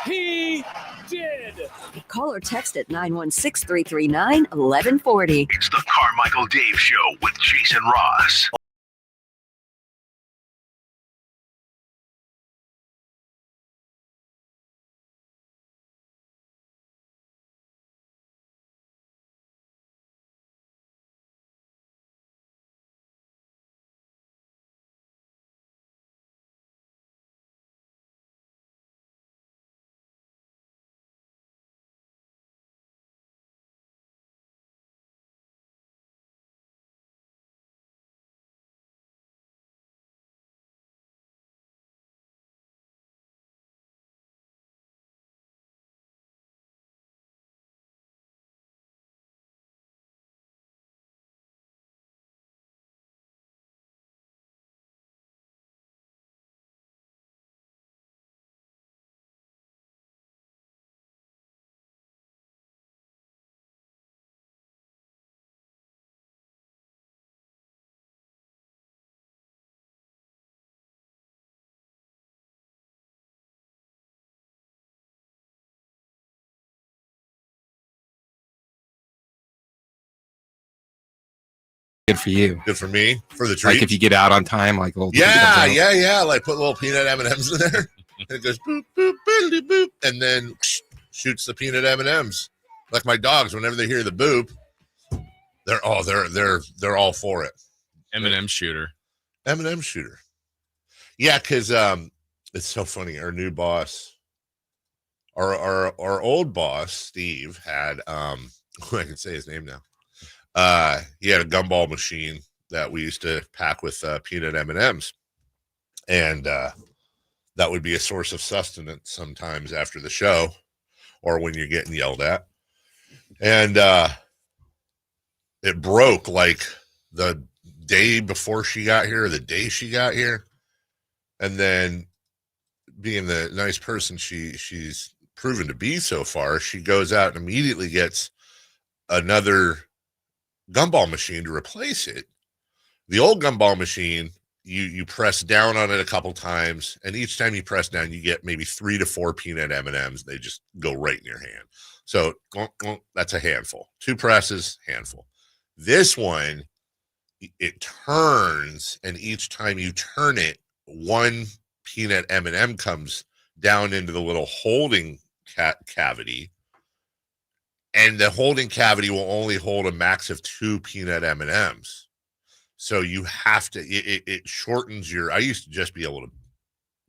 He did. Call or text at 916-339-1140. It's the Carmichael Dave Show with Jason Ross. Good for you. Good for me. For the treat. Like if you get out on time, like little yeah. Like put little peanut M&Ms in there. And it goes boop, boop, boop, boop, and then shoots the peanut M&Ms. Like my dogs, whenever they hear the boop, they're all for it. M&M shooter. M&M shooter. Yeah, because it's so funny. Our new boss, our old boss, Steve, had I can say his name now. He had a gumball machine that we used to pack with peanut M&Ms, and that would be a source of sustenance sometimes after the show or when you're getting yelled at. And it broke like the day before she got here, or the day she got here. And then, being the nice person she's proven to be so far, she goes out and immediately gets another gumball machine to replace it. The old gumball machine, you press down on it a couple times, and each time you press down, you get maybe 3 to 4 peanut M&Ms. They just go right in your hand. So that's a handful. 2 presses, handful. This one, it turns, and each time you turn it, 1 peanut M&M comes down into the little holding cavity. And the holding cavity will only hold a max of 2 peanut M&Ms. So you have to, it shortens your, I used to just be able to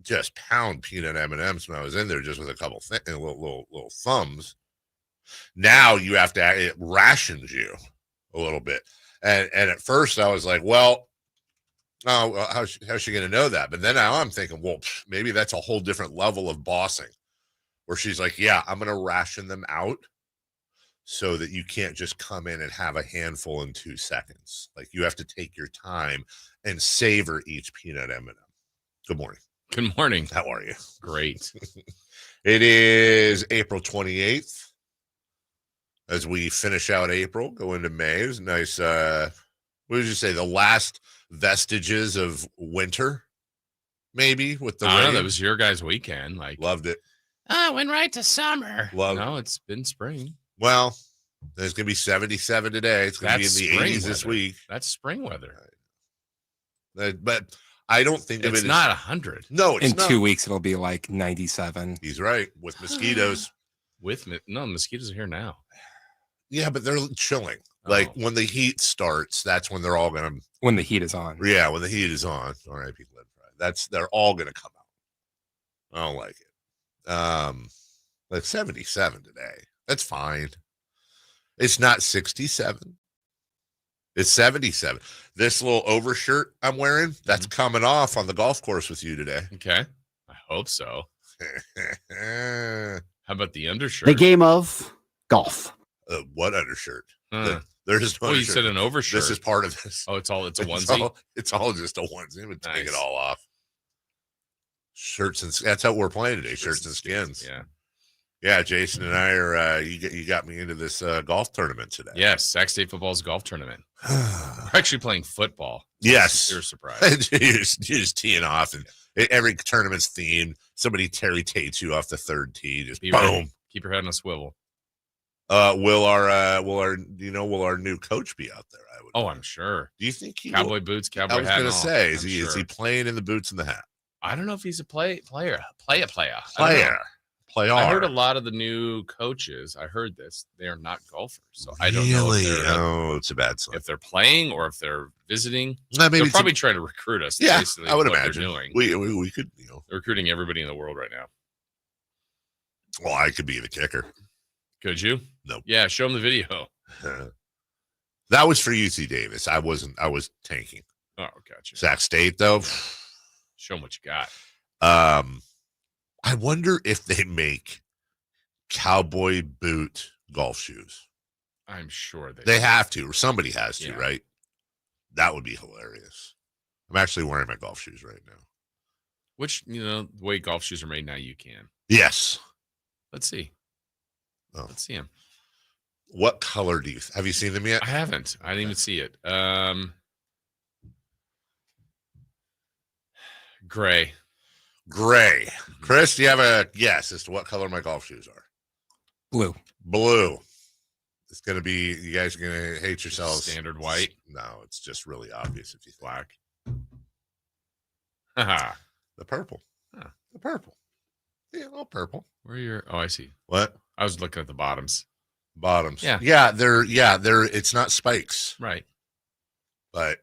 just pound peanut M&Ms when I was in there just with a couple little thumbs. Now you have to, it rations you a little bit. And at first I was like, well, how's she going to know that? But then now I'm thinking, well, maybe that's a whole different level of bossing where she's like, yeah, I'm going to ration them out so that you can't just come in and have a handful in 2 seconds. Like you have to take your time and savor each peanut M&M. Good morning. Good morning. How are you? Great. It is April 28th. As we finish out April, go into May. It was nice. What did you say? The last vestiges of winter, maybe, with the rain. I know, that was your guys' weekend. Like, loved it. Went right to summer. No, it's been spring. Well, there's going to be 77 today. It's going to be in the 80s this week. That's spring weather. But I don't think it's not 100. No, it's not. In 2 weeks, it'll be like 97. He's right. With mosquitoes. No, mosquitoes are here now. Yeah, but they're chilling. Like when the heat starts, that's when they're all going to. When the heat is on. Yeah, when the heat is on. All right, people. They're all going to come out. I don't like it. But 77 today. That's fine. It's not 67. It's 77. This little overshirt I'm wearing, that's coming off on the golf course with you today. Okay. I hope so. How about the undershirt? The game of golf. What undershirt? There's no undershirt. You said an overshirt. This is part of this. Oh, it's a onesie? It's all just a onesie. We'll take it all off. Shirts and that's how we're playing today. Shirts and skins. Yeah. Yeah, Jason and I are. You got me into this golf tournament today. Yes, Sac State football's golf tournament. We're actually playing football. Yes, You're surprised. you're just teeing off, and every tournament's themed. Somebody Terry Tates you off the third tee. Just Be boom. ready. Keep your head on a swivel. Will our new coach be out there? I'm sure. Do you think he Cowboy boots, cowboy hat? I was going to say, is I'm he playing in the boots and the hat? I don't know if he's a player. I heard a lot of the new coaches. I heard this. They are not golfers, so I don't know if it's a bad sign. if they're playing or if they're visiting. Maybe They're probably trying to recruit us. Yeah, basically, I would what imagine. they're doing. We could, They're recruiting everybody in the world right now. Well, I could be the kicker. Could you? Nope. Yeah, show them the video. That was for UC Davis. I wasn't. I was tanking. Oh, gotcha. Sac State though. Show them what you got. I wonder if they make cowboy boot golf shoes. I'm sure They have to, or somebody has to, Yeah. right? That would be hilarious. I'm actually wearing my golf shoes right now. Which, the way golf shoes are made now, you can. Yes. Let's see. Oh. Let's see them. What color do you have you seen them yet? I haven't. I didn't even see it. Gray. Chris, do you have a guess as to what color my golf shoes are? Blue. It's going to be, you guys are going to hate yourselves. Standard white? No, it's just really obvious if you think. Black. Haha. The purple. Huh. The purple. Yeah, all purple. Where are your, I see. What? I was looking at the bottoms. Bottoms. Yeah. Yeah, they're it's not spikes. Right. But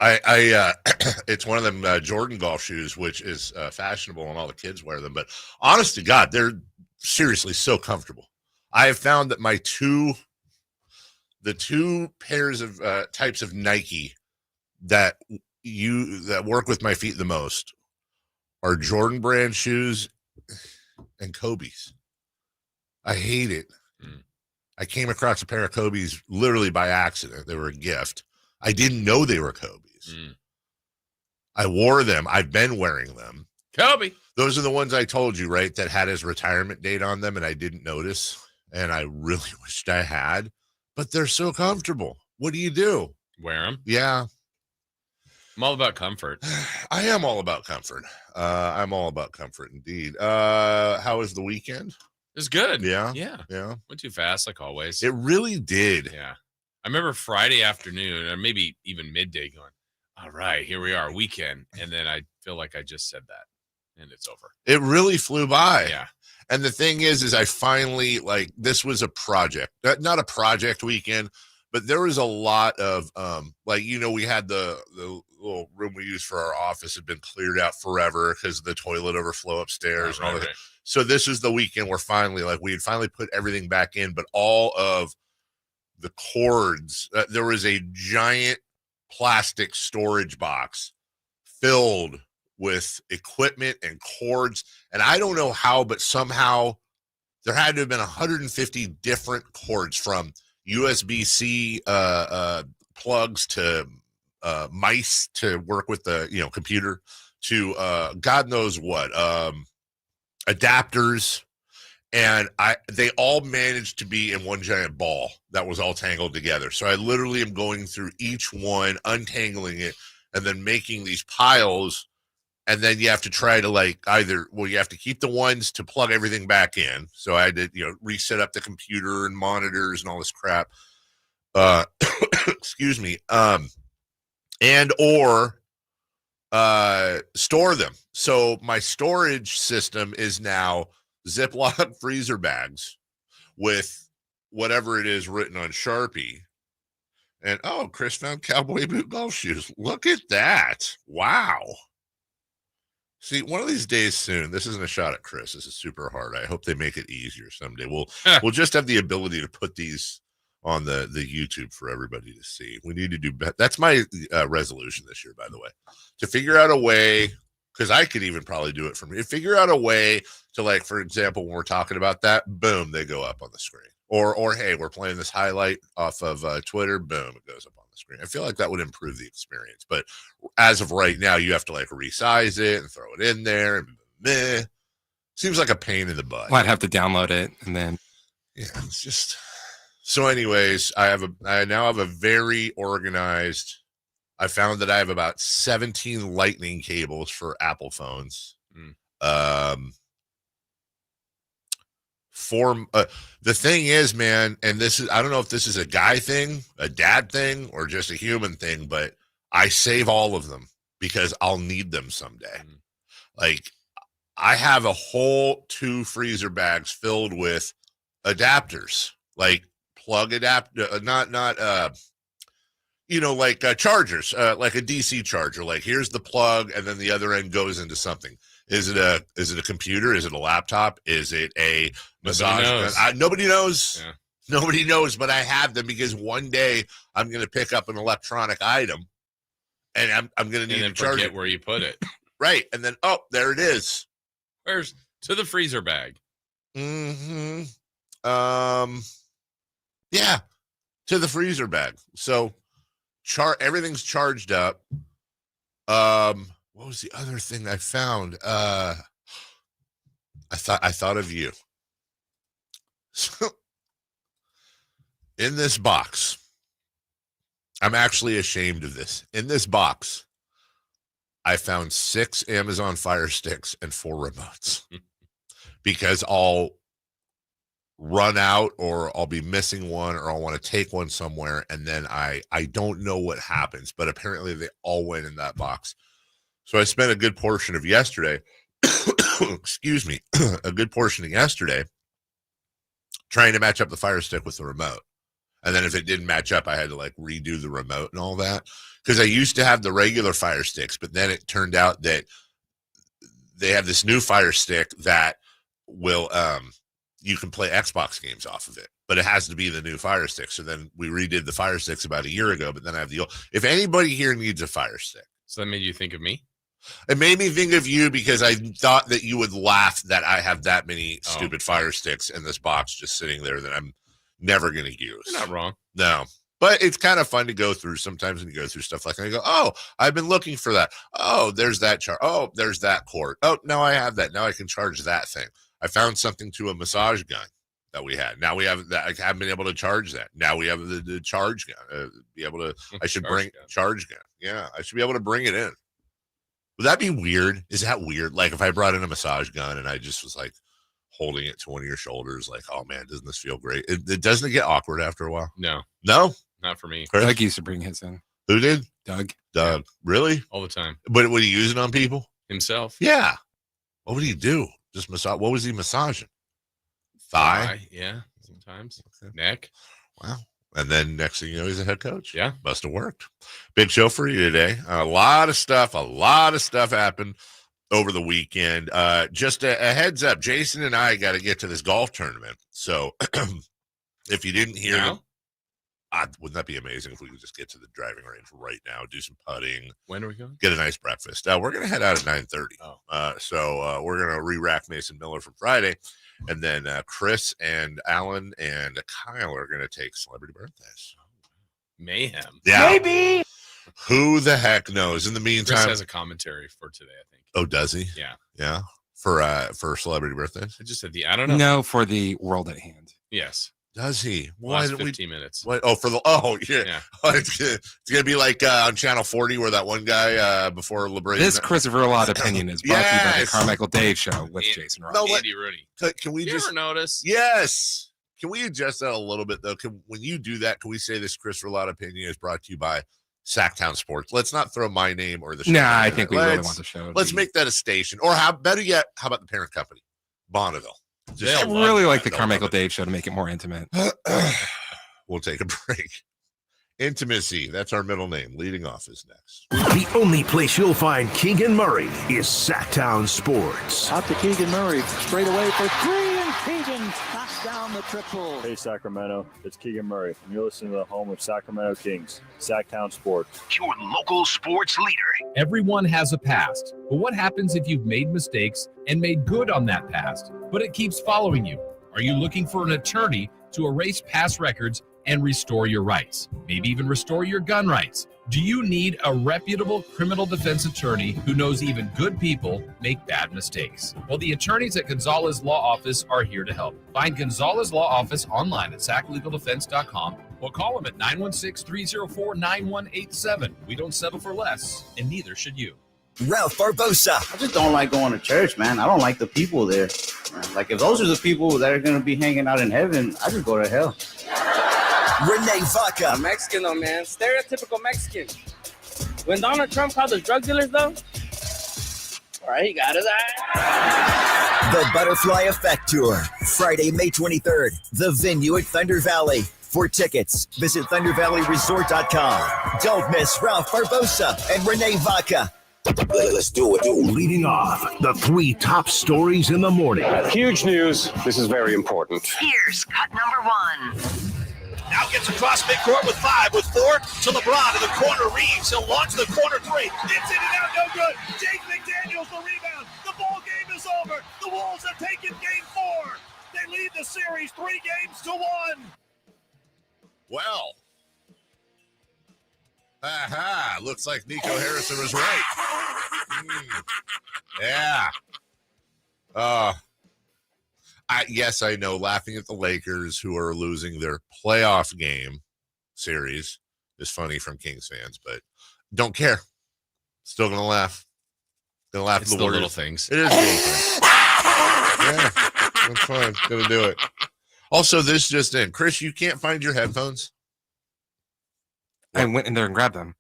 I it's one of them Jordan golf shoes, which is fashionable and all the kids wear them. But honest to God, they're seriously so comfortable. I have found that the two pairs of types of Nike that work with my feet the most are Jordan brand shoes and Kobe's. I hate it. I came across a pair of Kobe's literally by accident. They were a gift. I didn't know they were Kobe's. I wore them. I've been wearing them. Kobe. Those are the ones I told you, right, that had his retirement date on them, and I didn't notice. And I really wished I had. But they're so comfortable. What do you do? Wear them. Yeah. I'm all about comfort. I am all about comfort. I'm all about comfort indeed. How was the weekend? It's good. Yeah. Yeah. Yeah. Went too fast, like always. It really did. Yeah. I remember Friday afternoon, or maybe even midday, going, all right, here we are, weekend. And then I feel like I just said that, and it's over. It really flew by. Yeah. And the thing is I finally, this was a project, not a project weekend, but there was a lot of, we had the little room we use for our office had been cleared out forever because of the toilet overflow upstairs and all that. Right. So this is the weekend where finally, we had finally put everything back in, but all of the cords, there was a giant plastic storage box filled with equipment and cords. And I don't know how, but somehow there had to have been 150 different cords, from USB-C plugs to mice to work with the computer, to God knows what, adapters. And they all managed to be in one giant ball that was all tangled together. So I literally am going through each one, untangling it, and then making these piles. And then you have to try to you have to keep the ones to plug everything back in. So I had to, reset up the computer and monitors and all this crap. Excuse me. Or store them. So my storage system is now Ziploc freezer bags with whatever it is written on Sharpie. And Chris found cowboy boot golf shoes. Look at that. Wow. See, one of these days soon, this isn't a shot at Chris. This is super hard. I hope they make it easier someday. We'll just have the ability to put these on the YouTube for everybody to see. We need to do better. That's my resolution this year, by the way, to figure out a way, because I could even probably do it for me, figure out a way to, for example, when we're talking about that, boom, they go up on the screen. Or hey, we're playing this highlight off of Twitter, boom, it goes up on the screen. I feel like that would improve the experience. But as of right now, you have to resize it and throw it in there. And meh. Seems like a pain in the butt. Well, I'd have to download it and then. Yeah, it's just. So, anyways, I now have a very organized. I found that I have about 17 lightning cables for Apple phones. The thing is, man, and this is, I don't know if this is a guy thing, a dad thing, or just a human thing, but I save all of them because I'll need them someday. Like, I have a whole 2 freezer bags filled with adapters, like plug adapter, like chargers, like a DC charger. Like, here's the plug, and then the other end goes into something. Is it a computer? Is it a laptop? Is it a massage gun? Nobody knows. Yeah. Nobody knows, but I have them because one day I'm going to pick up an electronic item, and I'm going to need to charge it. Where you put it. Right, and then there it is. Where's to the freezer bag? Mm-hmm. Yeah, to the freezer bag. So everything's charged up. What was the other thing I found? I thought of you. So in this box, I'm actually ashamed of this. In this box, I found 6 Amazon Fire Sticks and 4 remotes because I'll run out, or I'll be missing one, or I'll want to take one somewhere, and then I don't know what happens, but apparently they all went in that box. So I spent a good portion of yesterday, excuse me, a good portion of yesterday trying to match up the Fire Stick with the remote. And then if it didn't match up, I had to like redo the remote and all that. Because I used to have the regular Fire Sticks, but then it turned out that they have this new Fire Stick that will, you can play Xbox games off of it, but it has to be the new Fire Stick. So then we redid the Fire Sticks about a year ago, but then I have the old. If anybody here needs a Fire Stick. So that made you think of me? It made me think of you because I thought that you would laugh that I have that many stupid Fire Sticks in this box just sitting there that I'm never going to use. You're not wrong. No, but it's kind of fun to go through sometimes when you go through stuff like that. You go, oh, I've been looking for that. Oh, there's that charge. Oh, there's that cord. Oh, now I have that. Now I can charge that thing. I found something to a massage gun that we had. Now we have that. I haven't been able to charge that. Now we have the charge gun. Be able to. I should bring charge gun. Yeah, I should be able to bring it in. Would that be weird? Is that weird? Like if I brought in a massage gun and I just was like holding it to one of your shoulders, like, oh man, doesn't this feel great? It doesn't get awkward after a while. No, not for me. Chris? Doug used to bring his in. Who did? Doug. Yeah. Really? All the time. But would he use it on people? Himself? Yeah. What would he do? Just massage? What was he massaging? Thigh? Yeah, sometimes. Okay. Neck. Wow. And then next thing you know, he's a head coach. Yeah. Must have worked. Big show for you today. A lot of stuff happened over the weekend. Just a heads up, Jason and I got to get to this golf tournament. So if you didn't hear, wouldn't that be amazing if we could just get to the driving range right now, do some putting. When are we going? Get a nice breakfast. We're going to head out at 9:30. So we're going to re-rack Mason Miller from Friday. And then Chris and Alan and Kyle are going to take celebrity birthdays. Mayhem. Yeah. Maybe. Who the heck knows? In the meantime, Chris has a commentary for today, I think. Oh, does he? Yeah. Yeah. For celebrity birthdays? I just said I don't know. No, for the world at hand. Yes. Does he? Why didn't 15 minutes. What? Oh, yeah. Oh, it's gonna be like on Channel 40 where that one guy before LeBron. This Christopher Lott opinion is brought to you by the Carmichael Dave Show with Jason Ross. Andy Rooney. Can we you ever notice? Yes. Can we adjust that a little bit though? When you do that, can we say this Christopher Lott opinion is brought to you by Sacktown Sports? Let's not throw my name or the show. Nah, I think we really want the show. Let's make that a station, or better yet, how about the parent company, Bonneville? I really like the Carmichael Dave Show to make it more intimate. We'll take a break. Intimacy, that's our middle name. Leading off is next. The only place you'll find Keegan Murray is Sacktown Sports. Out to Keegan Murray, straight away for 3, and Keegan knocks down the triple. Hey Sacramento, it's Keegan Murray, and you're listening to the home of Sacramento Kings, Sacktown Sports. Your local sports leader. Everyone has a past, but what happens if you've made mistakes and made good on that past, but it keeps following you? Are you looking for an attorney to erase past records and restore your rights, maybe even restore your gun rights. Do you need a reputable criminal defense attorney who knows even good people make bad mistakes? Well, the attorneys at Gonzalez Law Office are here to help. Find Gonzalez Law Office online at saclegaldefense.com or call them at 916-304-9187. We don't settle for less, and neither should you. Ralph Barbosa. I just don't like going to church, man. I don't like the people there. Like, if those are the people that are going to be hanging out in heaven, I just go to hell. Renee Vaca. I'm Mexican, though, man. Stereotypical Mexican. When Donald Trump called us drug dealers, though, all right, he got his eye. The Butterfly Effect Tour, Friday, May 23rd. The venue at Thunder Valley. For tickets, visit ThunderValleyResort.com. Don't miss Ralph Barbosa and Renee Vaca. Let's do it. Leading off, the 3 top stories in the morning. Huge news. This is very important. Here's cut number 1. Now gets across midcourt with 5, with 4 to LeBron in the corner. Reeves, he'll launch the corner 3. It's in and out, no good. Jake McDaniels the rebound. The ball game is over. The Wolves have taken game 4. They lead the series 3 games to 1. Well, looks like Nico Harrison was right. Yeah. Yes, I know. Laughing at the Lakers, who are losing their playoff game series, is funny from Kings fans, but don't care. Still gonna laugh. Gonna laugh It's at the little Warriors. things. It is little things. Yeah, that's fine. Gonna do it. Also, this just in. Chris, you can't find your headphones? I went in there and grabbed them.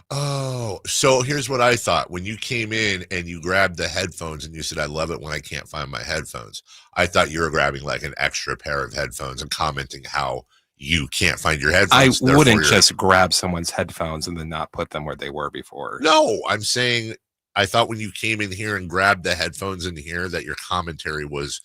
Oh, so here's what I thought. When you came in and you grabbed the headphones and you said, I love it when I can't find my headphones, I thought you were grabbing like an extra pair of headphones and commenting how you can't find your headphones. I wouldn't just grab someone's headphones and then not put them where they were before. No, I'm saying I thought when you came in here and grabbed the headphones in here that your commentary was,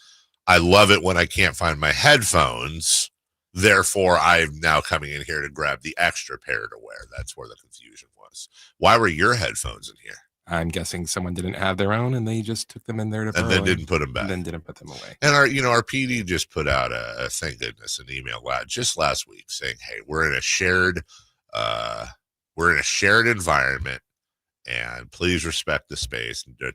I love it when I can't find my headphones. Therefore, I'm now coming in here to grab the extra pair to wear. That's where the confusion was. Why were your headphones in here? I'm guessing someone didn't have their own and they just took them in there to and then didn't put them back. And then didn't put them away. And our PD just put out a thank goodness, an email just last week saying, hey, we're in a shared environment and please respect the space. Derp.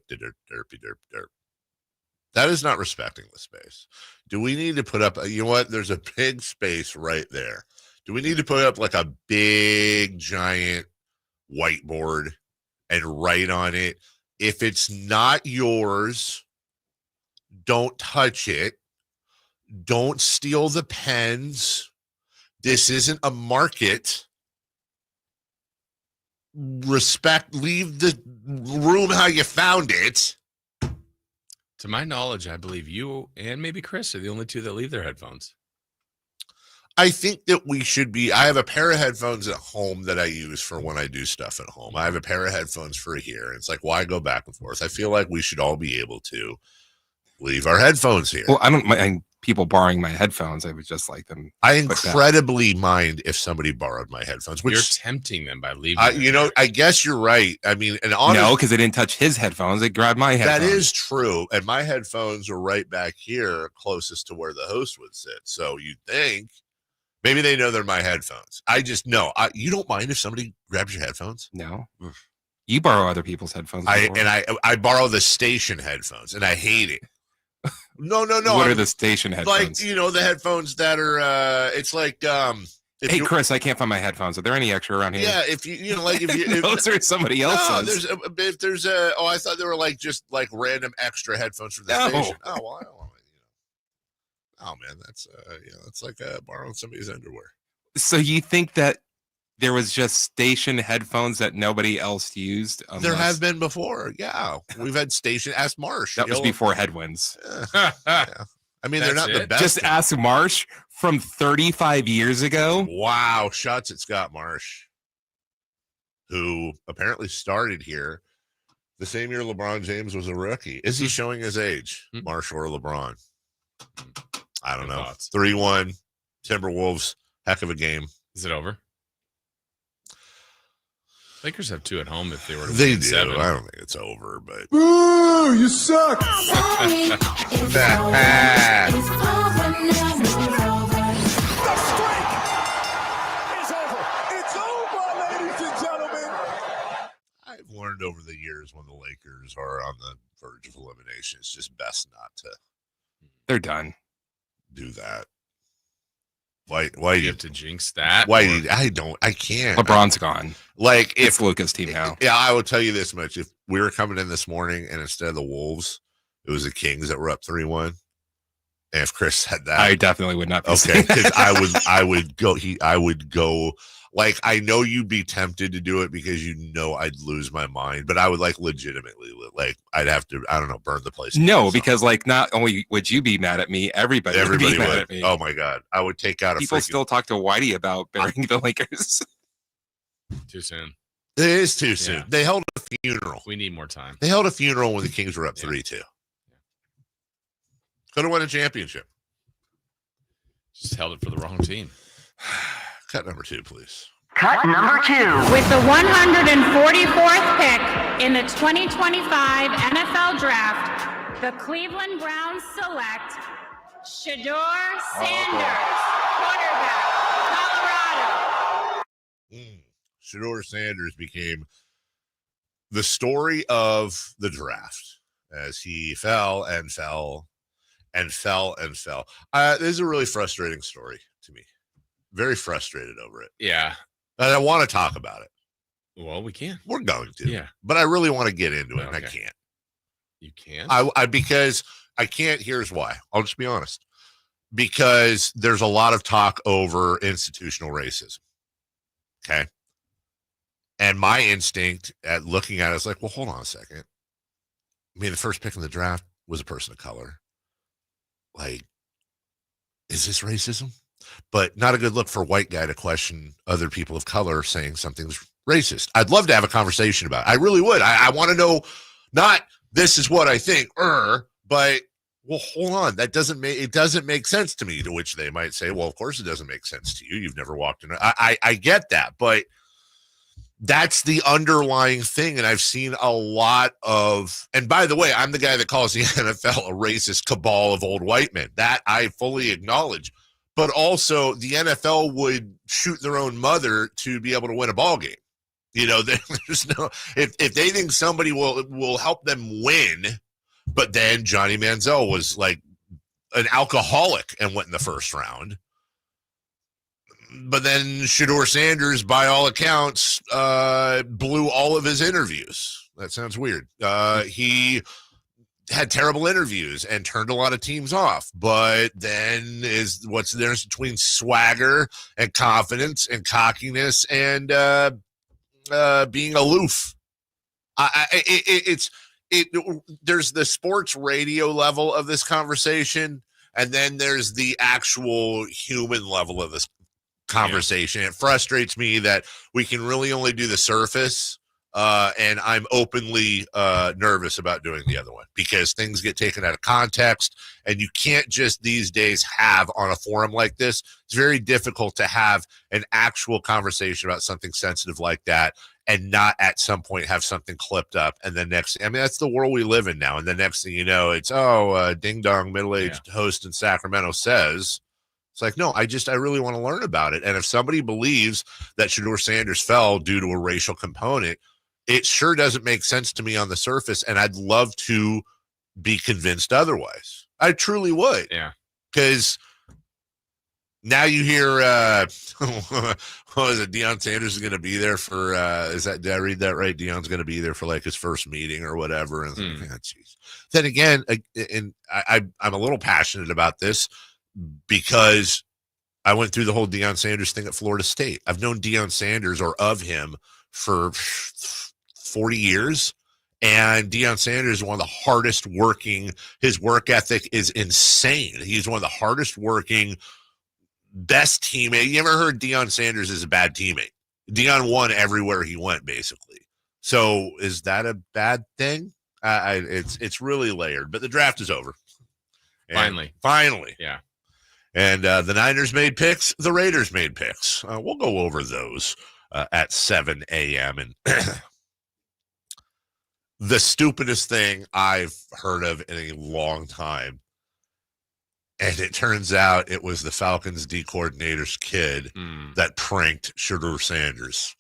That is not respecting the space. Do we need to put up, you know what? There's a big space right there. Do we need to put up like a big, giant whiteboard and write on it, if it's not yours, don't touch it. Don't steal the pens. This isn't a market. Respect, leave the room how you found it. To my knowledge, I believe you and maybe Chris are the only two that leave their headphones. I think that we should be. I have a pair of headphones at home that I use for when I do stuff at home. I have a pair of headphones for here. It's like, why go back and forth? I feel like we should all be able to leave our headphones here. Well, I don't mind people borrowing my headphones. I would just like them. I incredibly mind if somebody borrowed my headphones. Which, you're tempting them by leaving. I guess you're right. I mean, and honestly, no, because they didn't touch his headphones. They grabbed my headphones. That is true. And my headphones are right back here, closest to where the host would sit. So you'd think maybe they know they're my headphones. I just know. You don't mind if somebody grabs your headphones? No. You borrow other people's headphones. I borrow the station headphones, and I hate it. No. What are the station headphones? Like, the headphones that are, it's like, hey, Chris, I can't find my headphones. Are there any extra around here? Yeah, if you those are somebody else's. No, I thought they were like just like random extra headphones for the station. Oh, well, I don't want oh man, that's it's like borrowing somebody's underwear. So you think that there was just station headphones that nobody else used? There have been before. Yeah, we've had station. Ask Marsh. That was before headwinds. Yeah. I mean, they're not the best. Just ask Marsh from 35 years ago. Wow, shots at Scott Marsh, who apparently started here the same year LeBron James was a rookie. Is he showing his age, Marsh or LeBron? I don't know. 3-1 Timberwolves. Heck of a game. Is it over? Lakers have 2 at home if they were to They win do. 7. I don't think it's over, but Boo! You suck. The streak years when the Lakers are on the verge of elimination. It's just best not to. They're done. Do that. Why do you have to jinx that? Why? I can't. LeBron's gone. Like, it's Luka's team now. Yeah, I will tell you this much. If we were coming in this morning and instead of the Wolves, it was the Kings that were up 3-1. And if Chris said that, I definitely would not be okay, because I would go. Like, I know you'd be tempted to do it because you know I'd lose my mind, but I would legitimately, I'd have to, I don't know, burn the place. No, because not only would you be mad at me, everybody would be mad at me. Oh my God. I would take out People still talk to Whitey about burying the Lakers. Too soon. It is too soon. They held a funeral. We need more time. They held a funeral when the Kings were up 3-2. Could have won a championship. Just held it for the wrong team. Cut number 2, please. Cut number 2. With the 144th pick in the 2025 NFL Draft, the Cleveland Browns select Shaduer Sanders, quarterback, Colorado. Shaduer Sanders became the story of the draft as he fell and fell and fell and fell. This is a really frustrating story to me. Very frustrated over it. Yeah. And I want to talk about it. Well, we can. We're going to. Yeah. But I really want to get into it, and I can't. You can't? Because I can't. Here's why. I'll just be honest. Because there's a lot of talk over institutional racism. Okay. And my instinct at looking at it is like, well, hold on a second. I mean, the first pick in the draft was a person of color. Like, is this racism? But not a good look for a white guy to question other people of color saying something's racist. I'd love to have a conversation about it. I really would. I want to know, not this is what I think, but well, hold on. It doesn't make sense to me. To which they might say, well, of course it doesn't make sense to you. You've never walked in. I get that, but that's the underlying thing. And I've seen a lot of, and by the way, I'm the guy that calls the NFL a racist cabal of old white men. That I fully acknowledge. But also the NFL would shoot their own mother to be able to win a ball game. You know, there's no, if they think somebody will help them win, but then Johnny Manziel was like an alcoholic and went in the first round. But then Shaduer Sanders, by all accounts, blew all of his interviews. That sounds weird. He had terrible interviews and turned a lot of teams off, but then is what's the difference between swagger and confidence and cockiness and being aloof? There's the sports radio level of this conversation, and then there's the actual human level of this conversation. It frustrates me that we can really only do the surface. And I'm openly nervous about doing the other one because things get taken out of context, and you can't just these days have on a forum like this. It's very difficult to have an actual conversation about something sensitive like that and not at some point have something clipped up. And then that's the world we live in now. And the next thing you know, it's, ding dong, middle-aged host in Sacramento says. It's like, no, I really want to learn about it. And if somebody believes that Shaduer Sanders fell due to a racial component, it sure doesn't make sense to me on the surface, and I'd love to be convinced otherwise. I truly would. Yeah. Because now you hear, what was it, Deion Sanders is going to be there for, did I read that right? Deion's going to be there for like his first meeting or whatever. And like, geez. Then again, and I'm a little passionate about this because I went through the whole Deion Sanders thing at Florida State. I've known Deion Sanders or of him for 40 years, and Deion Sanders is one of the hardest working. His work ethic is insane. He's one of the hardest working, best teammate. You ever heard Deion Sanders is a bad teammate? Deion won everywhere he went, basically. So is that a bad thing? It's really layered, but the draft is over. And finally. Yeah. And the Niners made picks. The Raiders made picks. We'll go over those at 7 a.m. And the stupidest thing I've heard of in a long time. And it turns out it was the Falcons D coordinator's kid that pranked Shaduer Sanders.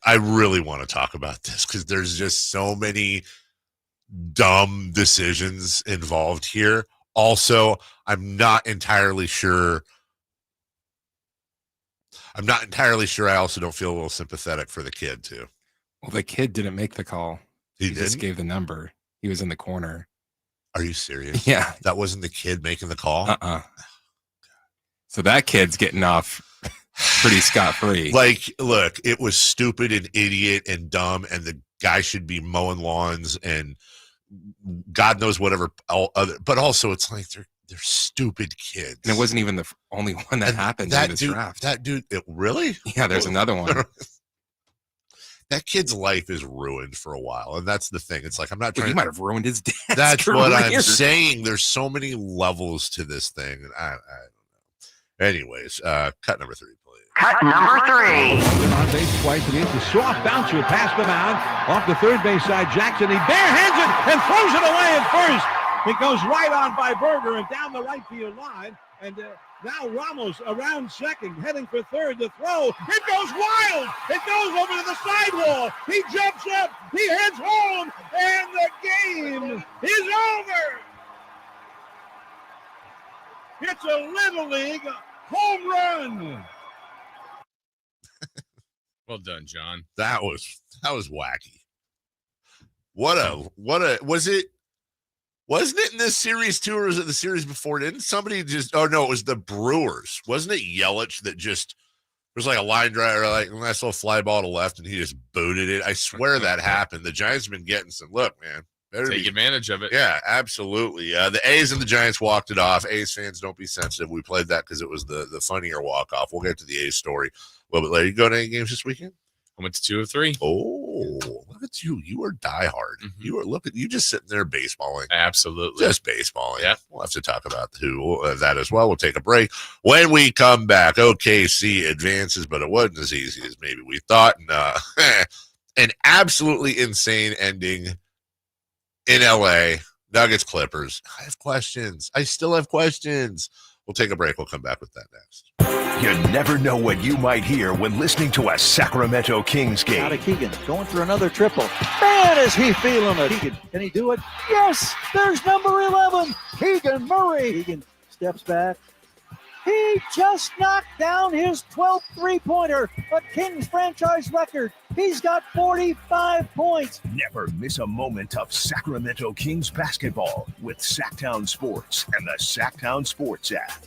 I really want to talk about this because there's just so many dumb decisions involved here. Also, I'm not entirely sure. I also don't feel a little sympathetic for the kid too. Well, the kid didn't make the call. He just didn't? gave the number. He was in the corner. Are you serious? Yeah. That wasn't the kid making the call? So that kid's getting off pretty scot-free. Like, look, it was stupid and idiot and dumb, and the guy should be mowing lawns and God knows whatever other. But also, it's like they're stupid kids. And it wasn't even the only one that happened in this draft. That dude, really? Yeah, there's another one. That kid's life is ruined for a while, and that's the thing. It's like I'm not trying. He might have ruined his dad's That's career. what I'm saying. There's so many levels to this thing, and I don't know. Anyways, cut number 3, please. Cut number 3. On base twice against the soft bouncer past the mound off the third base side. Jackson, he barehands it and throws it away at first. It goes right on by Berger and down the right field line, and now Ramos around second, heading for third. The throw, it goes wild. It goes over to the sidewall. He jumps up. He heads home, and the game is over. It's a Little League home run. Well done, John. That was wacky. Wasn't it in this series too, or was it the series before? Didn't somebody just? Oh no, it was the Brewers. Wasn't it Yelich that just? It was like a line drive, or like a nice little fly ball to left, and he just booted it. I swear that happened. The Giants have been getting some. Look, man, take advantage of it. Yeah, absolutely. The A's and the Giants walked it off. A's fans, don't be sensitive. We played that because it was the funnier walk off. We'll get to the A's story a little bit later. You go to any games this weekend? I went to 2 of 3. Oh, look at you. You are diehard. Mm-hmm. You just sitting there baseballing. Absolutely. Just baseballing. Yeah. We'll have to talk about that as well. We'll take a break. When we come back, OKC advances, but it wasn't as easy as maybe we thought. And an absolutely insane ending in LA. Nuggets Clippers. I have questions. I still have questions. We'll take a break. We'll come back with that next. You never know what you might hear when listening to a Sacramento Kings game. Out of Keegan, going for another triple. Man, is he feeling it. Keegan, can he do it? Yes, there's number 11, Keegan Murray. Keegan steps back. He just knocked down his 12th three-pointer, a Kings franchise record. He's got 45 points. Never miss a moment of Sacramento Kings basketball with Sacktown Sports and the Sacktown Sports app.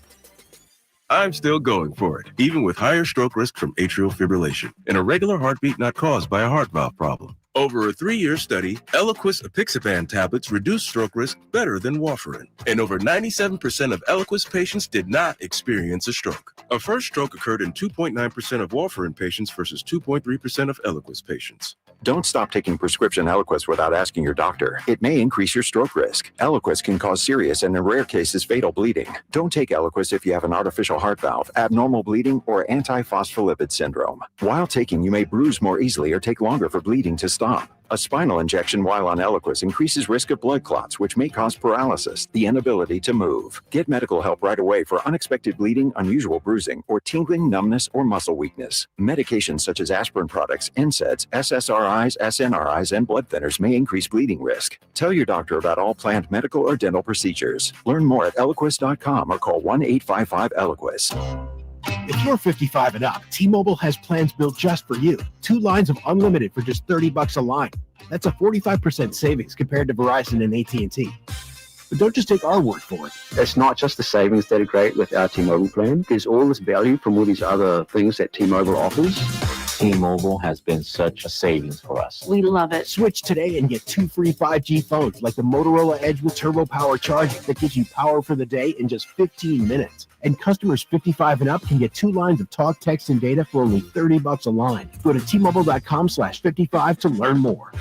I'm still going for it, even with higher stroke risk from atrial fibrillation, an irregular heartbeat not caused by a heart valve problem. Over a 3-year study, Eliquis apixaban tablets reduced stroke risk better than warfarin, and over 97% of Eliquis patients did not experience a stroke. A first stroke occurred in 2.9% of warfarin patients versus 2.3% of Eliquis patients. Don't stop taking prescription Eliquis without asking your doctor. It may increase your stroke risk. Eliquis can cause serious and in rare cases fatal bleeding. Don't take Eliquis if you have an artificial heart valve, abnormal bleeding, or antiphospholipid syndrome. While taking, you may bruise more easily or take longer for bleeding to stop. A spinal injection while on Eliquis increases risk of blood clots, which may cause paralysis, the inability to move. Get medical help right away for unexpected bleeding, unusual bruising, or tingling, numbness, or muscle weakness. Medications such as aspirin products, NSAIDs, SSRIs, SNRIs, and blood thinners may increase bleeding risk. Tell your doctor about all planned medical or dental procedures. Learn more at Eliquis.com or call 1-855-ELIQUIS. If you're 55 and up, T-Mobile has plans built just for you. 2 lines of unlimited for just $30 a line. That's a 45% savings compared to Verizon and AT&T. But don't just take our word for it. It's not just the savings that are great with our T-Mobile plan. There's all this value from all these other things that T-Mobile offers. T-Mobile has been such a savings for us. We love it. Switch today and get 2 free 5G phones like the Motorola Edge with Turbo Power charging that gives you power for the day in just 15 minutes. And customers 55 and up can get 2 lines of talk, text, and data for only $30 a line. Go to T-Mobile.com/55 to learn more.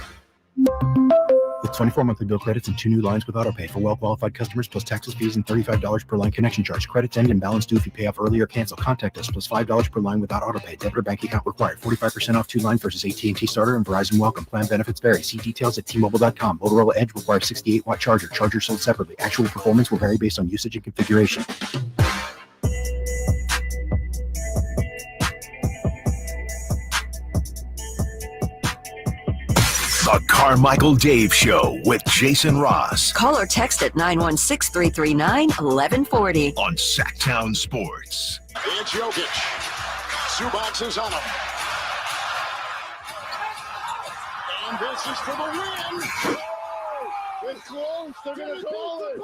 With 24 monthly bill credits and 2 new lines with autopay for well-qualified customers, plus taxes, fees, and $35 per line connection charge. Credits end and balance due if you pay off early or cancel. Contact us, plus $5 per line without autopay. Debit or bank account required. 45% off 2 lines versus AT&T Starter and Verizon Welcome. Plan benefits vary. See details at T-Mobile.com. Motorola Edge requires 68-watt charger. Charger sold separately. Actual performance will vary based on usage and configuration. Carmichael Dave Show with Jason Ross Call or text at 916-339-1140. on Sacktown Sports. It's Jokic. Zubac is on him. And this is for the win. It's close. They're going to call it.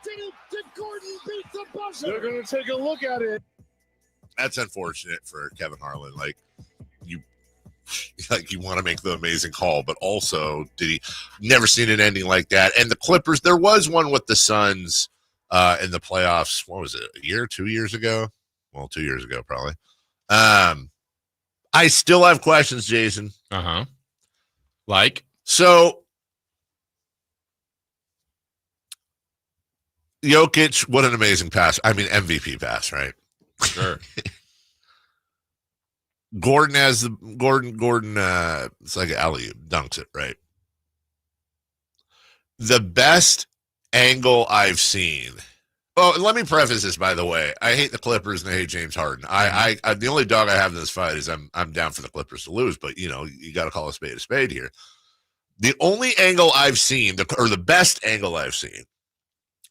Did Gordon beat the buzzer? They're going to take a look at it. That's unfortunate for Kevin Harlan. Like you want to make the amazing call, but also never seen an ending like that. And the Clippers, there was one with the Suns in the playoffs. What was it? 2 years ago? Well, 2 years ago, probably. I still have questions, Jason. Like? So Jokic, what an amazing pass. I mean, MVP pass, right? Sure. Gordon has Gordon it's like an alley-oop, dunks it, right? The best angle I've seen. Oh, let me preface this, by the way. I hate the Clippers and I hate James Harden. I the only dog I have in this fight is I'm down for the Clippers to lose, but you got to call a spade here. The only angle I've seen, or the best angle I've seen,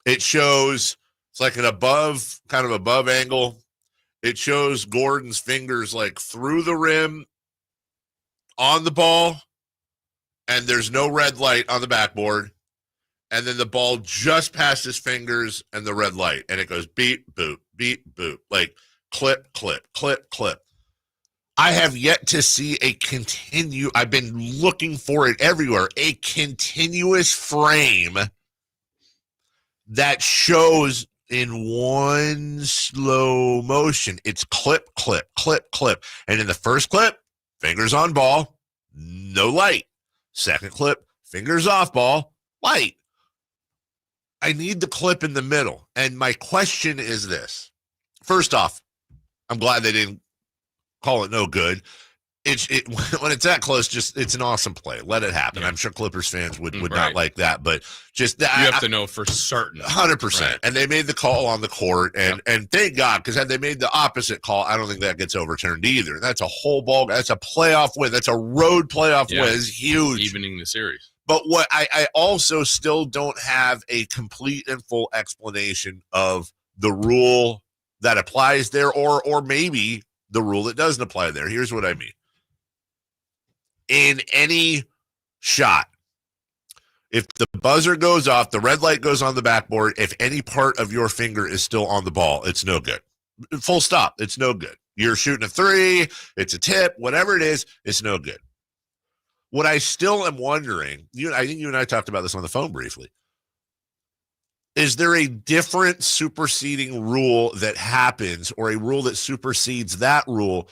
it shows it's like an above angle. It shows Gordon's fingers like through the rim on the ball, and there's no red light on the backboard. And then the ball just past his fingers and the red light. And it goes beat, boop, like clip, clip, clip, clip. I have yet to see I've been looking for it everywhere, a continuous frame that shows in one slow motion. It's clip, clip, clip, clip. And in the first clip, fingers on ball, no light. Second clip, fingers off ball, light. I need the clip in the middle. And my question is this. First off, I'm glad they didn't call it no good. When it's that close, it's an awesome play. Let it happen. Yeah. I'm sure Clippers fans would not like that, but just that you have to know for certain. 100%. Right. And they made the call on the court, and thank God, because had they made the opposite call, I don't think that gets overturned either. That's a whole ball. That's a playoff win. That's a road playoff win. It's huge. Evening the series. But what I also still don't have a complete and full explanation of the rule that applies there, or maybe the rule that doesn't apply there. Here's what I mean. In any shot, if the buzzer goes off, the red light goes on the backboard, if any part of your finger is still on the ball, it's no good. Full stop. It's no good. You're shooting a three, it's a tip, whatever it is, it's no good. What I still am wondering, I think you and I talked about this on the phone briefly. Is there a different superseding rule that happens, or a rule that supersedes that rule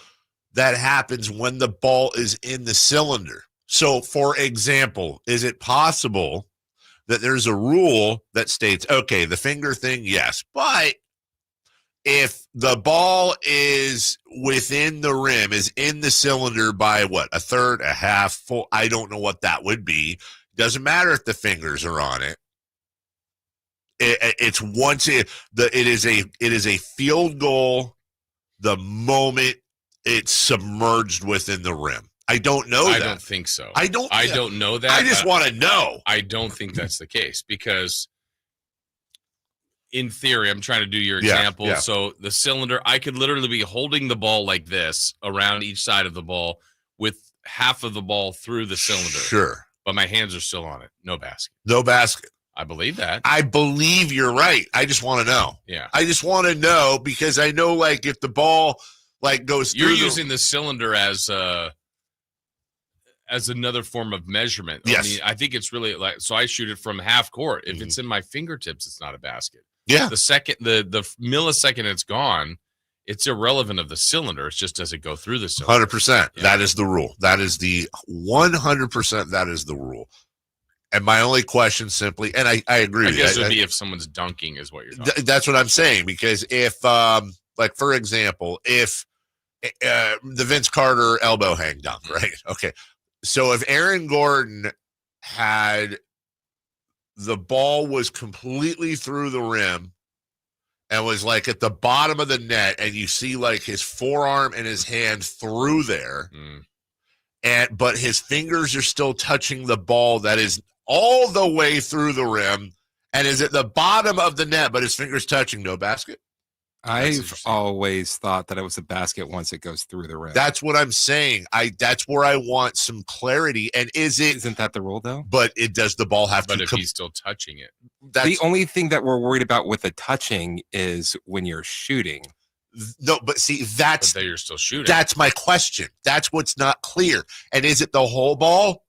that happens when the ball is in the cylinder? So, for example, is it possible that there's a rule that states, okay, the finger thing, yes, but if the ball is within the rim, is in the cylinder by what, a third, a half, full, I don't know what that would be. Doesn't matter if the fingers are on it. It's once it is a field goal the moment it's submerged within the rim. I don't know that. I don't think so. I don't know that. I just want to know. I don't think that's the case, because in theory, I'm trying to do your example. Yeah. So the cylinder, I could literally be holding the ball like this around each side of the ball with half of the ball through the cylinder. Sure. But my hands are still on it. No basket. No basket. I believe that. I believe you're right. I just want to know. Yeah. I just want to know, because I know, like, if the ball goes through, you're using the cylinder as another form of measurement. Yes. I mean, I think it's really like, so I shoot it from half court. If it's in my fingertips, it's not a basket. Yeah. The second, the millisecond it's gone, it's irrelevant of the cylinder. It's just, does it go through the cylinder? 100%. Yeah. That is the rule. That is the 100%. That is the rule. And my only question simply, and I agree with you. I guess it would be if someone's dunking is what you're talking That's what I'm saying, because if, like, for example, if the Vince Carter elbow hang dunk, right? Okay. So if Aaron Gordon had the ball was completely through the rim and was like at the bottom of the net, and you see like his forearm and his hand through there, but his fingers are still touching the ball that is all the way through the rim and is at the bottom of the net, but his fingers touching, no basket? I've always thought that it was a basket once it goes through the rim. That's what I'm saying. That's where I want some clarity. And isn't that the rule though? But does the ball have But to if he's still touching it. The only thing that we're worried about with the touching is when you're shooting. No, but see, But you're still shooting. That's my question. That's what's not clear. And is it the whole ball?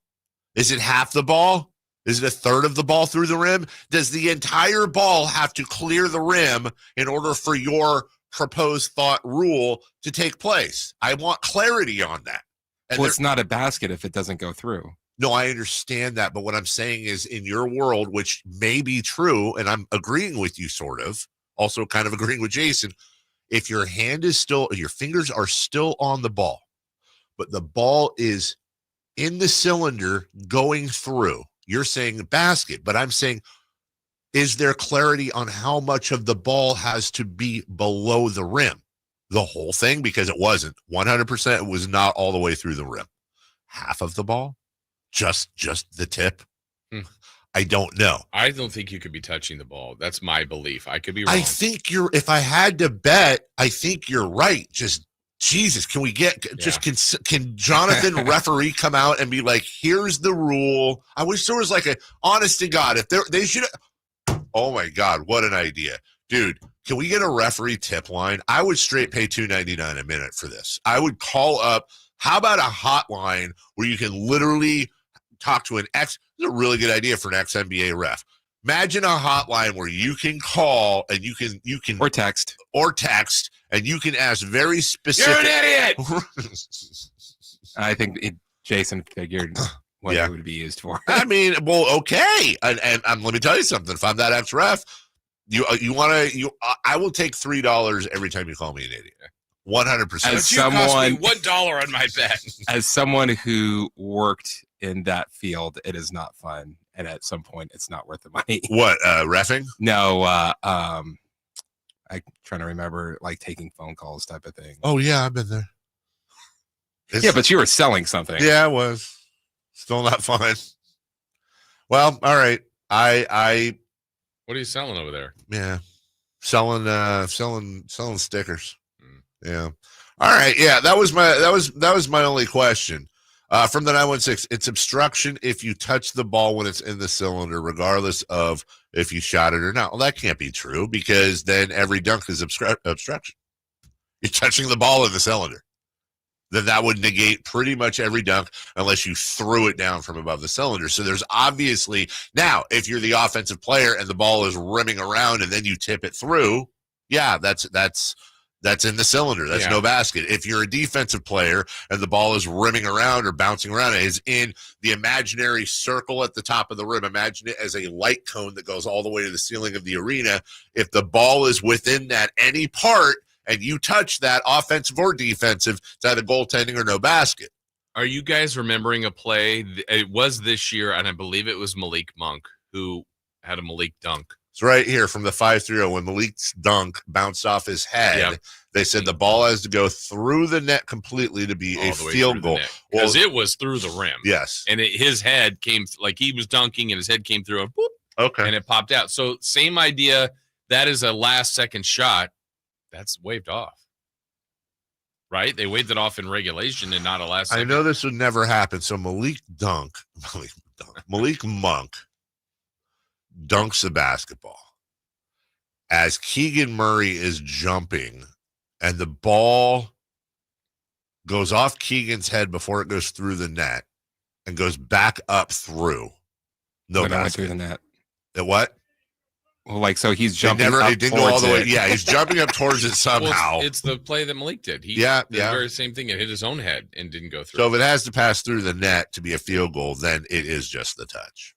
Is it half the ball? Is it a third of the ball through the rim? Does the entire ball have to clear the rim in order for your proposed thought rule to take place? I want clarity on that. Well, it's not a basket if it doesn't go through. No, I understand that. But what I'm saying is in your world, which may be true, and I'm agreeing with you sort of, also kind of agreeing with Jason, if your fingers are still on the ball, but the ball is in the cylinder going through, you're saying basket, but I'm saying, is there clarity on how much of the ball has to be below the rim? The whole thing? Because it wasn't. 100% it was not all the way through the rim. Half of the ball? Just the tip? I don't know. I don't think you could be touching the ball. That's my belief. I could be wrong. I think if I had to bet, I think you're right. Just Jesus, can we can Jonathan referee come out and be like, here's the rule? I wish there was like a honest to God, if they should. Oh my God, what an idea. Dude, can we get a referee tip line? I would straight pay $2.99 a minute for this. I would call up. How about a hotline where you can literally talk to this is a really good idea for an ex-NBA ref. Imagine a hotline where you can call and you can or text and you can ask very specific. You're an idiot. I think Jason figured what it would be used for. I mean, well, okay, and let me tell you something. If I'm that ex-ref, I will take $3 every time you call me an idiot. 100%. As you cost me $1 on my bet. As someone who worked in that field, it is not fun, and at some point, it's not worth the money. What reffing? No, I'm trying to remember, like taking phone calls type of thing. Oh yeah, I've been there. Yeah, but you were selling something. Yeah, I was. Still not fun. Well, all right. I What are you selling over there? Yeah, selling stickers. Yeah. All right. Yeah, that was my only question. From the 916, it's obstruction if you touch the ball when it's in the cylinder, regardless of if you shot it or not. Well, that can't be true because then every dunk is obstruction. You're touching the ball in the cylinder. Then that would negate pretty much every dunk unless you threw it down from above the cylinder. So there's obviously now, if you're the offensive player and the ball is rimming around and then you tip it through, yeah, that's in the cylinder. That's no basket. If you're a defensive player and the ball is rimming around or bouncing around, it is in the imaginary circle at the top of the rim. Imagine it as a light cone that goes all the way to the ceiling of the arena. If the ball is within that any part and you touch that, offensive or defensive, it's either goaltending or no basket. Are you guys remembering a play? It was this year, and I believe it was Malik Monk who had a Malik dunk. It's right here from the 5-3-0 when Malik's dunk bounced off his head. They said the ball has to go through the net completely to be a field goal. Because it was through the rim. Yes. And his head came, like he was dunking and his head came through and boop. Okay. And it popped out. So same idea. That is a last second shot. That's waved off. Right? They waved it off in regulation and not a last second. I know this would never happen. So Malik Monk dunks the basketball as Keegan Murray is jumping and the ball goes off Keegan's head before it goes through the net and goes back up through. No basket. Through the net. The what? Well, like, so he's jumping it didn't go all the way. Yeah, he's jumping up towards it somehow. Well, it's the play that Malik did. He did the very same thing. It hit his own head and didn't go through. So if it has to pass through the net to be a field goal, then it is just the touch.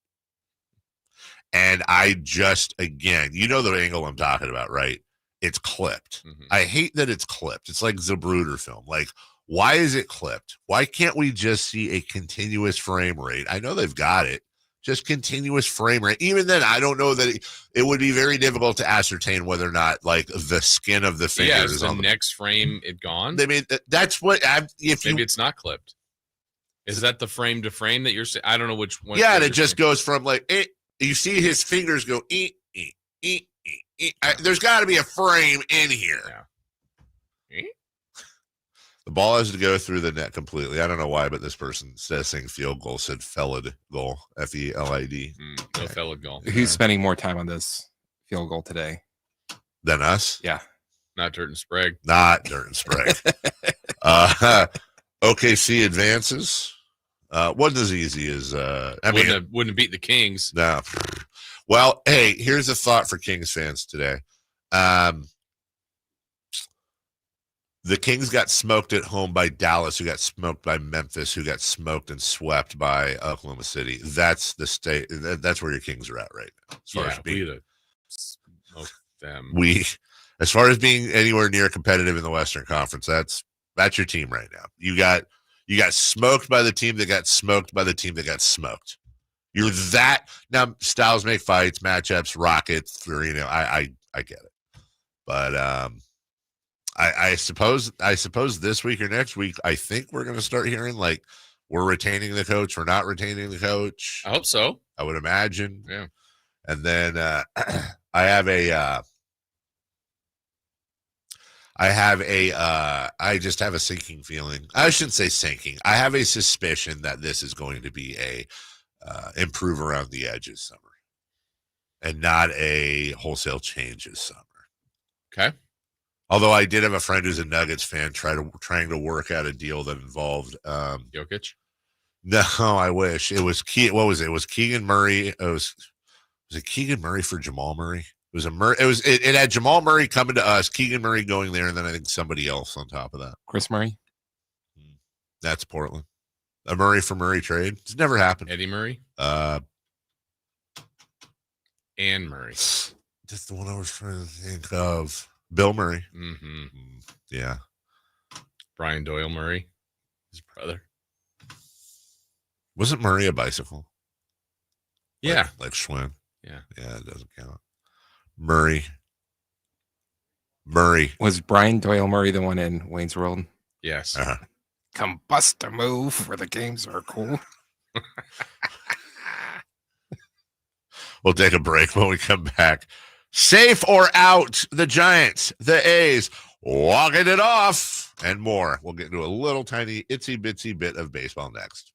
And I just, again, you know the angle I'm talking about, right? It's clipped. Mm-hmm. I hate that it's clipped. It's like Zapruder film. Like, why is it clipped? Why can't we just see a continuous frame rate? I know they've got it. Just continuous frame rate. Even then, I don't know that it would be very difficult to ascertain whether or not, like, the skin of the fingers is on the next frame it gone? I mean, that's what, maybe it's not clipped. Is that the frame to frame that you're saying? I don't know which one. Yeah, and it just goes from like you see his fingers go there's got to be a frame in here. Yeah. The ball has to go through the net completely. I don't know why, but this person says saying field goal said felid goal, F-E-L-I-D. No felid goal. Who's spending more time on this field goal today than us? Yeah. Not Dirt and Sprague. Not Dirt and Sprague. OKC advances. Wasn't as easy as wouldn't have beat the Kings. No. Well, hey, here's a thought for Kings fans today. The Kings got smoked at home by Dallas, who got smoked by Memphis, who got smoked and swept by Oklahoma City. That's the state. That's where your Kings are at right now. As far as being, as far as being anywhere near competitive in the Western Conference, that's your team right now. You got smoked by the team that got smoked by the team that got smoked. You're that now. Styles make fights, matchups, Rockets. I get it, but I suppose this week or next week, I think we're going to start hearing like we're retaining the coach, we're not retaining the coach. I hope so. I would imagine. Yeah. And then I just have a sinking feeling. I shouldn't say sinking. I have a suspicion that this is going to be a improve around the edges summer and not a wholesale changes summer. Okay. Although I did have a friend who's a Nuggets fan trying to work out a deal that involved Jokic. No, I wish it was what was it? It was Keegan Murray. Was it Keegan Murray for Jamal Murray? It had Jamal Murray coming to us, Keegan Murray going there, and then I think somebody else on top of that. Chris Murray. That's Portland. A Murray for Murray trade. It's never happened. Eddie Murray. And Murray. Just the one I was trying to think of. Bill Murray. Mm-hmm. Yeah. Brian Doyle Murray, his brother. Wasn't Murray a bicycle? Yeah. Like Schwinn. Yeah. Yeah, it doesn't count. Murray. Was Brian Doyle Murray the one in Wayne's World? Yes. Come bust a move where the games are cool. We'll take a break when we come back. Safe or out, the Giants, the A's, walking it off, and more. We'll get into a little tiny itsy-bitsy bit of baseball next.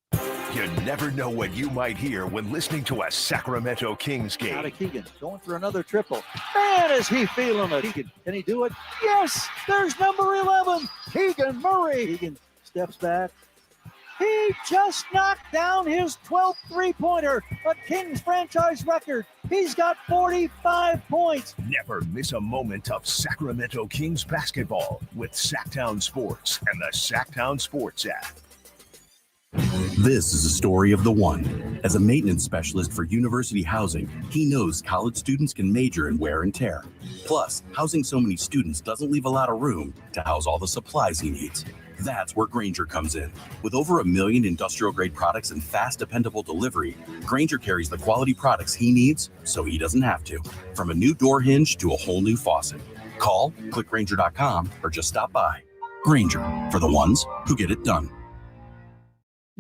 You never know what you might hear when listening to a Sacramento Kings game. Out of Keegan, going for another triple. Man, is he feeling it. Keegan, can he do it? Yes, there's number 11, Keegan Murray. Keegan steps back. He just knocked down his 12th three-pointer, a Kings franchise record. He's got 45 points. Never miss a moment of Sacramento Kings basketball with Sacktown Sports and the Sacktown Sports app. This is a story of the one. As a maintenance specialist for university housing, he knows college students can major in wear and tear. Plus, housing so many students doesn't leave a lot of room to house all the supplies he needs. That's where Grainger comes in. With over 1 million industrial-grade products and fast, dependable delivery, Grainger carries the quality products he needs so he doesn't have to. From a new door hinge to a whole new faucet. Call, click Grainger.com, or just stop by. Grainger, for the ones who get it done.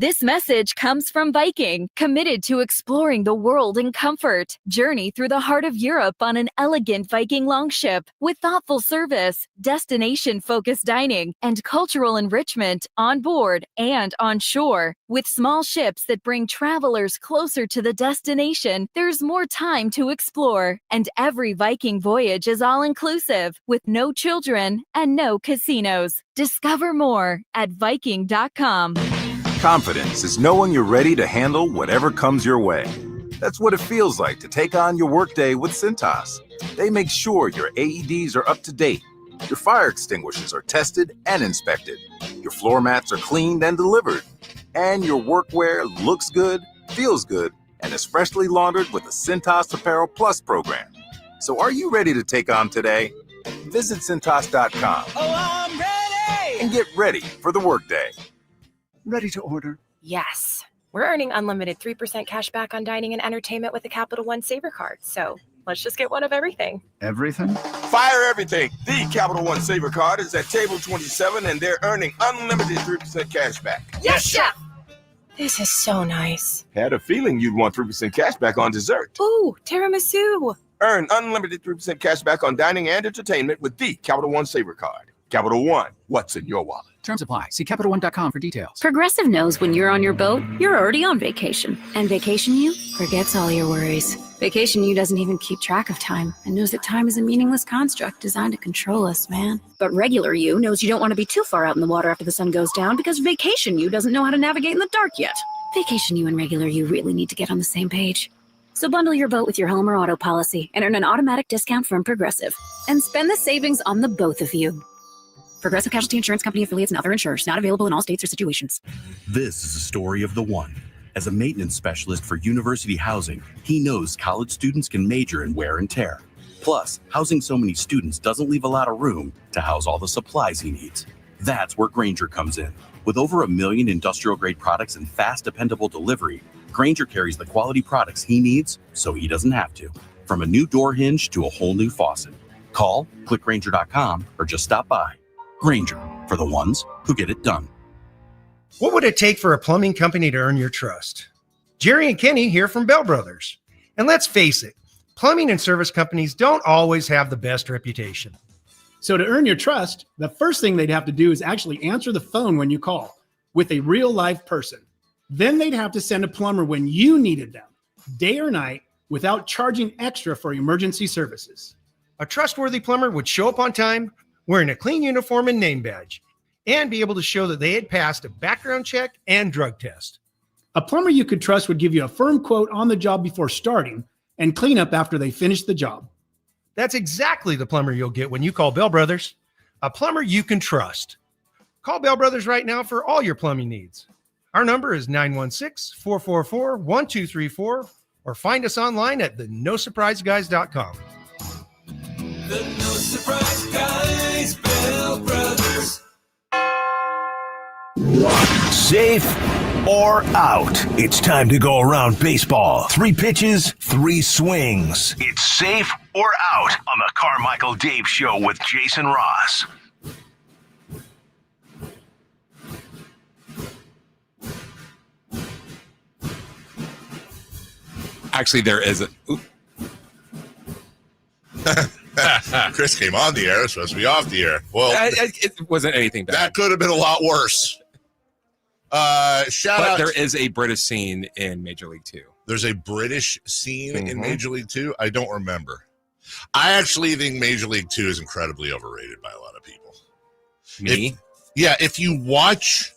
This message comes from Viking, committed to exploring the world in comfort. Journey through the heart of Europe on an elegant Viking longship with thoughtful service, destination-focused dining, and cultural enrichment on board and on shore. With small ships that bring travelers closer to the destination, there's more time to explore. And every Viking voyage is all-inclusive, with no children and no casinos. Discover more at Viking.com. Confidence is knowing you're ready to handle whatever comes your way. That's what it feels like to take on your workday with Cintas. They make sure your AEDs are up to date, your fire extinguishers are tested and inspected, your floor mats are cleaned and delivered, and your workwear looks good, feels good, and is freshly laundered with the Cintas Apparel Plus program. So are you ready to take on today? Visit Cintas.com. Oh, I'm ready! And get ready for the workday. Ready to order. Yes. We're earning unlimited 3% cash back on dining and entertainment with the Capital One Saver card. So let's just get one of everything. Everything? Fire everything. The Capital One Saver card is at table 27 and they're earning unlimited 3% cash back. Yes, Chef! This is so nice. Had a feeling you'd want 3% cash back on dessert. Ooh, tiramisu. Earn unlimited 3% cash back on dining and entertainment with the Capital One Saver Card. Capital One, what's in your wallet? Terms apply. See CapitalOne.com for details. Progressive knows when you're on your boat, you're already on vacation. And Vacation You forgets all your worries. Vacation You doesn't even keep track of time and knows that time is a meaningless construct designed to control us, man. But Regular You knows you don't want to be too far out in the water after the sun goes down because Vacation You doesn't know how to navigate in the dark yet. Vacation You and Regular You really need to get on the same page. So bundle your boat with your home or auto policy and earn an automatic discount from Progressive. And spend the savings on the both of you. Progressive Casualty Insurance Company affiliates and other insurers. Not available in all states or situations. This is the story of the one. As a maintenance specialist for university housing, he knows college students can major in wear and tear. Plus, housing so many students doesn't leave a lot of room to house all the supplies he needs. That's where Grainger comes in. With over 1 million industrial-grade products and fast, dependable delivery, Grainger carries the quality products he needs so he doesn't have to. From a new door hinge to a whole new faucet. Call, click Grainger.com, or just stop by. Grainger, for the ones who get it done. What would it take for a plumbing company to earn your trust? Jerry and Kenny here from Bell Brothers. And let's face it, plumbing and service companies don't always have the best reputation. So to earn your trust, the first thing they'd have to do is actually answer the phone when you call with a real live person. Then they'd have to send a plumber when you needed them, day or night, without charging extra for emergency services. A trustworthy plumber would show up on time, wearing a clean uniform and name badge, and be able to show that they had passed a background check and drug test. A plumber you could trust would give you a firm quote on the job before starting and clean up after they finish the job. That's exactly the plumber you'll get when you call Bell Brothers, a plumber you can trust. Call Bell Brothers right now for all your plumbing needs. Our number is 916-444-1234, or find us online at theNoSurpriseGuys.com. The No Surprise Guys, Bell Brothers. Safe or out? It's time to go around baseball. 3 pitches, 3 swings. It's safe or out on the Carmichael Dave Show with Jason Ross. Actually, there is a... Chris came on the air. It's supposed to be off the air. Well, it wasn't anything bad. That could have been a lot worse. Shout out. There is a British scene in Major League 2. There's a British scene in Major League 2? I don't remember. I actually think Major League 2 is incredibly overrated by a lot of people. Me? If you watch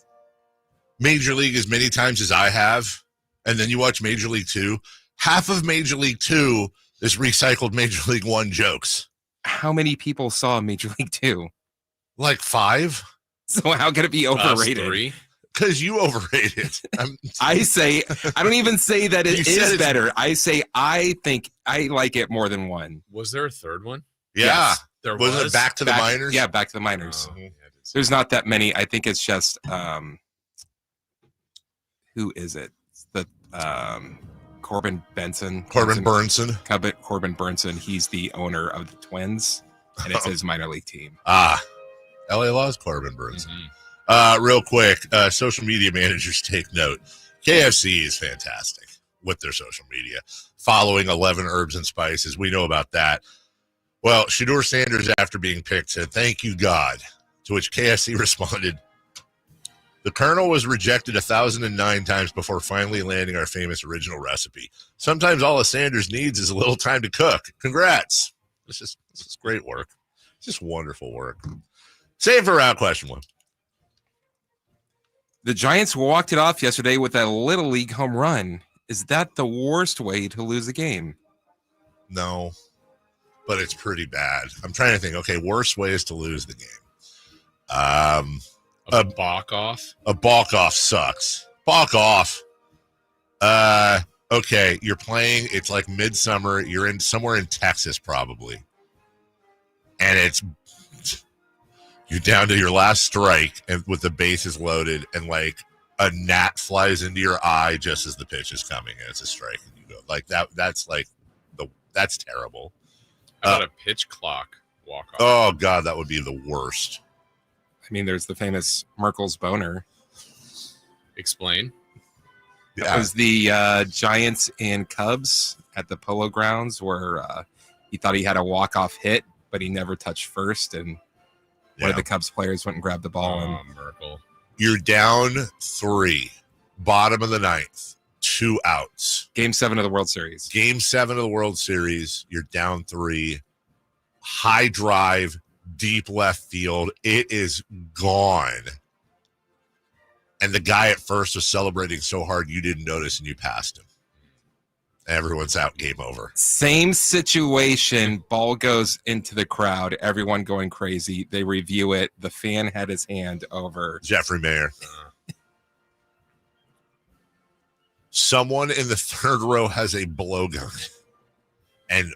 Major League as many times as I have, and then you watch Major League 2, half of Major League 2 is recycled Major League 1 jokes. How many people saw Major League 2? Like 5. So how could it be overrated? 3. Because you overrate it. I don't even say that it is better. I say I think I like it more than 1. Was there a third one? Yeah. Yes, there was. Wasn't it Back to the Minors? Yeah, Back to the Minors. There's not that many. I think it's just who is it? It's the Corbin Burnson. Corbin Burnson. He's the owner of the Twins, and it's his minor league team. LA Law's Corbin Burnson. Real quick, social media managers take note. KFC is fantastic with their social media, following 11 Herbs and Spices. We know about that. Well, Shaduer Sanders, after being picked, said, "Thank you, God," to which KFC responded, "The Colonel was rejected 1,009 times before finally landing our famous original recipe. Sometimes all a Sanders needs is a little time to cook. Congrats." This is great work. It's just wonderful work. Save for round question 1. The Giants walked it off yesterday with a Little League home run. Is that the worst way to lose a game? No, but it's pretty bad. I'm trying to think. Okay, worst ways to lose the game. A balk off? A balk off sucks. Balk off. Okay, you're playing. It's like midsummer. You're in somewhere in Texas probably. And you're down to your last strike and with the bases loaded, and like a gnat flies into your eye just as the pitch is coming, and it's a strike. And you go like that. That's terrible. How about a pitch clock walk off? Oh God, that would be the worst. I mean, there's the famous Merkel's boner. Explain. That was the Giants and Cubs at the Polo Grounds where he thought he had a walk-off hit, but he never touched first, and one of the Cubs players went and grabbed the ball. Oh, Merkel. You're down 3, bottom of the 9th, 2 outs. Game 7 of the World Series. Game 7 of the World Series. You're down 3. High drive, deep left field. It is gone. And the guy at first was celebrating so hard you didn't notice and you passed him. Everyone's out. Game over. Same situation. Ball goes into the crowd. Everyone going crazy. They review it. The fan had his hand over Jeffrey Mayer. Someone in the third row has a blowgun and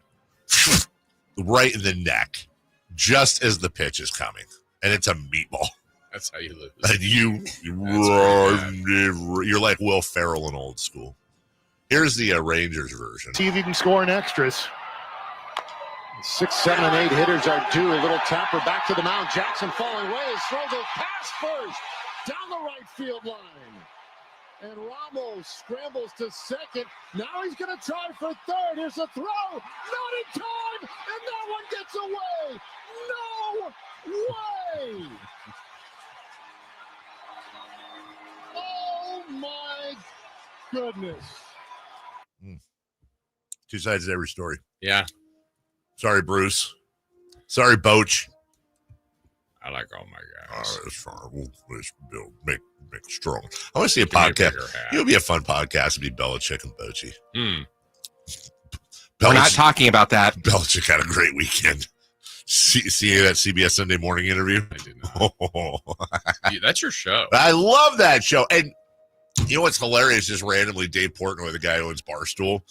right in the neck just as the pitch is coming. And it's a meatball. That's how you lose. And you're like Will Ferrell in Old School. Here's the Rangers version. See if you can score in extras. 6, 7, and 8 hitters are due. A little tapper back to the mound. Jackson falling away. His throw goes past first. Down the right field line. And Ramos scrambles to second. Now he's going to try for third. Here's a throw. Not in time. And that one gets away. No way. Oh, my goodness. Two sides to every story. Yeah. Sorry, Bruce. Sorry, Boach. I like all my guys. That's fine. We'll make it strong. I want to see a podcast. It would be a fun podcast to be Belichick and Bochy. We're not talking about that. Belichick had a great weekend. See that CBS Sunday Morning interview? I did not. That's your show. I love that show. And you know what's hilarious? Just randomly, Dave Portnoy, the guy who owns Barstool.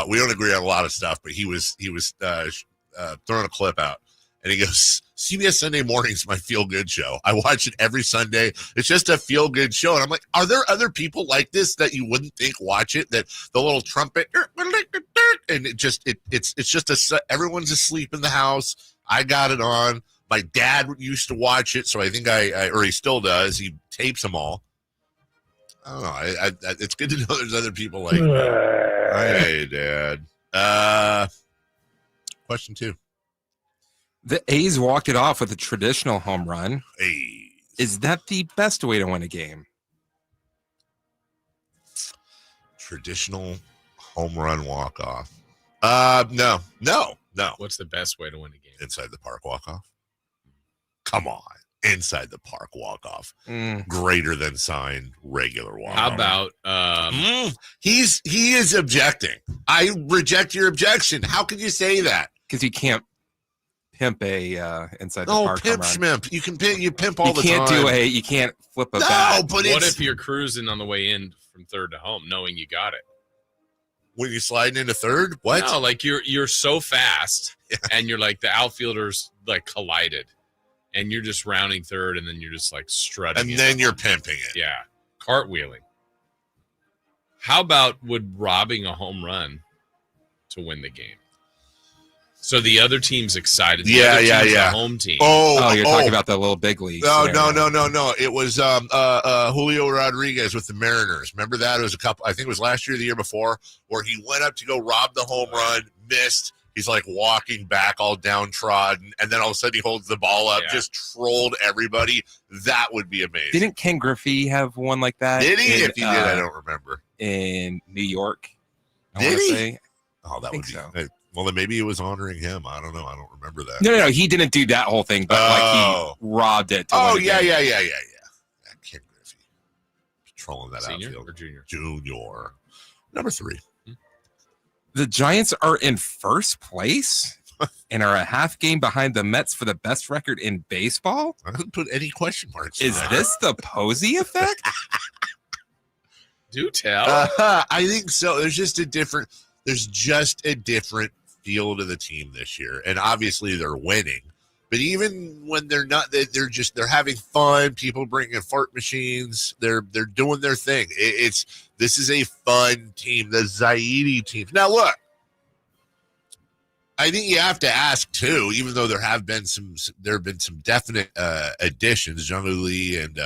We don't agree on a lot of stuff, but he was throwing a clip out, and he goes, "CBS Sunday Morning's my feel-good show. I watch it every Sunday. It's just a feel-good show." And I'm like, are there other people like this that you wouldn't think watch it? That the little trumpet, and it's just everyone's asleep in the house. I got it on. My dad used to watch it, so I think or he still does. He tapes them all. I don't know. It's good to know there's other people like that. Hey, Dad. Question 2. The A's walked it off with a traditional home run. A's. Is that the best way to win a game? Traditional home run walk-off. No. What's the best way to win a game? Inside the park walk-off. Come on. Inside the park walk-off. Greater than signed regular walk-off. How about he is objecting. I reject your objection. How could you say that? Because you can't pimp a inside the park. No, pimp schmimp. You can pimp all the time. You can't flip a bat. But what if you're cruising on the way in from third to home, knowing you got it? When you're sliding into third? What? No, like you're so fast, and you're like the outfielders like collided, and you're just rounding third, and then you're just like strutting, and then you're pimping it. Yeah, cartwheeling. How about robbing a home run to win the game? So the other team's excited. The other team's the home team. Oh, you're talking about the little big league. No. It was Julio Rodriguez with the Mariners. Remember that? It was I think it was last year or the year before, where he went up to go rob the home run, missed. He's like walking back all downtrodden, and then all of a sudden he holds the ball up, just trolled everybody. That would be amazing. Didn't Ken Griffey have one like that? Did he? If he did, I don't remember. In New York. Did he? Say. Oh, that would be so. Well, then maybe it was honoring him. I don't know. I don't remember that. No. He didn't do that whole thing, but like he robbed it. Yeah. Ken Griffey. Trolling that Senior outfield. or junior? Junior. Number 3. The Giants are in first place and are a half game behind the Mets for the best record in baseball. I didn't put any question marks. Is this the Posey effect? Do tell. I think so. There's just a different feel to the team this year, and obviously they're winning. But even when they're not, they're having fun. People bringing fart machines. They're doing their thing. This is a fun team, the Zaidi team. Now look, I think you have to ask too. Even though there have been some definite additions, Jung Lee and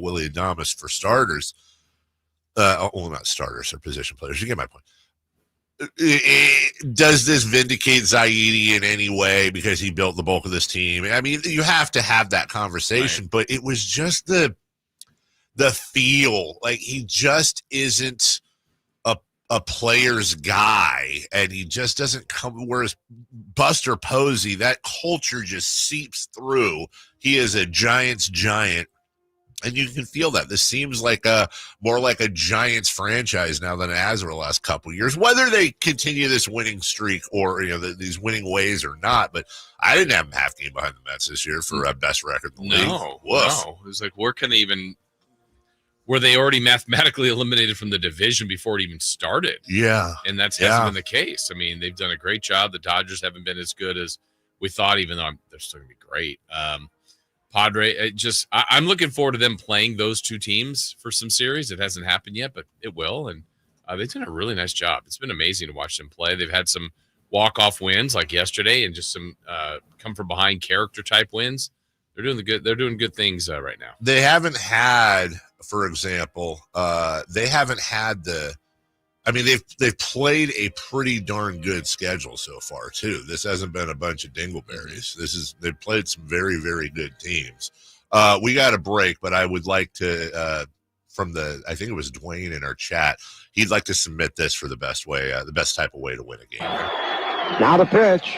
Willie Adames for starters. well, not starters or position players. You get my point. Does this vindicate Zaidi in any way because he built the bulk of this team? I mean, you have to have that conversation, but it was just the feel. Like, he just isn't a player's guy, and he just doesn't come. Whereas Buster Posey, that culture just seeps through. He is a Giants giant, and you can feel that. This seems like more like a Giants franchise now than it has over the last couple of years. Whether they continue this winning streak or these winning ways or not, but I didn't have them half game behind the Mets this year for best record in the league. No. It was like, where can they even? Were they already mathematically eliminated from the division before it even started? Yeah. And that's hasn't been the case. I mean, they've done a great job. The Dodgers haven't been as good as we thought, even though they're still going to be great. Padre, I'm looking forward to them playing those two teams for some series. It hasn't happened yet, but it will. And they've done a really nice job. It's been amazing to watch them play. They've had some walk-off wins like yesterday and just some come-from-behind character-type wins. They're doing good things right now. They haven't had, for example, they haven't had they've played a pretty darn good schedule so far too. This hasn't been a bunch of dingleberries. They've played some very, very good teams. We got a break, but I would like to I think it was Dwayne in our chat. He'd like to submit this for the best type of way to win a game. Now the pitch.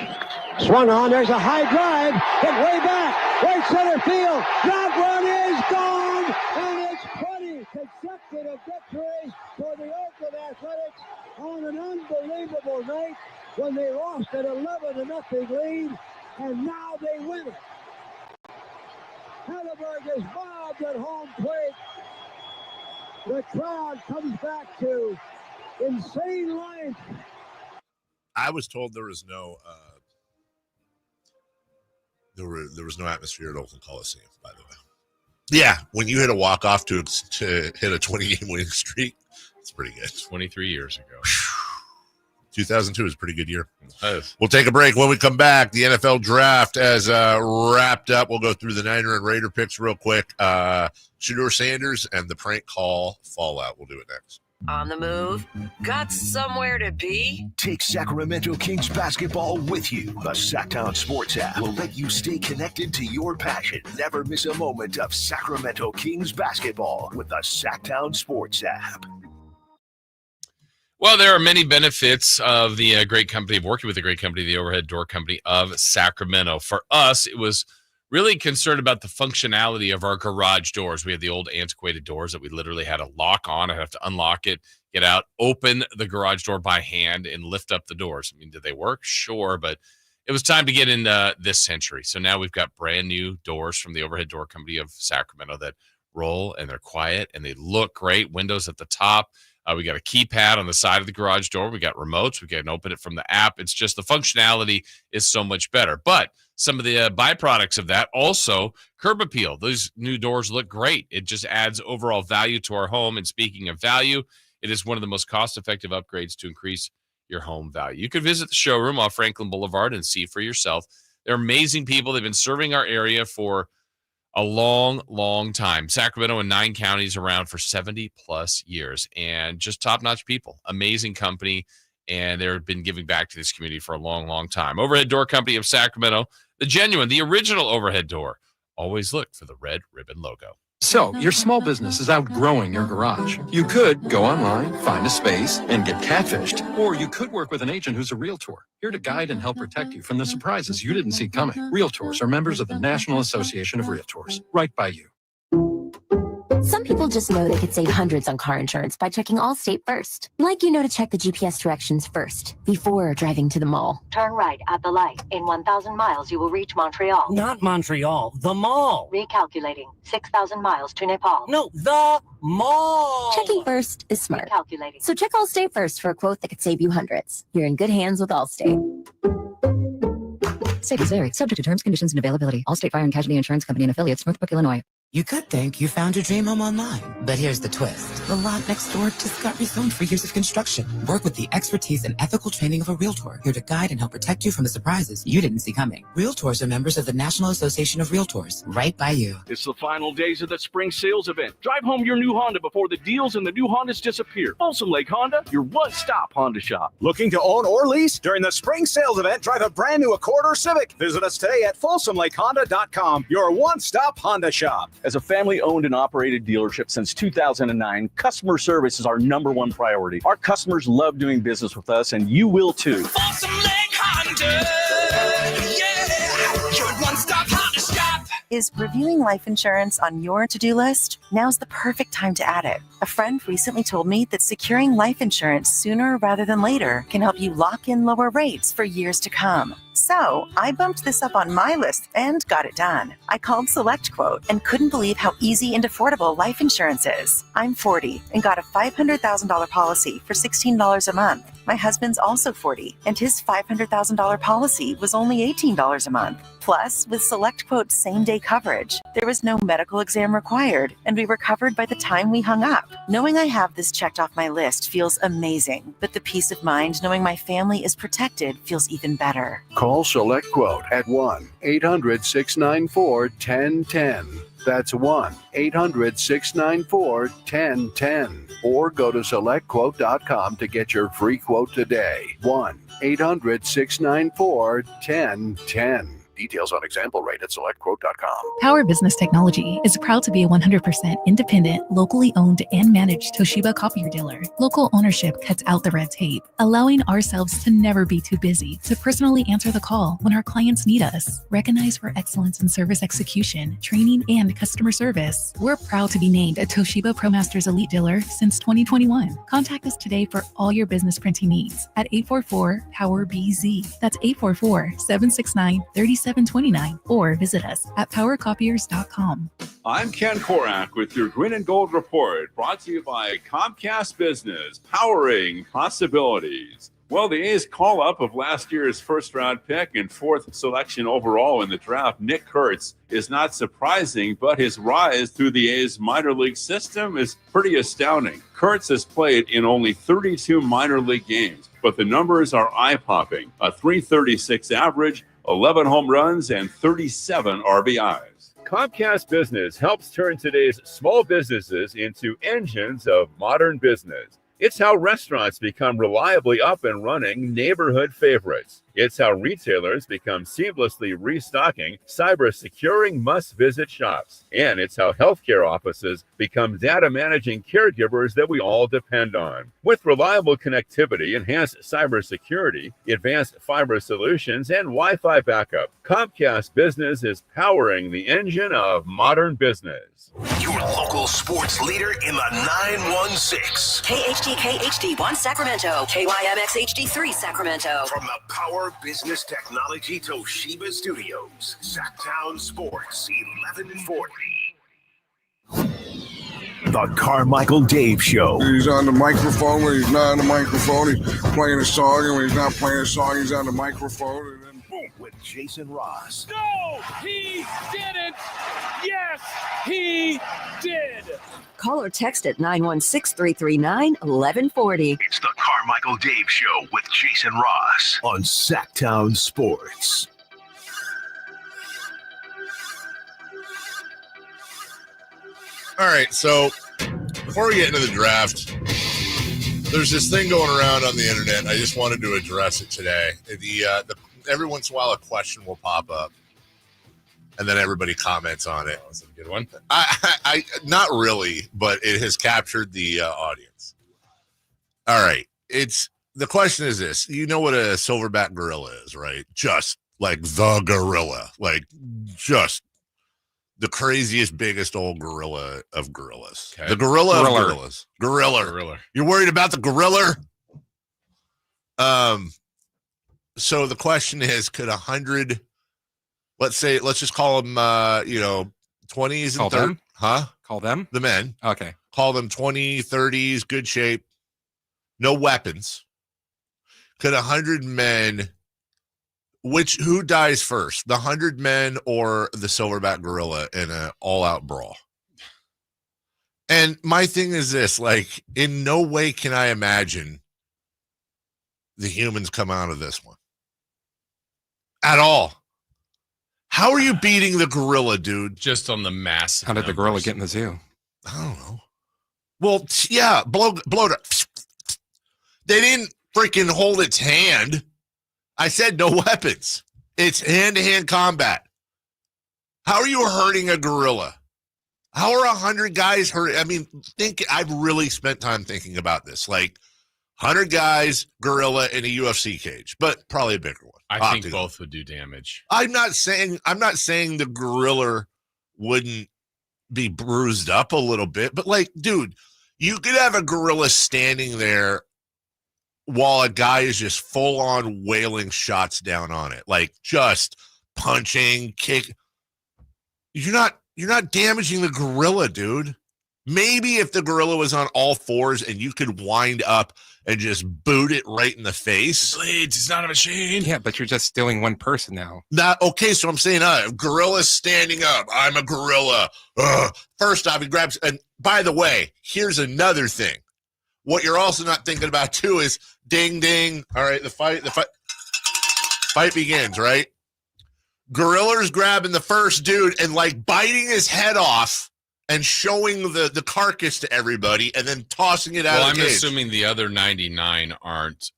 Swung on. There's a high drive. Hit way back. Right center field. That run is gone. And it's 20 consecutive victories for the Oakland Athletics on an unbelievable night when they lost an 11-0 lead. And now they win it. Helleberg is bobbed at home plate. The crowd comes back to insane life. I was told there was no there was no atmosphere at Oakland Coliseum, by the way. Yeah, when you hit a walk-off to hit a 20-game winning streak, it's pretty good. 23 years ago. 2002 was a pretty good year. Nice. We'll take a break. When we come back, the NFL draft has wrapped up. We'll go through the Niner and Raider picks real quick. Shaduer Sanders and the prank call fallout. We'll do it next. On the move? Got somewhere to be? Take Sacramento Kings basketball with you. The Sacktown Sports app will let you stay connected to your passion. Never miss a moment of Sacramento Kings basketball with the Sacktown Sports app. Well, there are many benefits of the great company of working with the great company, the Overhead Door Company of Sacramento. For us, it was really concerned about the functionality of our garage doors. We had the old antiquated doors that we literally had a lock on. I'd have to unlock it, get out, open the garage door by hand, and lift up the doors. I mean, did they work? Sure, but it was time to get in this century. So now we've got brand new doors from the Overhead Door Company of Sacramento that roll, and they're quiet, and they look great. Windows at the top. We got a keypad on the side of the garage door. We got remotes. We can open it from the app. It's just the functionality is so much better. But some of the byproducts of that also curb appeal. Those new doors look great. It just adds overall value to our home. And speaking of value, it is one of the most cost-effective upgrades to increase your home value. You can visit the showroom off Franklin Boulevard and see for yourself. They're amazing people. They've been serving our area for a long, long time. Sacramento and 9 counties around for 70-plus years. And just top-notch people. Amazing company. And they've been giving back to this community for a long, long time. Overhead Door Company of Sacramento. The genuine, the original overhead door. Always look for the red ribbon logo. So, your small business is outgrowing your garage. You could go online, find a space, and get catfished. Or you could work with an agent who's a realtor, here to guide and help protect you from the surprises you didn't see coming. Realtors are members of the National Association of Realtors. Right by you. Some people just know they could save hundreds on car insurance by checking Allstate first. Like to check the GPS directions first, before driving to the mall. Turn right at the light. In 1,000 miles, you will reach Montreal. Not Montreal, the mall. Recalculating. 6,000 miles to Nepal. No, the mall. Checking first is smart. Recalculating. So check Allstate first for a quote that could save you hundreds. You're in good hands with Allstate. Savings vary. Subject to terms, conditions, and availability. Allstate Fire and Casualty Insurance Company and Affiliates, Northbrook, Illinois. You could think you found your dream home online, but here's the twist. The lot next door just got rezoned for years of construction. Work with the expertise and ethical training of a Realtor, here to guide and help protect you from the surprises you didn't see coming. Realtors are members of the National Association of Realtors, right by you. It's the final days of the spring sales event. Drive home your new Honda before the deals and the new Hondas disappear. Folsom Lake Honda, your one-stop Honda shop. Looking to own or lease? During the spring sales event, drive a brand new Accord or Civic. Visit us today at FolsomLakeHonda.com, your one-stop Honda shop. As a family-owned and operated dealership since 2009, customer service is our #1 priority. Our customers love doing business with us, and you will too. Folsom Lake Honda, yeah, your one-stop Honda shop. Is reviewing life insurance on your to-do list? Now's the perfect time to add it. A friend recently told me that securing life insurance sooner rather than later can help you lock in lower rates for years to come. So I bumped this up on my list and got it done. I called SelectQuote and couldn't believe how easy and affordable life insurance is. I'm 40 and got a $500,000 policy for $16 a month. My husband's also 40, and his $500,000 policy was only $18 a month. Plus, with SelectQuote's same-day coverage, there was no medical exam required, and we were covered by the time we hung up. Knowing I have this checked off my list feels amazing, but the peace of mind knowing my family is protected feels even better. Call SelectQuote at 1-800-694-1010. That's 1-800-694-1010. Or go to SelectQuote.com to get your free quote today. 1-800-694-1010. Details on example rate at SelectQuote.com. Power Business Technology is proud to be a 100% independent, locally owned and managed Toshiba copier dealer. Local ownership cuts out the red tape, allowing ourselves to never be too busy to personally answer the call when our clients need us. Recognized for excellence in service execution, training, and customer service, we're proud to be named a Toshiba ProMasters Elite Dealer since 2021. Contact us today for all your business printing needs at 844-POWER-BZ. That's 844-769-3729, or visit us at powercopiers.com. I'm Ken Korak with your Green and Gold Report, brought to you by Comcast Business, powering possibilities. Well, the A's call-up of last year's first-round pick and 4th selection overall in the draft, Nick Kurtz, is not surprising, but his rise through the A's minor league system is pretty astounding. Kurtz has played in only 32 minor league games, but the numbers are eye-popping. A .336 average, 11 home runs, and 37 RBIs. Comcast Business helps turn today's small businesses into engines of modern business. It's how restaurants become reliably up and running neighborhood favorites. It's how retailers become seamlessly restocking, cyber-securing must-visit shops. And it's how healthcare offices become data-managing caregivers that we all depend on. With reliable connectivity, enhanced cybersecurity, advanced fiber solutions, and Wi-Fi backup, Comcast Business is powering the engine of modern business. Your local sports leader in the 916. KHTK HD1 Sacramento. KYMX HD3 Sacramento. From the Power Business Technology Toshiba Studios. Sacktown Sports 1140. The Carmichael Dave Show. He's on the microphone when he's not on the microphone. He's playing a song, and when he's not playing a song, he's on the microphone. And then boom. With Jason Ross. No, he didn't. Yes, he did. Call or text at 916-339-1140. It's the Carmichael Dave Show with Jason Ross on Sacktown Sports. All right, so before we get into the draft, there's this thing going around on the internet. I just wanted to address it today. Every once in a while, a question will pop up, and then everybody comments on it. That's a good one. I not really, but it has captured the audience. All right, the question is this: you know what a silverback gorilla is, right? Just like the gorilla, like just the craziest, biggest old gorilla of gorillas. Okay. The gorilla of gorillas. Gorilla. You're worried about the gorilla? So the question is, could 100, let's just call them, 20s and 30s. Huh? Call them? The men. Okay. Call them 20, 30s, good shape, no weapons. Could 100 men who dies first, the 100 men or the silverback gorilla in an all-out brawl? And my thing is this, like, in no way can I imagine the humans come out of this one. At all. How are you beating the gorilla, dude? Just on the massive How did the gorilla get in the zoo? I don't know. Well, yeah, blow it. They didn't freaking hold its hand. I said no weapons. It's hand-to-hand combat. How are you hurting a gorilla? How are 100 guys hurt? I mean, I've really spent time thinking about this. Like, 100 guys, gorilla in a UFC cage, but probably a bigger one. I think both would do damage. I'm not saying the gorilla wouldn't be bruised up a little bit, but like, dude, you could have a gorilla standing there while a guy is just full on wailing shots down on it, like just punching, kick. You're not damaging the gorilla, dude. Maybe if the gorilla was on all fours and you could wind up and just boot it right in the face. Bleeds. It's not a machine. Yeah, but you're just stealing one person now. Okay, so I'm saying, gorilla's standing up. I'm a gorilla. First off, he grabs. And by the way, here's another thing. What you're also not thinking about too is ding, ding. All right, the fight begins, right? Gorilla's grabbing the first dude and like biting his head off and showing the carcass to everybody and then tossing it out of the cage. I'm assuming the other 99 aren't,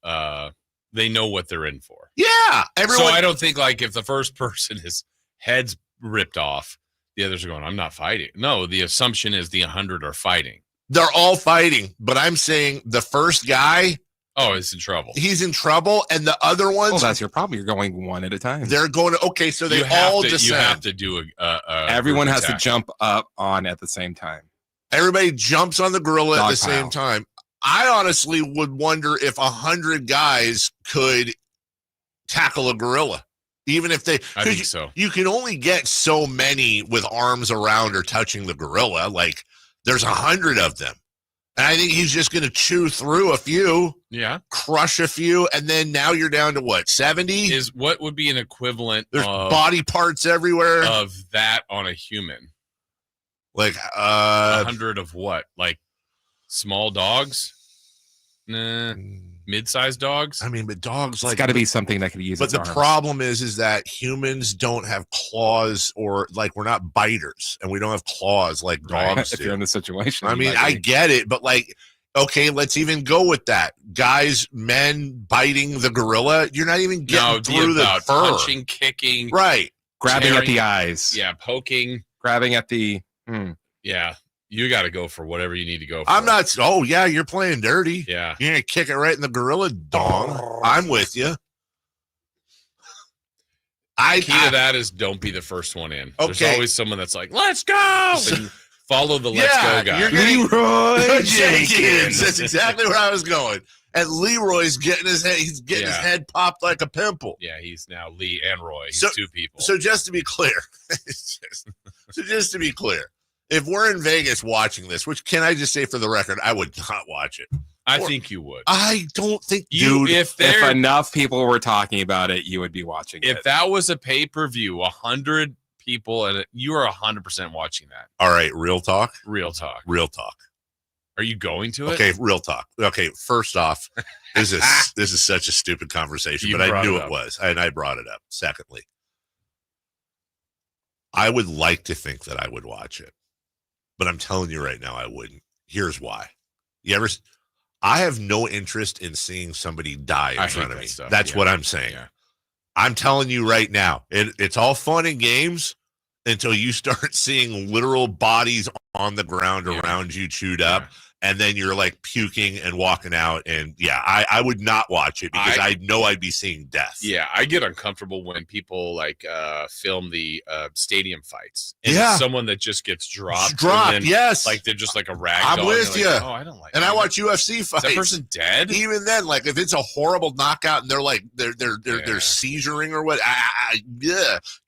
they know what they're in for. Yeah. Everyone. So I don't think like if the first person his head's ripped off, the others are going, I'm not fighting. No, the assumption is the 100 are fighting. They're all fighting, but I'm saying the first guy. Oh, he's in trouble. He's in trouble, and the other ones. Well, that's your problem. You're going one at a time. They're going to. Okay, so they all descend. You have to do Everyone has to jump up on at the same time. Everybody jumps on the gorilla at the same time. I honestly would wonder if 100 guys could tackle a gorilla, even if they. I think so. You can only get so many with arms around or touching the gorilla. Like there's 100 of them. And I think he's just going to chew through a few, crush a few, and then now you're down to what, 70? Is what would be an equivalent There's body parts everywhere. Of that on a human. Like 100 of what? Like small dogs? Nah. Mid-sized dogs? I mean, but dogs like it's got to be something that could use. But the problem is that humans don't have claws, or like we're not biters, and we don't have claws like dogs. If you're in the situation, I mean, I get it, but like, okay, let's even go with that. Guys, men biting the gorilla, you're not even getting through the fur. Punching, kicking, right? Grabbing at the eyes, poking, grabbing at the, yeah. You got to go for whatever you need to go for. I'm not. Oh, yeah, you're playing dirty. Yeah. You're going to kick it right in the gorilla dong. I'm with you. The key to that is don't be the first one in. Okay. There's always someone that's like, let's go. And follow the let's go guy. Leroy Jenkins. That's exactly where I was going. And Leroy's getting his head. He's getting his head popped like a pimple. Yeah, he's now Lee and Roy. He's two people. So just to be clear, if we're in Vegas watching this, which can I just say for the record, I would not watch it. I think you would. I don't think, dude. If enough people were talking about it, you would be watching it. If that was a pay-per-view, 100 people, and you are 100% watching that. All right, real talk? Real talk. Real talk. Are you going to it? Okay, real talk. Okay, first off, this is such a stupid conversation, but I knew it was, and I brought it up. Secondly, I would like to think that I would watch it. But I'm telling you right now, I wouldn't. Here's why. I have no interest in seeing somebody die in front of me. That's what I'm saying. Yeah. I'm telling you right now, it's all fun and games until you start seeing literal bodies on the ground around you chewed up. And then you're like puking and walking out. And I would not watch it because I know I'd be seeing death. Yeah, I get uncomfortable when people like film the stadium fights. And someone that just gets dropped. Yes. Like they're just like a rag I'm doll. with you. Like, oh, I don't like and that. I watch UFC fights. Is that person dead? Even then, like if it's a horrible knockout and they're like they're seizuring or what.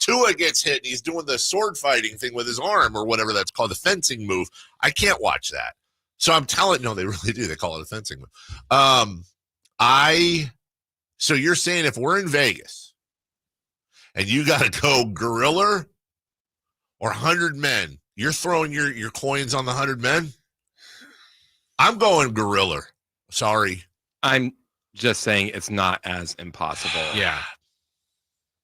Tua gets hit and he's doing the sword fighting thing with his arm or whatever that's called, the fencing move. I can't watch that. So I'm telling, no, they really do. They call it a fencing move. So you're saying if we're in Vegas and you got to go gorilla or 100 men. You're throwing your coins on the 100 men? I'm going gorilla. Sorry. I'm just saying it's not as impossible. Yeah.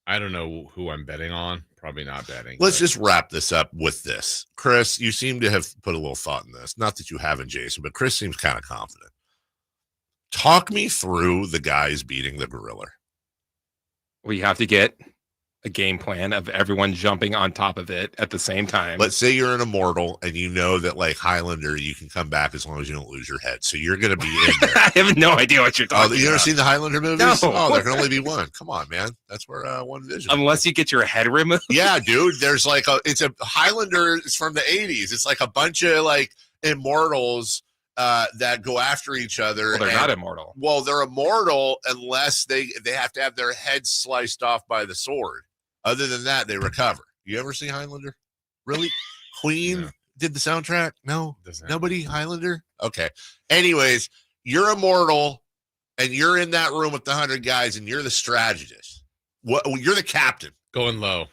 I don't know who I'm betting on. Probably not betting. Let's just wrap this up with this. Chris, you seem to have put a little thought in this. Not that you haven't, Jason, but Chris seems kind of confident. Talk me through the guys beating the gorilla. We have to get a game plan of everyone jumping on top of it at the same time. Let's say you're an immortal and you know that like Highlander, you can come back as long as you don't lose your head. So you're going to be in there. I have no idea what you're talking about. You ever seen the Highlander movies? No. Oh, there can only be one. Come on, man. That's where one vision. Unless you get your head removed. Yeah, dude. There's like it's a Highlander. It's from the 80s. It's like a bunch of like immortals that go after each other. Well, they're not immortal. Well, they're immortal unless they have to have their heads sliced off by the sword. Other than that, they recover. You ever see Highlander? Really? Queen did the soundtrack? No? Nobody? Highlander? Okay. Anyways, you're immortal, and you're in that room with the 100 guys, and you're the strategist. You're the captain. Going low.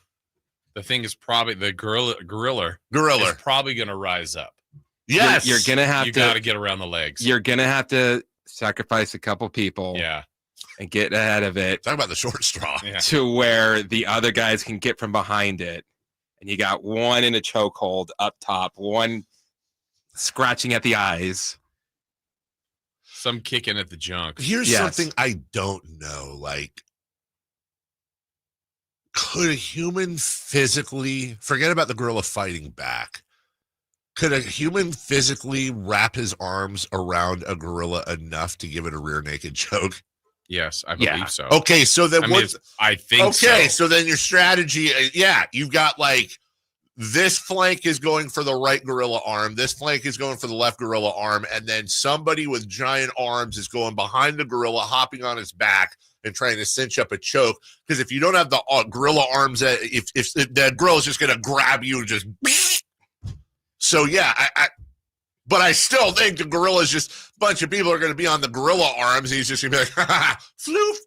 The thing is probably the gorilla is probably going to rise up. Yes. You're going to have to. You got to get around the legs. You're going to have to sacrifice a couple people. Yeah. And get ahead of it. Talk about the short straw. To where the other guys can get from behind it. And you got one in a chokehold up top, one scratching at the eyes. Some kicking at the junk. Here's something I don't know. Like, could a human physically, forget about the gorilla fighting back, could a human physically wrap his arms around a gorilla enough to give it a rear naked choke? Yes, I believe so. Okay, so then I think so. Okay, so then your strategy, you've got like this flank is going for the right gorilla arm, this flank is going for the left gorilla arm, and then somebody with giant arms is going behind the gorilla, hopping on its back and trying to cinch up a choke. Because if you don't have the gorilla arms, if the gorilla is just going to grab you and just. So but I still think the gorilla is just a bunch of people are going to be on the gorilla arms. He's just going to be like, ha, floof.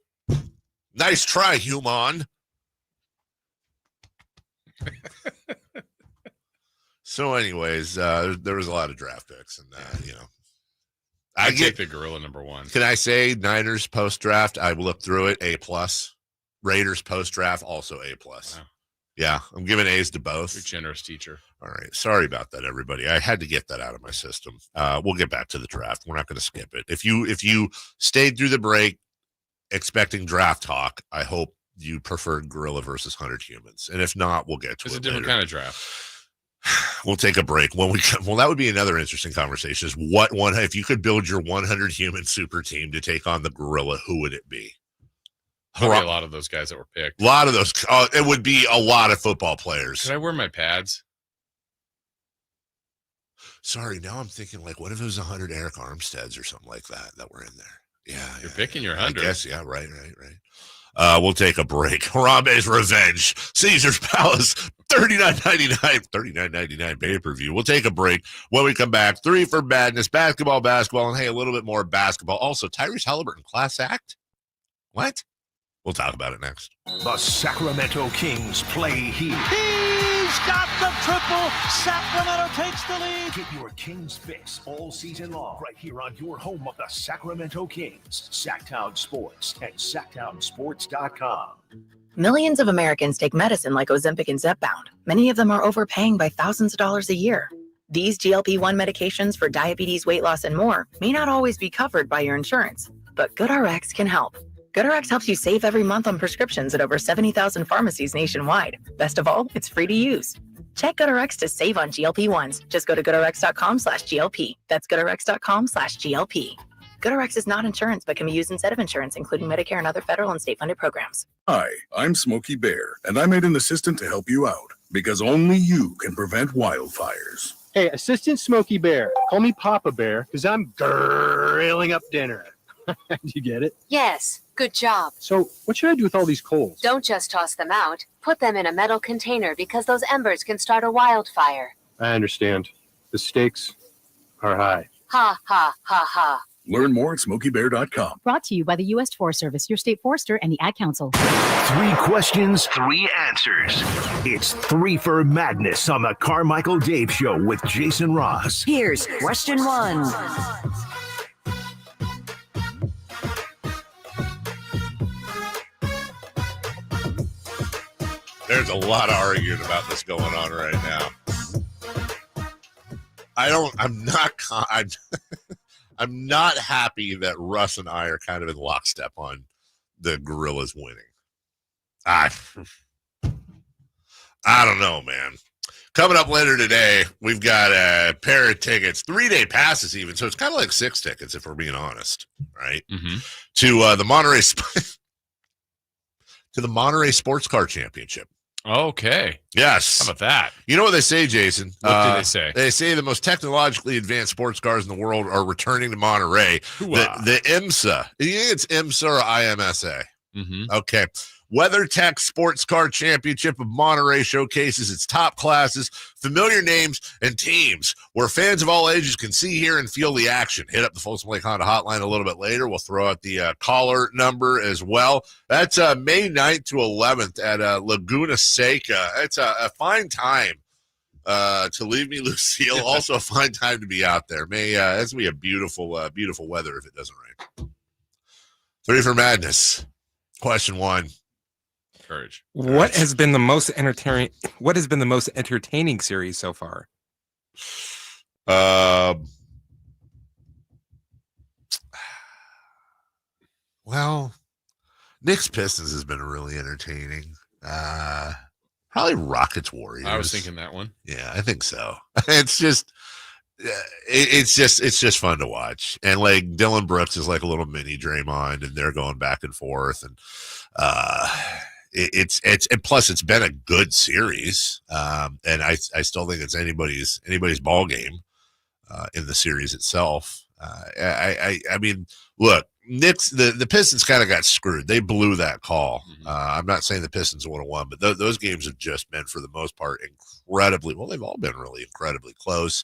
Nice try, human. So anyways, there was a lot of draft picks. And, I take the gorilla number one. Can I say Niners post-draft? I looked through it, A+. Raiders post-draft, also A+. Wow. Yeah, I'm giving A's to both. You're a generous teacher. All right. Sorry about that, everybody. I had to get that out of my system. We'll get back to the draft. We're not going to skip it. If you stayed through the break expecting draft talk, I hope you preferred gorilla versus 100 humans. And if not, we'll get to it It's a different later. kind of draft. We'll take a break. When we come, well, that would be another interesting conversation. Is if you could build your 100 human super team to take on the gorilla, who would it be? Probably a lot of those guys that were picked. A lot of those. It would be a lot of football players. Could I wear my pads? Sorry, now I'm thinking like, what if it was 100 Eric Armsteads or something like that were in there? Yeah, you're picking your 100. I guess, yeah, right. We'll take a break. Harambe's Revenge, Caesar's Palace, $39.99 pay-per-view. We'll take a break. When we come back, 3 for Madness, basketball, and hey, a little bit more basketball. Also, Tyrese Halliburton class act. What? We'll talk about it next. The Sacramento Kings play here. He's got the triple. Sacramento takes the lead. Get your Kings fix all season long right here on your home of the Sacramento Kings, Sacktown Sports and SacktownSports.com. Millions of Americans take medicine like Ozempic and Zepbound. Many of them are overpaying by thousands of dollars a year. These GLP-1 medications for diabetes, weight loss, and more may not always be covered by your insurance, but GoodRx can help. GoodRx helps you save every month on prescriptions at over 70,000 pharmacies nationwide. Best of all, it's free to use. Check GoodRx to save on GLP-1s. Just go to GoodRx.com/GLP. That's GoodRx.com/GLP. GoodRx is not insurance, but can be used instead of insurance, including Medicare and other federal and state-funded programs. Hi, I'm Smokey Bear, and I made an assistant to help you out, because only you can prevent wildfires. Hey, Assistant Smokey Bear, call me Papa Bear, because I'm grilling up dinner. Do you get it? Yes, good job. So what should I do with all these coals? Don't just toss them out. Put them in a metal container because those embers can start a wildfire. I understand. The stakes are high. Ha, ha, ha, ha. Learn more at SmokeyBear.com. Brought to you by the U.S. Forest Service, your state forester, and the Ad Council. 3 questions, 3 answers. It's 3 for Madness on the Carmichael Dave Show with Jason Ross. Here's question 1. There's a lot of arguing about this going on right now. I'm not happy that Russ and I are kind of in lockstep on the Gorillas winning. I don't know, man. Coming up later today, we've got a pair of tickets, 3-day passes even, so it's kind of like 6 tickets if we're being honest, right? Mm-hmm. To the Monterey Sports Car Championship. Okay. Yes. How about that? You know what they say, Jason? What do they say? They say the most technologically advanced sports cars in the world are returning to Monterey. The IMSA. You think it's IMSA or IMSA? Mm-hmm. Okay. WeatherTech Sports Car Championship of Monterey showcases its top classes, familiar names, and teams where fans of all ages can see, hear, and feel the action. Hit up the Folsom Lake Honda hotline a little bit later. We'll throw out the caller number as well. That's May 9th to 11th at Laguna Seca. It's a fine time to leave me, Lucille. Also a fine time to be out there. That's going to be a beautiful, beautiful weather if it doesn't rain. 3 for Madness. Question 1. Courage. What has been the most entertaining? What has been the most entertaining series so far? Well, Knicks Pistons has been really entertaining. Probably Rockets Warriors. I was thinking that one. Yeah, I think so. It's just fun to watch. And like Dylan Brooks is like a little mini Draymond, and they're going back and forth, and and plus it's been a good series, and I still think it's anybody's ball game in the series itself. I mean, look, Knicks, the Pistons kind of got screwed. They blew that call. Mm-hmm. I'm not saying the Pistons would have won, but those games have just been, for the most part, incredibly well. They've all been really incredibly close.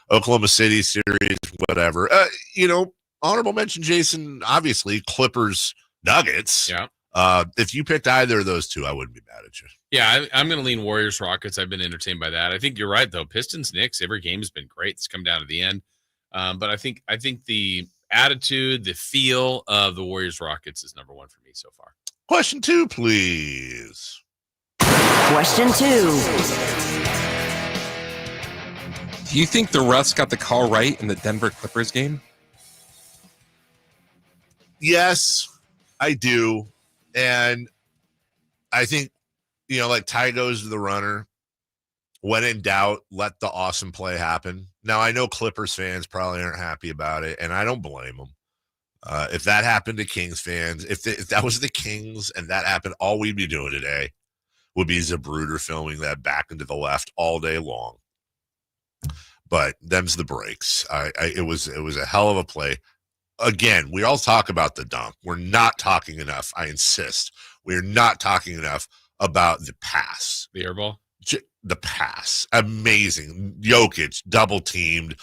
Oklahoma City series, whatever. Honorable mention, Jason. Obviously, Clippers Nuggets. Yeah. If you picked either of those two, I wouldn't be mad at you. Yeah, I'm going to lean Warriors Rockets. I've been entertained by that. I think you're right though. Pistons Knicks. Every game has been great. It's come down to the end, but I think the attitude, the feel of the Warriors Rockets is number 1 for me so far. Question 2, please. Question 2. Do you think the refs got the call right in the Denver Clippers game? Yes, I do. And I think, like Ty goes to the runner. When in doubt, let the awesome play happen. Now, I know Clippers fans probably aren't happy about it, and I don't blame them. If that happened to Kings fans, if that was the Kings and that happened, all we'd be doing today would be Zabruder filming that back into the left all day long. But them's the breaks. It was a hell of a play. Again, we all talk about the dunk. We're not talking enough. I insist. We're not talking enough about the pass. The air ball? The pass. Amazing. Jokic double teamed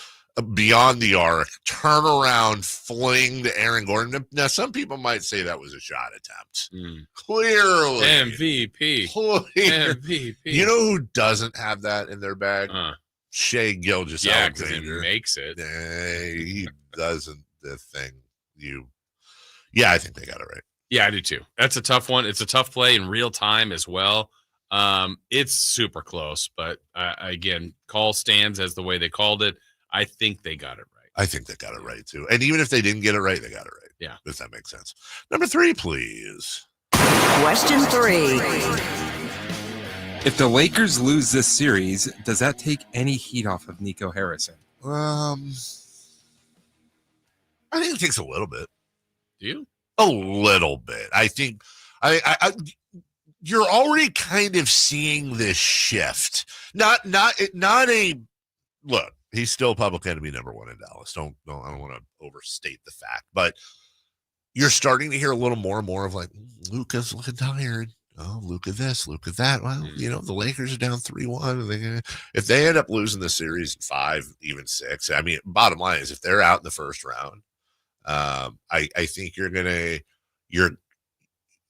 beyond the arc, turn around, fling to Aaron Gordon. Now, some people might say that was a shot attempt. Clearly. MVP. MVP. You know who doesn't have that in their bag? Shea Gilgeous-Alexander. Yeah, because he makes it. He doesn't. The thing I think they got it right. Yeah, I do too. That's a tough one. It's a tough play in real time as well. It's super close, but again, call stands as the way they called it. I think they got it right. I think they got it right too. And even if they didn't get it right, they got it right. Yeah. If that makes sense. Number 3, please. Question 3. If the Lakers lose this series, does that take any heat off of Nico Harrison? I think it takes a little bit. Do you? A little bit. I think you're already kind of seeing this shift. Not a look. He's still public enemy number 1 in Dallas. I don't want to overstate the fact, but you're starting to hear a little more and more of like, Luka's looking tired. Oh, Luka this, Luka that. Well, the Lakers are down 3-1. If they end up losing the series in 5, even 6, I mean, bottom line is if they're out in the first round, I think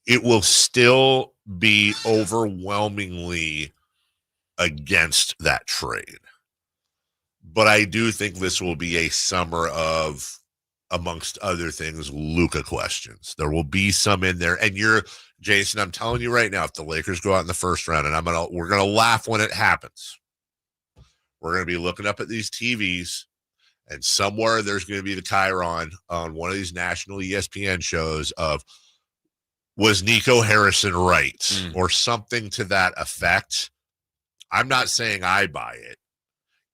it will still be overwhelmingly against that trade. But I do think this will be a summer of, amongst other things, Luka questions. There will be some in there. And Jason, I'm telling you right now, if the Lakers go out in the first round, and we're gonna laugh when it happens. We're gonna be looking up at these TVs, and somewhere there's gonna be the chyron on one of these national ESPN shows of, was Nico Harrison right? Or something to that effect. I'm not saying I buy it.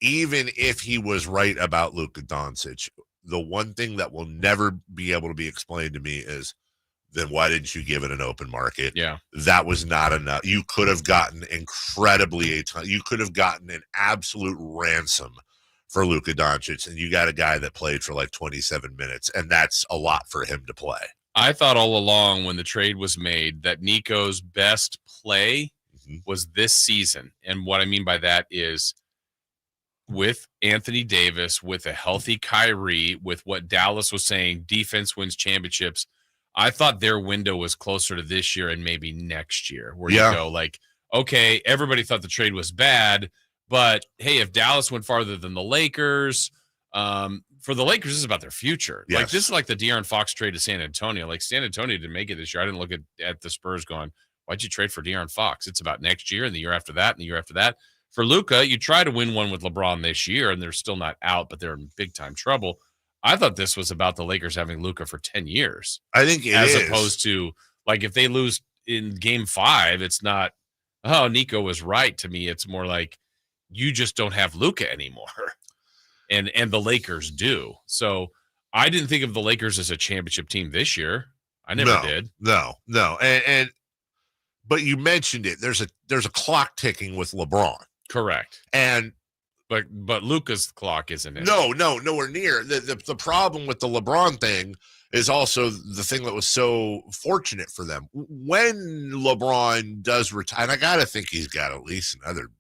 Even if he was right about Luka Doncic, the one thing that will never be able to be explained to me is, then why didn't you give it an open market? Yeah. That was not enough. You could have gotten you could have gotten an absolute ransom for Luka Doncic, and you got a guy that played for like 27 minutes, and that's a lot for him to play. I thought all along when the trade was made that Nico's best play was this season. And what I mean by that is with Anthony Davis, with a healthy Kyrie, with what Dallas was saying, defense wins championships. I thought their window was closer to this year and maybe next year, where you go like, okay, everybody thought the trade was bad, but hey, if Dallas went farther than the Lakers, for the Lakers, this is about their future. Yes. Like, this is like the De'Aaron Fox trade to San Antonio. Like, San Antonio didn't make it this year. I didn't look at the Spurs going, why'd you trade for De'Aaron Fox? It's about next year and the year after that and the year after that. For Luka, you try to win one with LeBron this year, and they're still not out, but they're in big-time trouble. I thought this was about the Lakers having Luka for 10 years. I think it as is. Opposed to, like, if they lose in Game 5, it's not, oh, Nico was right. To me, it's more like, you just don't have Luka anymore. And the Lakers do. So I didn't think of the Lakers as a championship team this year. I never did. No. And but you mentioned it. There's a clock ticking with LeBron. Correct. And but Luka's clock isn't it? No, nowhere near. The problem with the LeBron thing is also the thing that was so fortunate for them. When LeBron does retire, and I gotta think he's got at least another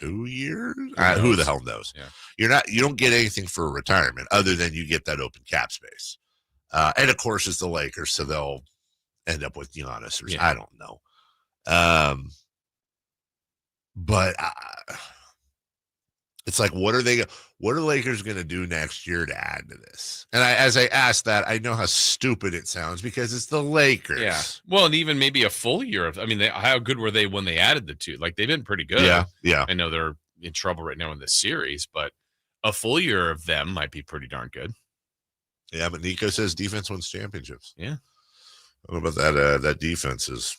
2 years. Who the hell knows? Yeah. You don't get anything for retirement other than you get that open cap space. And of course it's the Lakers, so they'll end up with Giannis or I don't know. But it's like, what are the Lakers going to do next year to add to this? And as I asked that, I know how stupid it sounds because it's the Lakers. Yeah. Well, and even maybe a full year of, how good were they when they added the two? Like, they've been pretty good. Yeah. I know they're in trouble right now in this series, but a full year of them might be pretty darn good. Yeah, but Nico says defense wins championships. Yeah. I don't know about that. That defense is.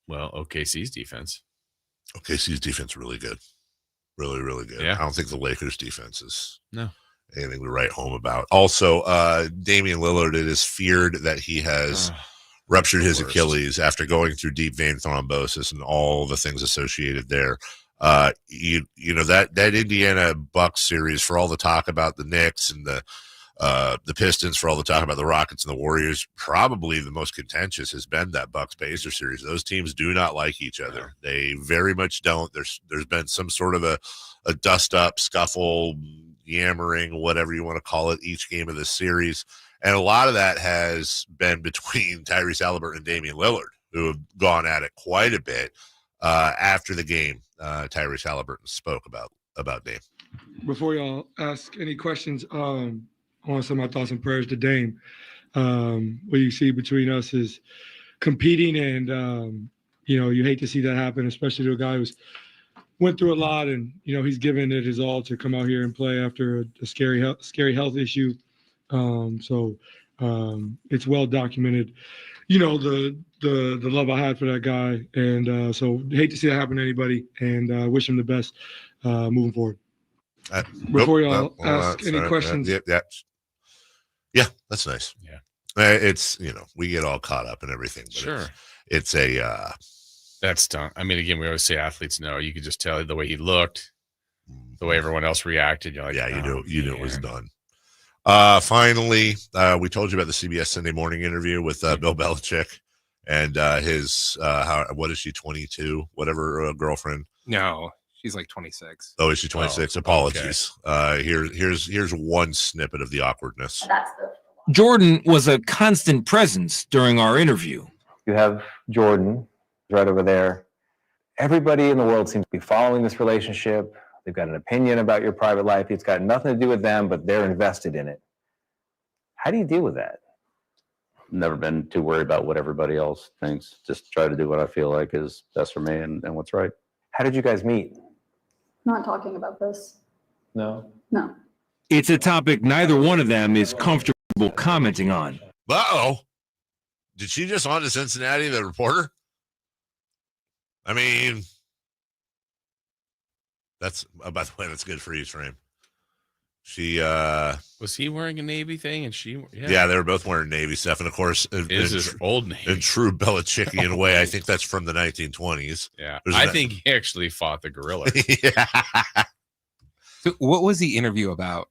Well, OKC's defense. OKC's defense really good. Really, really good. Yeah. I don't think the Lakers defense is anything to write home about. Also, Damian Lillard, it is feared that he has ruptured his Achilles after going through deep vein thrombosis and all the things associated there. You know, that Indiana Bucks series, for all the talk about the Knicks and the Pistons, for all the talk about the Rockets and the Warriors, probably the most contentious has been that Bucks-Pacers series. Those teams do not like each other. They very much don't. There's been some sort of a dust-up, scuffle, yammering, whatever you want to call it, each game of the series. And a lot of that has been between Tyrese Haliburton and Damian Lillard, who have gone at it quite a bit. After the game, Tyrese Haliburton spoke about Dame. Before y'all ask any questions, I want to send my thoughts and prayers to Dame. What you see between us is competing, and you hate to see that happen, especially to a guy who's went through a lot, and he's given it his all to come out here and play after a scary health issue. So it's well documented. The love I had for that guy, and so hate to see that happen to anybody, and wish him the best moving forward. Before y'all ask any questions. Yeah, that's nice. Yeah. It's, we get all caught up in everything. But Sure. It's that's done. Again, we always say athletes know. You could just tell the way he looked, the way everyone else reacted. You're like, yeah, you knew it was done. Finally, we told you about the CBS Sunday Morning interview with Bill Belichick and his, what is she, 22, whatever, girlfriend? No, she's like 26. Oh, is she 26? Apologies. Okay. Here's one snippet of the awkwardness. That's Jordan was a constant presence during our interview. You have Jordan right over there. Everybody in the world seems to be following this relationship. They've got an opinion about your private life. It's got nothing to do with them, but they're invested in it. How do you deal with that? Never been too worried about what everybody else thinks. Just try to do what I feel like is best for me and what's right. How did you guys meet? Not talking about this. No? No. It's a topic neither one of them is comfortable commenting on. Uh-oh. Did she just on to Cincinnati, the reporter? I mean, that's, by the way, that's good for Ephraim. She was he wearing a Navy thing, and she yeah, they were both wearing Navy stuff, and of course, is this old Navy in true Belichickian way? I think that's from the 1920s. Yeah, I think he actually fought the gorilla. Yeah. So what was the interview about?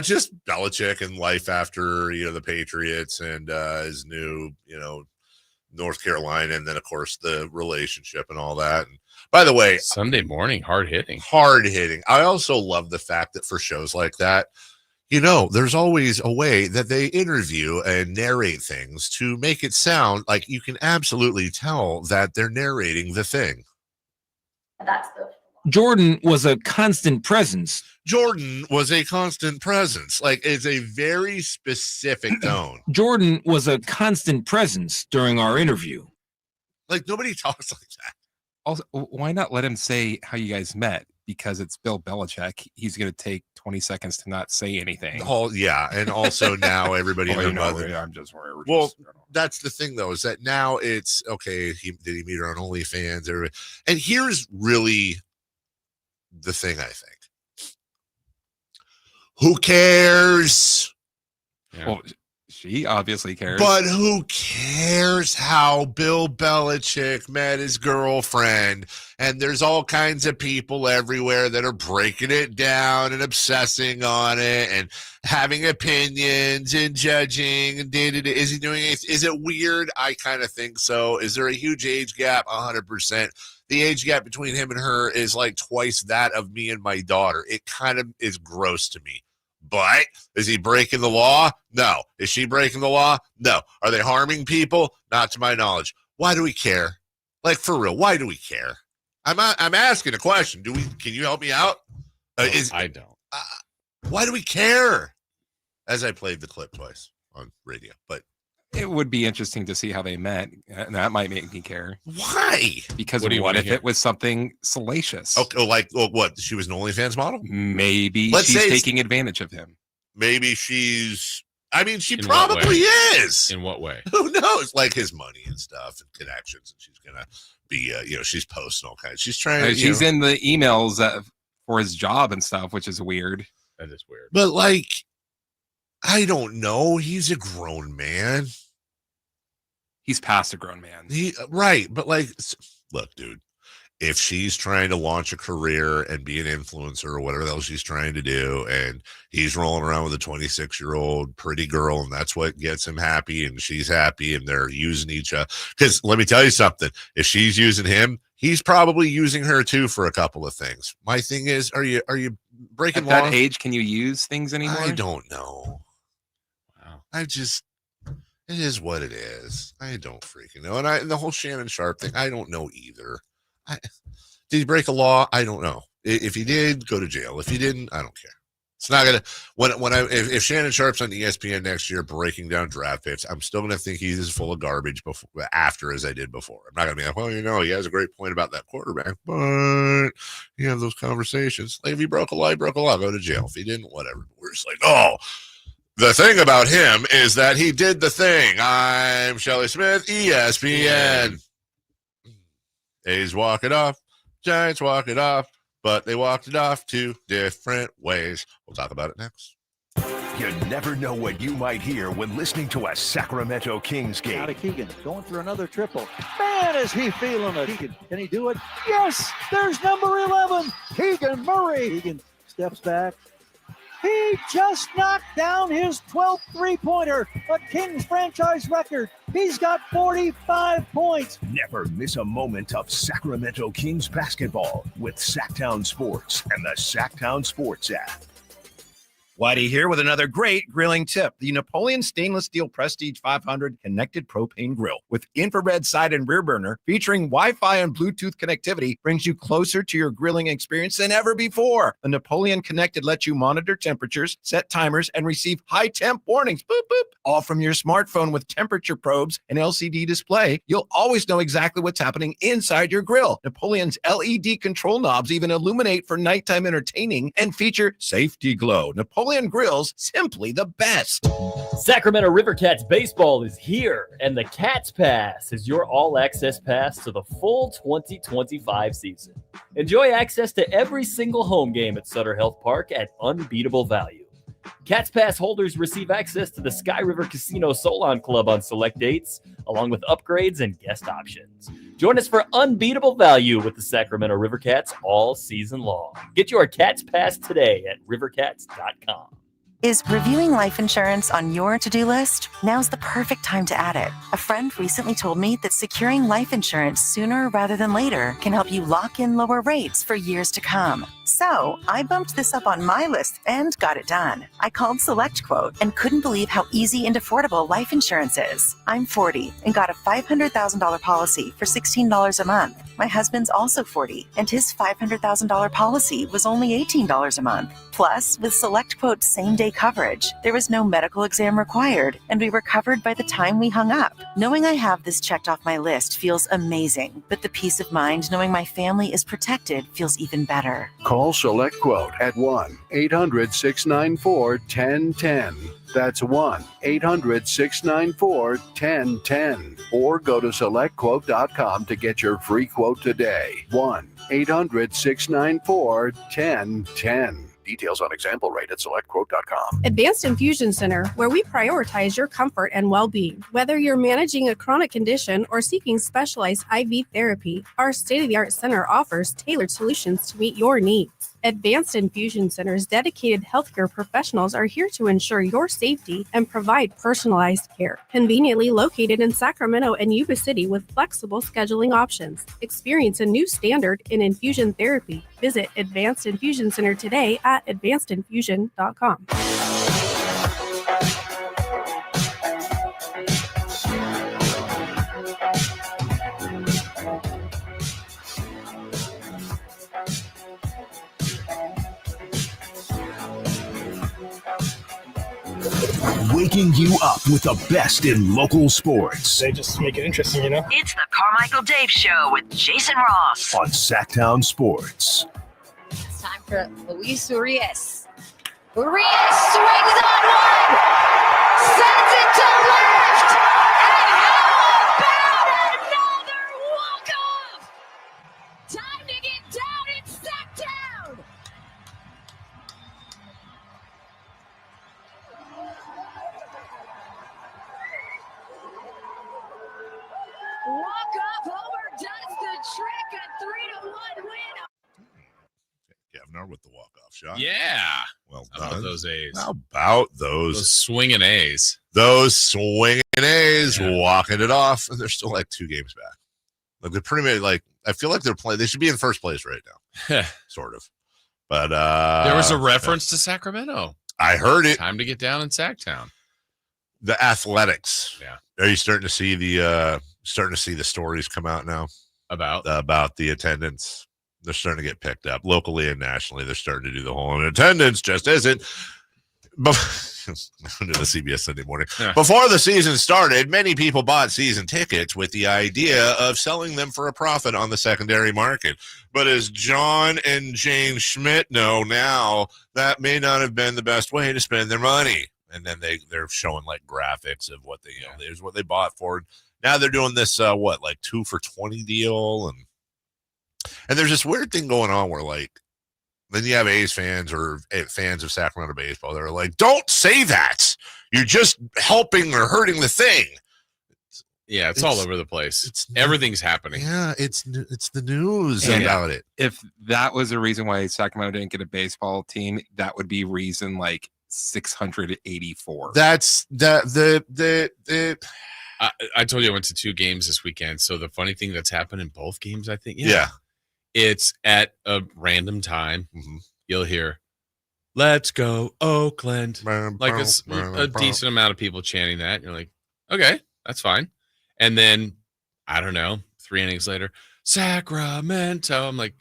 Just Belichick and life after the Patriots and his new North Carolina, and then of course the relationship and all that. And by the way, Sunday morning, hard hitting. I also love the fact that for shows like that, there's always a way that they interview and narrate things to make it sound like you can absolutely tell that they're narrating the thing. That's the Jordan was a constant presence. Jordan was a constant presence. Like, it's a very specific tone. Jordan was a constant presence during our interview. Like, nobody talks like that. Also, why not let him say how you guys met? Because it's Bill Belichick. He's going to take 20 seconds to not say anything. Yeah, and also now everybody I'm just worried. Well, that's the thing, though, is that now it's, okay, did he meet her on OnlyFans? And here's really the thing, I think. Who cares? Yeah. Well, she obviously cares. But who cares how Bill Belichick met his girlfriend? And there's all kinds of people everywhere that are breaking it down and obsessing on it and having opinions and judging. And is he doing it? Is it weird? I kind of think so. Is there a huge age gap? 100%. The age gap between him and her is like twice that of me and my daughter. It kind of is gross to me. But is he breaking the law? No. Is she breaking the law? No. Are they harming people? Not to my knowledge. Why do we care? Like, for real, why do we care? I'm asking a question. Can you help me out? I don't. Why do we care? As I played the clip twice on radio, but it would be interesting to see how they met, and that might make me care. Why? Because what if it was something salacious? Okay, like what? She was an OnlyFans model? Maybe she's taking advantage of him. Maybe she's. I mean, she probably is. In what way? Who knows? Like his money and stuff and connections, and she's gonna be. She's posting all kinds. She's trying. She's in the emails for his job and stuff, which is weird. That is weird. But like, I don't know. He's a grown man. He's past a grown man. Right. But like, look, dude, if she's trying to launch a career and be an influencer or whatever the hell she's trying to do, and he's rolling around with a 26-year-old pretty girl, and that's what gets him happy, and she's happy, and they're using each other. Because let me tell you something. If she's using him, he's probably using her too for a couple of things. My thing is, are you breaking law? At that age, can you use things anymore? I don't know. Wow. It is what it is. I don't freaking know. And the whole Shannon Sharp thing, I don't know either. Did he break a law? I don't know. If he did, go to jail. If he didn't, I don't care. It's not gonna. If Shannon Sharp's on ESPN next year breaking down draft picks, I'm still gonna think he's as full of garbage after as I did before. I'm not gonna be like, well, he has a great point about that quarterback, but you have those conversations. Like, if he broke a law, go to jail. If he didn't, whatever. We're just like, oh. The thing about him is that he did the thing. I'm Shelley Smith, ESPN. A's walk it off. Giants walk it off. But they walked it off 2 different ways. We'll talk about it next. You never know what you might hear when listening to a Sacramento Kings game. Out of Keegan, going for another triple. Man, is he feeling it. Keegan, can he do it? Yes, there's number 11, Keegan Murray. Keegan steps back. He just knocked down his 12th three-pointer, a Kings franchise record. He's got 45 points. Never miss a moment of Sacramento Kings basketball with Sacktown Sports and the Sacktown Sports app. Whitey here with another great grilling tip. The Napoleon Stainless Steel Prestige 500 Connected Propane Grill with infrared side and rear burner featuring Wi-Fi and Bluetooth connectivity brings you closer to your grilling experience than ever before. The Napoleon Connected lets you monitor temperatures, set timers, and receive high temp warnings. Boop, boop. All from your smartphone with temperature probes and LCD display. You'll always know exactly what's happening inside your grill. Napoleon's LED control knobs even illuminate for nighttime entertaining and feature safety glow. Napoleon Grills, simply the best. Sacramento River Cats baseball is here, and the Cats Pass is your all-access pass to the full 2025 season. Enjoy access to every single home game at Sutter Health Park at unbeatable value. Cats Pass holders receive access to the Sky River Casino Solon Club on select dates, along with upgrades and guest options. Join us for unbeatable value with the Sacramento River Cats all season long. Get your Cats Pass today at rivercats.com. Is reviewing life insurance on your to-do list? Now's the perfect time to add it. A friend recently told me that securing life insurance sooner rather than later can help you lock in lower rates for years to come. So I bumped this up on my list and got it done. I called SelectQuote and couldn't believe how easy and affordable life insurance is. I'm 40 and got a $500,000 policy for $16 a month. My husband's also 40 and his $500,000 policy was only $18 a month. Plus, with SelectQuote's same-day coverage, there was no medical exam required and we were covered by the time we hung up. Knowing I have this checked off my list feels amazing, but the peace of mind knowing my family is protected feels even better. Call SelectQuote at 1-800-694-1010. That's 1-800-694-1010. Or go to SelectQuote.com to get your free quote today. 1-800-694-1010. Details on example rate at SelectQuote.com. Advanced Infusion Center, where we prioritize your comfort and well-being. Whether you're managing a chronic condition or seeking specialized IV therapy, our state-of-the-art center offers tailored solutions to meet your needs. Advanced Infusion Center's dedicated healthcare professionals are here to ensure your safety and provide personalized care. Conveniently located in Sacramento and Yuba City with flexible scheduling options. Experience a new standard in infusion therapy. Visit Advanced Infusion Center today at advancedinfusion.com. Waking you up with the best in local sports. They just make it interesting, you know? It's the Carmichael Dave Show with Jason Ross on Sacktown Sports. It's time for Luis Urias. Urias swings on one, sends it to left, and how about another walk-off? Time to get down in Sacktown. Walk-off homer does the trick, a 3-1 win. Gavnar with the walk-off shot. Yeah. Well How done. about those A's? How about those swinging A's? Those swinging A's walking it off. And they're still like 2 games back. Like they're pretty much like, I feel like they're playing. They should be in first place right now. Sort of. But there was a reference to Sacramento. I heard it. Time to get down in Sacktown. The Athletics. Yeah. Are you starting to see the stories come out now about the attendance? They're starting to get picked up locally and nationally. They're starting to do the whole attendance just isn't. But under the CBS Sunday Morning. Yeah. Before the season started, many people bought season tickets with the idea of selling them for a profit on the secondary market. But as John and Jane Schmidt know now, that may not have been the best way to spend their money. And then they're showing like graphics of what they here's what they bought for. Now they're doing this 2 for $20 deal, and there's this weird thing going on where like then you have A's fans or fans of Sacramento baseball that are like, don't say that. You're just helping or hurting the thing. Yeah, it's all over the place. Everything's happening. Yeah, it's the news And about it. If that was a reason why Sacramento didn't get a baseball team, that would be reason like 684. That's I told you I went to 2 games this weekend. So the funny thing that's happened in both games, I think, Yeah. it's at a random time. Mm-hmm. You'll hear let's go Oakland. Like a decent amount of people chanting that. And you're like, okay, that's fine. And then, I don't know, 3 innings later, Sacramento. I'm like,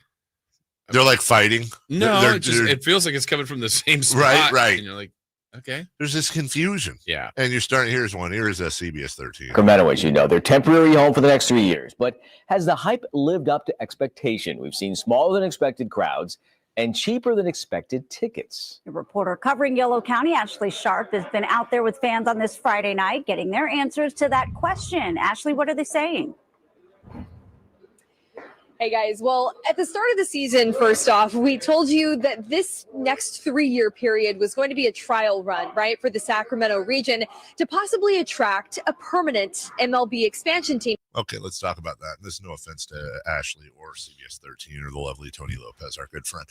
they're like fighting. No, it feels like it's coming from the same spot. Right. And you're like, okay. There's this confusion. Yeah. And you're starting, here's CBS 13. Sacramento, as you know, they're temporary home for the next 3 years. But has the hype lived up to expectation? We've seen smaller than expected crowds and cheaper than expected tickets. A reporter covering Yolo County, Ashley Sharp, has been out there with fans on this Friday night, getting their answers to that question. Ashley, what are they saying? Hey guys, well, at the start of the season, first off, we told you that this next 3-year period was going to be a trial run, right, for the Sacramento region to possibly attract a permanent MLB expansion team. Okay, let's talk about that. This is no offense to Ashley or CBS 13 or the lovely Tony Lopez, our good friend.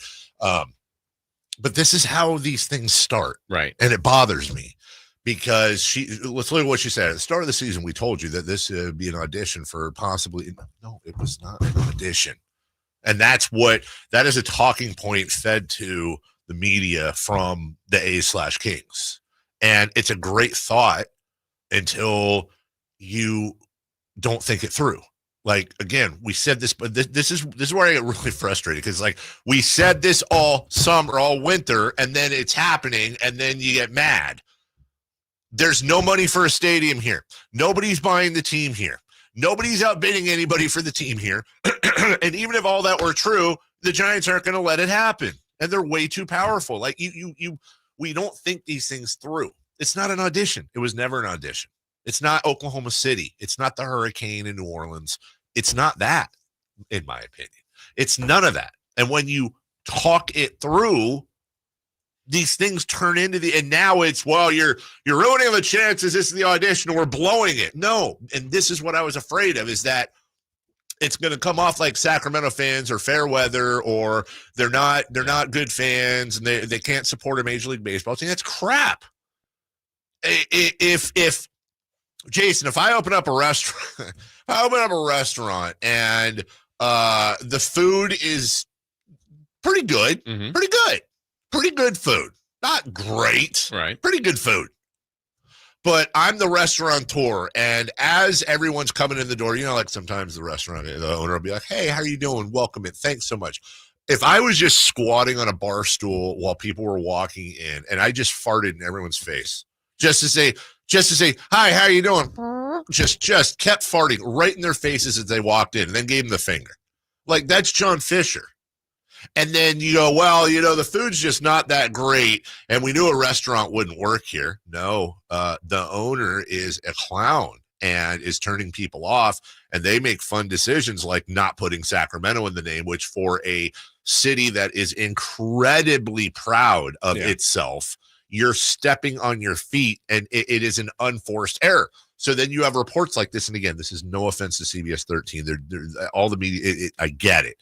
But this is how these things start. Right. And it bothers me. Because let's look at what she said. At the start of the season, we told you that this would be an audition for possibly. No, it was not an audition. And that is a talking point fed to the media from the A's/Kings. And it's a great thought until you don't think it through. Like, again, we said this, but this is where I get really frustrated because, like, we said this all summer, all winter, and then it's happening, and then you get mad. There's no money for a stadium here. Nobody's buying the team here. Nobody's outbidding anybody for the team here. And even if all that were true, the Giants aren't going to let it happen. And they're way too powerful. Like we don't think these things through. It's not an audition. It was never an audition. It's not Oklahoma City. It's not the Hurricane in New Orleans. It's not that, in my opinion. It's none of that. And when you talk it through, these things turn into and now it's, well, you're ruining the chances. This is the audition. We're blowing it. No. And this is what I was afraid of, is that it's going to come off like Sacramento fans are fair weather, or they're not good fans and they can't support a Major League Baseball team. That's crap. If Jason, if I open up a restaurant, and the food is pretty good, pretty good food. Not great. Right. Pretty good food. But I'm the restaurateur, and as everyone's coming in the door, like sometimes the owner will be like, hey, how are you doing? Welcome in. Thanks so much. If I was just squatting on a bar stool while people were walking in and I just farted in everyone's face, just to say, hi, how are you doing? Just kept farting right in their faces as they walked in and then gave them the finger. Like, that's John Fisher. And then you go, well, the food's just not that great, and we knew a restaurant wouldn't work here. No, the owner is a clown and is turning people off, and they make fun decisions like not putting Sacramento in the name, which for a city that is incredibly proud of itself, you're stepping on your feet, and it is an unforced error. So then you have reports like this, and again, this is no offense to CBS 13. They're all the media, I get it.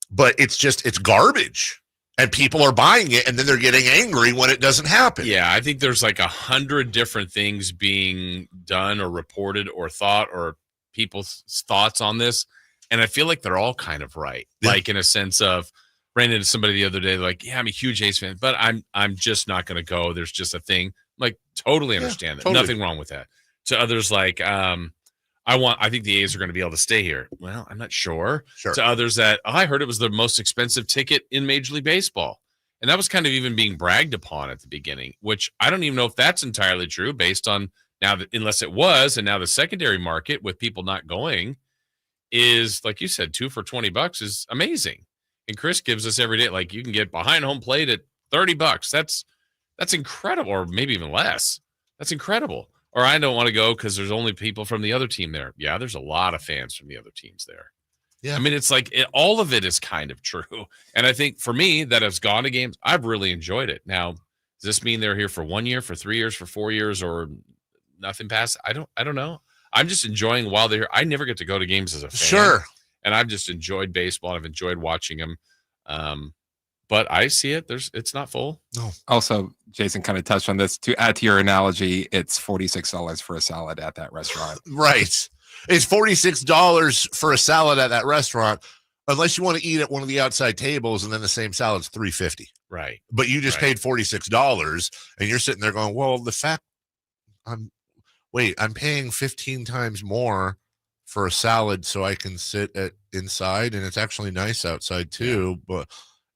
But it's garbage, and people are buying it, and then they're getting angry when it doesn't happen. Yeah, I think there's like 100 different things being done or reported or thought, or people's thoughts on this, and I feel like they're all kind of right. Yeah. Like, in a sense of, ran into somebody the other day, like, yeah, I'm a huge A's fan, but I'm just not going to go. There's just a thing. Like, totally understand that. Totally. Nothing wrong with that. To others, like, I think the A's are going to be able to stay here. Well, I'm not sure. To others that, I heard it was the most expensive ticket in Major League Baseball. And that was kind of even being bragged upon at the beginning, which I don't even know if that's entirely true based on now that, unless it was, and now the secondary market with people not going is, like you said, 2 for $20 is amazing. And Chris gives us every day, like, you can get behind home plate at $30. That's incredible. Or maybe even less. That's incredible. Or I don't want to go because there's only people from the other team there. Yeah, there's a lot of fans from the other teams there. Yeah. I mean, it's like all of it is kind of true. And I think for me that has gone to games, I've really enjoyed it. Now, does this mean they're here for 1 year, for 3 years, for 4 years, or nothing past? I don't know. I'm just enjoying while they're here. I never get to go to games as a fan. Sure. And I've just enjoyed baseball. I've enjoyed watching them. But I see it. It's not full. No. Also, Jason kind of touched on this. To add to your analogy, it's $46 for a salad at that restaurant. Right. It's $46 for a salad at that restaurant. unless you want to eat at one of the outside tables, and then the same salad's $3.50. Right. But you just paid $46, and you're sitting there going, well, I'm paying 15 times more for a salad so I can sit inside, and it's actually nice outside too.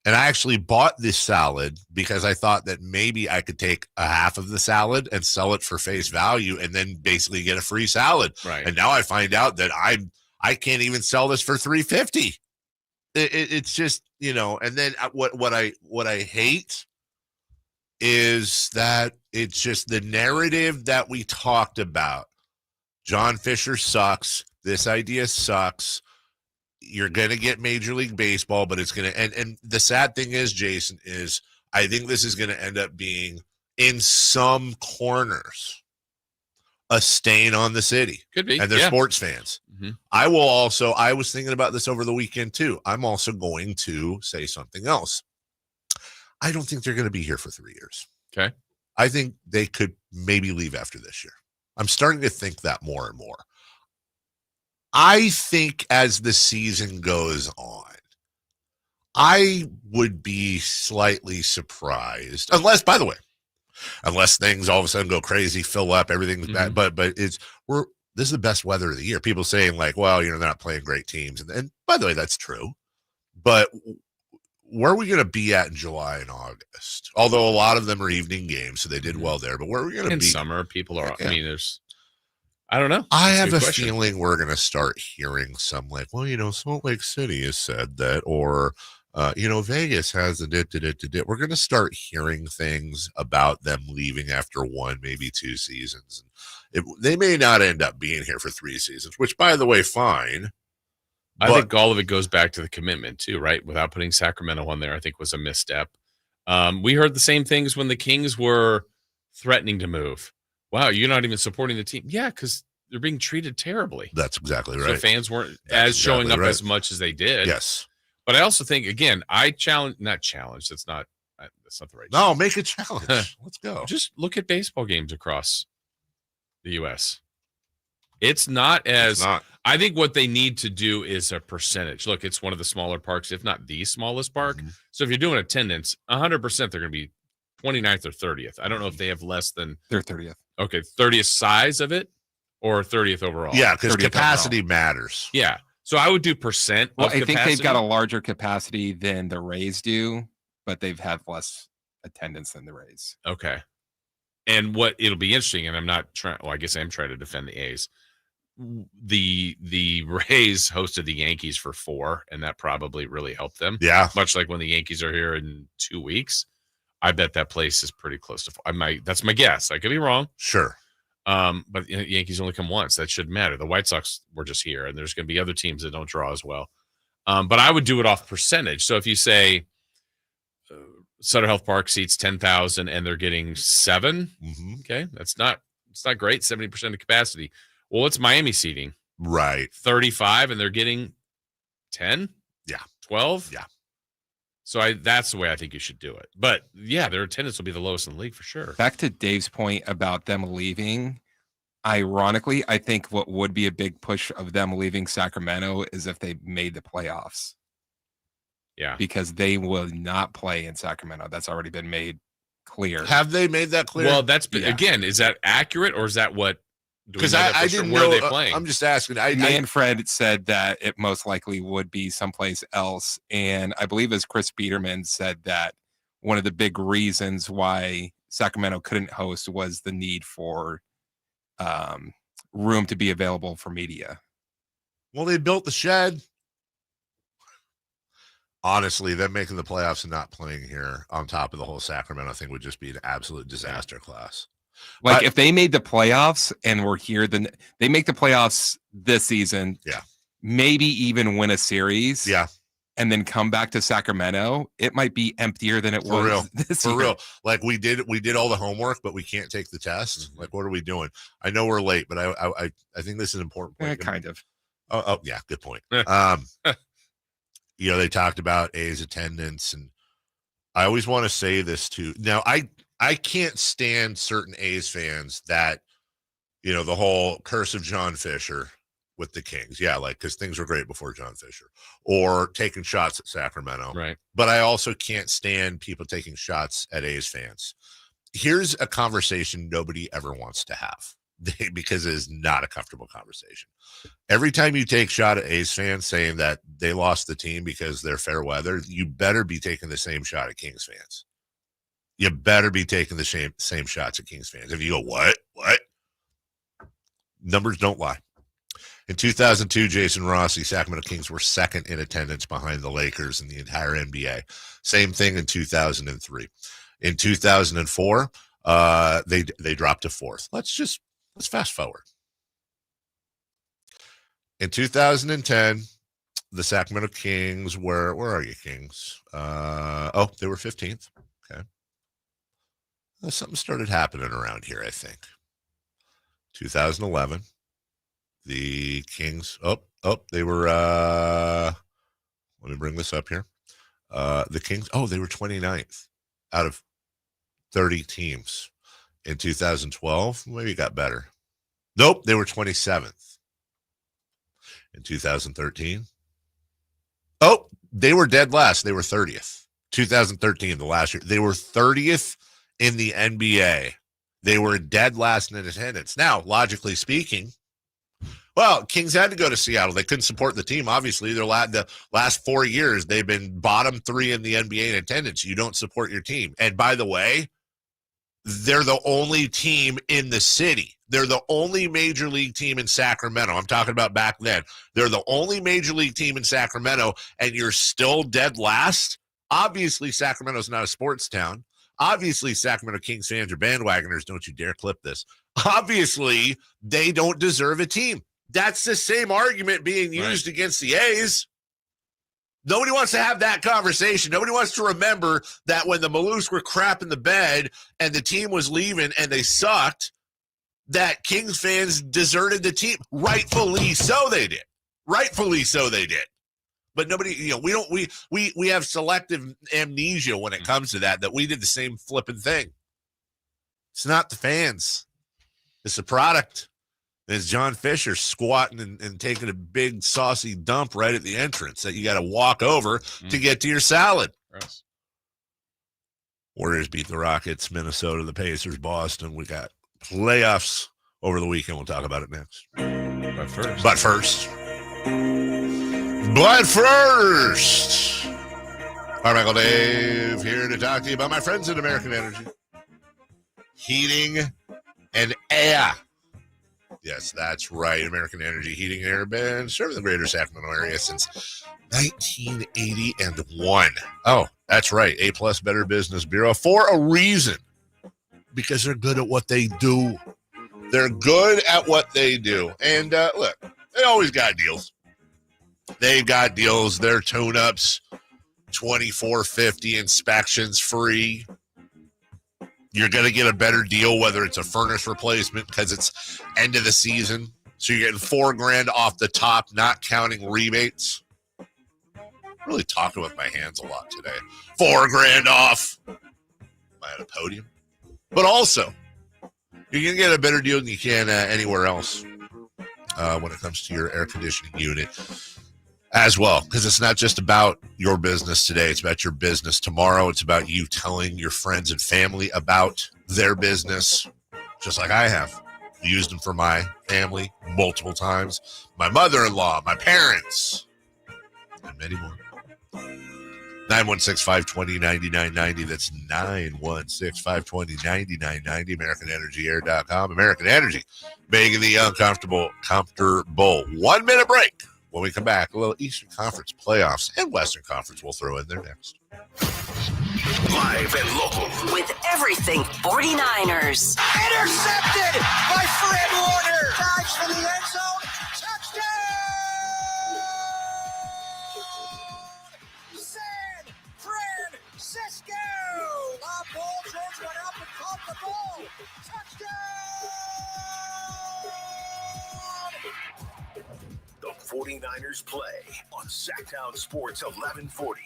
And I actually bought this salad because I thought that maybe I could take a half of the salad and sell it for face value and then basically get a free salad. Right. And now I find out that I can't even sell this for $3.50. It's just, and then what I hate is that it's just the narrative that we talked about. John Fisher sucks. This idea sucks. You're going to get Major League Baseball, but it's going to, and the sad thing is, Jason, is I think this is going to end up being, in some corners, a stain on the city. Could be. And they're sports fans. Mm-hmm. I was thinking about this over the weekend too. I'm also going to say something else. I don't think they're going to be here for 3 years. Okay. I think they could maybe leave after this year. I'm starting to think that more and more. I think as the season goes on, I would be slightly surprised, unless things all of a sudden go crazy, fill up, everything's bad. But this is the best weather of the year. People saying like, well, they're not playing great teams. And by the way, that's true. But where are we going to be at in July and August? Although a lot of them are evening games, so they did well there. But where are we going to be? In summer, people are, I don't know. I have a feeling we're going to start hearing some like, well, Salt Lake City has said that, or, Vegas has a dit. We're going to start hearing things about them leaving after 1, maybe 2 seasons. They may not end up being here for 3 seasons, which, by the way, fine. I think all of it goes back to the commitment too, right? Without putting Sacramento on there, I think was a misstep. We heard the same things when the Kings were threatening to move. Wow, you're not even supporting the team. Yeah, because they're being treated terribly. That's exactly right. So fans weren't showing up as much as they did. Yes. But I also think, again, not challenge. That's not the right. No, make a challenge. Let's go. Just look at baseball games across the U.S. It's not as. I think what they need to do is a percentage. Look, it's one of the smaller parks, if not the smallest park. Mm-hmm. So if you're doing attendance, 100% they're going to be 29th or 30th. I don't know if they have less than. They're 30th. Okay, 30th size of it or 30th overall? Yeah, because capacity matters. Yeah. So I would do percent. Well, I think they've got a larger capacity than the Rays do, but they've had less attendance than the Rays. Okay. And what it'll be interesting, and I'm not trying, well, I guess I'm trying to defend the A's. The Rays hosted the Yankees for 4, and that probably really helped them. Yeah. Much like when the Yankees are here in 2 weeks. I bet that place is pretty close to 4. That's my guess. I could be wrong. Sure. But the Yankees only come once. That shouldn't matter. The White Sox were just here, and there's going to be other teams that don't draw as well. But I would do it off percentage. So if you say Sutter Health Park seats 10,000 and they're getting 7, okay, it's not great. 70% of capacity. Well, what's Miami seating? Right. 35, and they're getting 10? Yeah. 12? Yeah. So that's the way I think you should do it. But yeah, their attendance will be the lowest in the league for sure. Back to Dave's point about them leaving. Ironically, I think what would be a big push of them leaving Sacramento is if they made the playoffs. Yeah. Because they will not play in Sacramento. That's already been made clear. Have they made that clear? Well, again, is that accurate or is that what? Because I didn't know. Where are they playing? I'm just asking. Manfred said that it most likely would be someplace else. And I believe as Chris Biederman said that one of the big reasons why Sacramento couldn't host was the need for room to be available for media. Well, they built the shed. Honestly, them making the playoffs and not playing here on top of the whole Sacramento thing would just be an absolute disaster class. Like if they made the playoffs and were here, then they make the playoffs this season. Yeah. Maybe even win a series. Yeah. And then come back to Sacramento. It might be emptier than it was real. this For year. real. Like we did all the homework, but we can't take the test. Like, what are we doing? I know we're late, but I think this is an important point. Kind of. Oh yeah, good point. They talked about A's attendance, and I always want to say this too. Now, I can't stand certain A's fans that, the whole curse of John Fisher, with the Kings. Yeah, like because things were great before John Fisher, or taking shots at Sacramento. Right. But I also can't stand people taking shots at A's fans. Here's a conversation nobody ever wants to have because it is not a comfortable conversation. Every time you take shot at A's fans saying that they lost the team because they're fair weather, you better be taking the same shot at Kings fans. You better be taking the same shots at Kings fans. If you go, what? Numbers don't lie. In 2002, Jason Rossi, Sacramento Kings were second in attendance behind the Lakers in the entire NBA. Same thing in 2003. In 2004, they dropped to fourth. Let's fast forward. In 2010, the Sacramento Kings were, where are you, Kings? They were 15th. Okay. Something started happening around here, I think. 2011, the Kings, they were, let me bring this up here. The Kings, they were 29th out of 30 teams. In 2012, maybe it got better. Nope, they were 27th. In 2013, they were dead last. They were 30th. 2013, the last year, they were 30th in the NBA. They were dead last in attendance. Now, logically speaking, well, Kings had to go to Seattle. They couldn't support the team. Obviously, the last 4 years, they've been bottom 3 in the NBA in attendance. You don't support your team. And by the way, they're the only team in the city. They're the only major league team in Sacramento. I'm talking about back then. They're the only major league team in Sacramento, and you're still dead last? Obviously, Sacramento's not a sports town. Obviously, Sacramento Kings fans are bandwagoners. Don't you dare clip this. Obviously, they don't deserve a team. That's the same argument being used against the A's. Nobody wants to have that conversation. Nobody wants to remember that when the Maloofs were crap in the bed and the team was leaving and they sucked, that Kings fans deserted the team. Rightfully so they did. Rightfully so they did. But nobody, we have selective amnesia when it comes to that we did the same flipping thing. It's not the fans. It's the product. It's John Fisher squatting and taking a big saucy dump right at the entrance that you got to walk over to get to your salad. Gross. Warriors beat the Rockets, Minnesota, the Pacers, Boston. We got playoffs over the weekend. We'll talk about it next. But first. Carmichael Dave here to talk to you about my friends at American Energy. Heating and air. Yes, that's right. American Energy Heating and Air been serving the greater Sacramento area since 1981. Oh, that's right. A+ Better Business Bureau for a reason. Because they're good at what they do. They're good at what they do. And look, they always got deals. They've got deals. Their tune-ups, $24.50, inspections free. You're going to get a better deal, whether it's a furnace replacement because it's end of the season. So you're getting $4,000 off the top, not counting rebates. I'm really talking with my hands a lot today. $4,000 off. Am I at a podium? But also, you're going to get a better deal than you can anywhere else when it comes to your air conditioning unit as well, because it's not just about your business today. It's about your business tomorrow. It's about you telling your friends and family about their business, just like I have. Used them for my family multiple times. My mother-in-law, my parents, and many more. 916-520-9990. That's 916-520-9990. AmericanEnergyAir.com. American Energy, making the uncomfortable comfortable. 1 minute break. When we come back, a little Eastern Conference playoffs and Western Conference we'll throw in there next. Live and local. With everything 49ers. Intercepted by Fred Warner. Dives for the end zone. Touchdown! San Francisco! Bob Bolters went up and caught the ball. Touchdown! The 49ers play on Sacktown Sports 1140.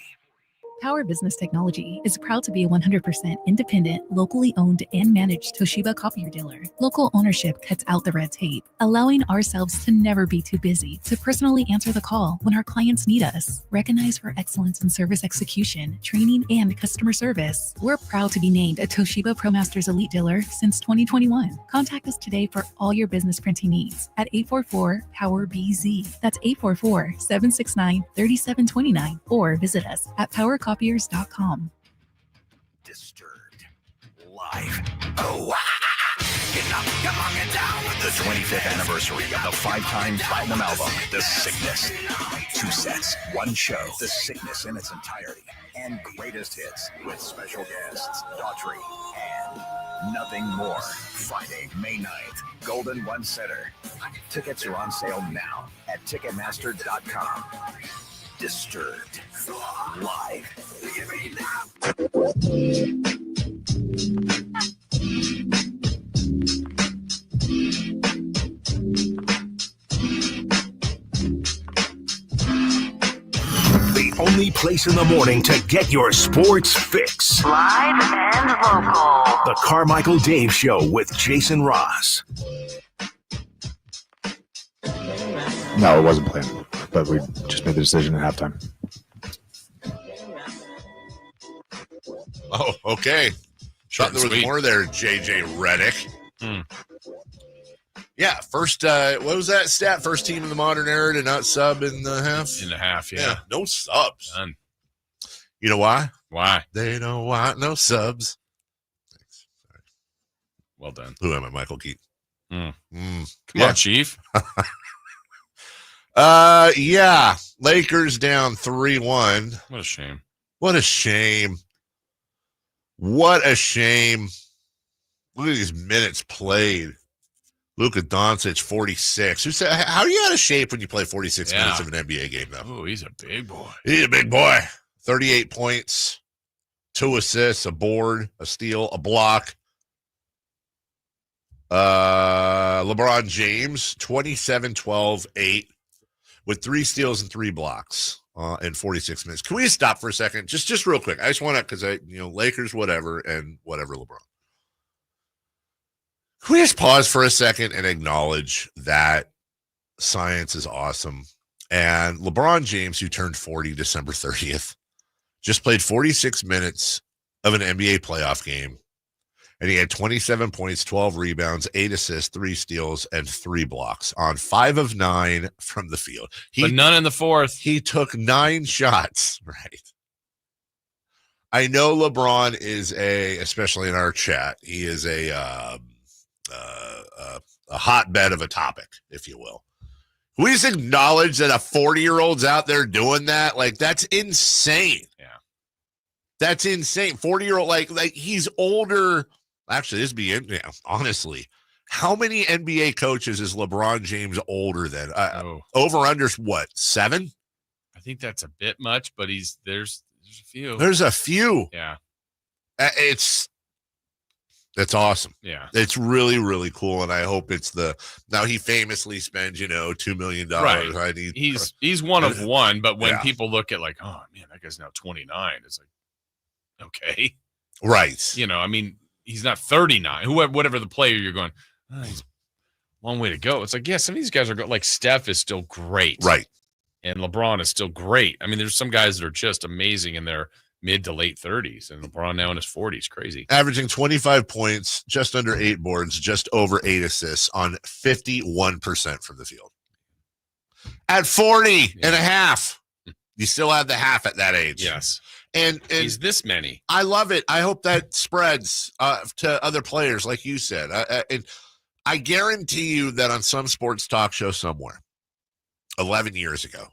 Power Business Technology is proud to be a 100% independent, locally owned and managed Toshiba copier dealer. Local ownership cuts out the red tape, allowing ourselves to never be too busy to personally answer the call when our clients need us. Recognized for excellence in service execution, training, and customer service, we're proud to be named a Toshiba ProMasters Elite dealer since 2021. Contact us today for all your business printing needs at 844-POWER-BZ. That's 844-769-3729, or visit us at powercopiers.com. Disturbed live. Oh, get up, come on, get down with the 25th anniversary of the 5-time platinum album, The Sickness. 2 sets, 1 show, The Sickness in its entirety, and greatest hits with special guests, Daughtry and Nothing More. Friday, May 9th, Golden One Center. Tickets are on sale now at Ticketmaster.com. Disturbed live. The only place in the morning to get your sports fix. Live and local. The Carmichael Dave Show with Jason Ross. No, it wasn't planned, but we just made the decision at halftime. Oh, okay. Thought there was more there, JJ Redick. Yeah, first, what was that stat? First team in the modern era to not sub in the half? In the half, yeah. No subs. None. You know why? Why? They don't want no subs. Thanks. Sorry. Well done. Who am I, Michael Keaton? Come on, Chief. Yeah. Lakers down 3-1. What a shame. What a shame. What a shame. Look at these minutes played. Luka Doncic, 46. Who said, how are you out of shape when you play 46 minutes of an NBA game, though? Oh, he's a big boy. He's a big boy. 38 points, 2 assists, a board, a steal, a block. LeBron James, 27, 12, 8, with 3 steals and 3 blocks in 46 minutes. Can we just stop for a second? Just real quick. I just want to, because Lakers, whatever, and whatever LeBron. Can we just pause for a second and acknowledge that science is awesome? And LeBron James, who turned 40 December 30th, just played 46 minutes of an NBA playoff game. And he had 27 points, 12 rebounds, 8 assists, 3 steals, and 3 blocks on 5 of 9 from the field. But none in the fourth. He took 9 shots, right? I know LeBron is especially in our chat, he is a hotbed of a topic, if you will. We just acknowledge that a 40-year-old's out there doing that. Like, that's insane. Yeah. That's insane. 40-year-old, like he's older. Actually, this be honestly. How many NBA coaches is LeBron James older than? Over under what? 7? I think that's a bit much, but there's a few. There's a few. Yeah. That's awesome. Yeah. It's really, really cool. And I hope now he famously spends, $2 million. Right. He's one of one, but when people look at like, oh man, that guy's now 29, it's like, okay. Right. He's not 39. Whatever the player you're going, he's a long way to go. It's like, yeah, some of these guys are like Steph is still great. Right. And LeBron is still great. I mean, there's some guys that are just amazing in their mid to late 30s, and LeBron now in his 40s. Crazy. Averaging 25 points, just under 8 boards, just over 8 assists on 51% from the field. At 40 and a half, you still have the half at that age. Yes. And he's this many. I love it. I hope that spreads to other players, like you said. And I guarantee you that on some sports talk show somewhere, 11 years ago,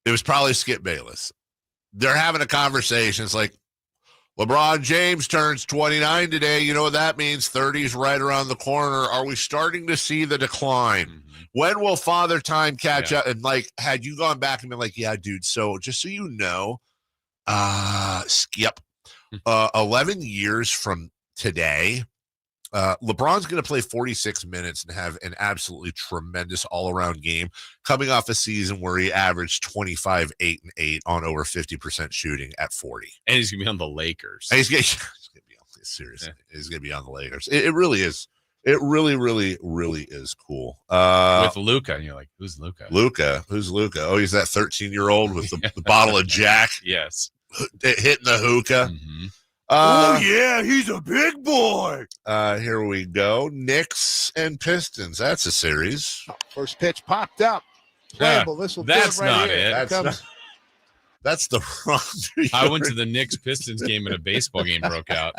it was probably Skip Bayless. They're having a conversation. It's like, LeBron James turns 29 today. You know what that means? 30's right around the corner. Are we starting to see the decline? Mm-hmm. When will Father Time catch up? And had you gone back and been like, yeah, dude, so just so you know, Skip, 11 years from today, LeBron's going to play 46 minutes and have an absolutely tremendous all-around game coming off a season where he averaged 25, 8, and 8 on over 50% shooting at 40. And he's going to be on the Lakers. And he's going to be on, seriously, he's going to be on the Lakers. It really is. It really, really, really is cool. With Luka, and you're like, who's Luka? Who's Luka? Oh, he's that 13-year-old with the bottle of Jack. Yes. Hitting the hookah. Mm-hmm. Yeah, he's a big boy. Here we go. Knicks and Pistons. That's a series. First pitch popped up. Playable. This will do That's it right not here. it. That's the wrong New York. I went to the Knicks Pistons game and a baseball game broke out.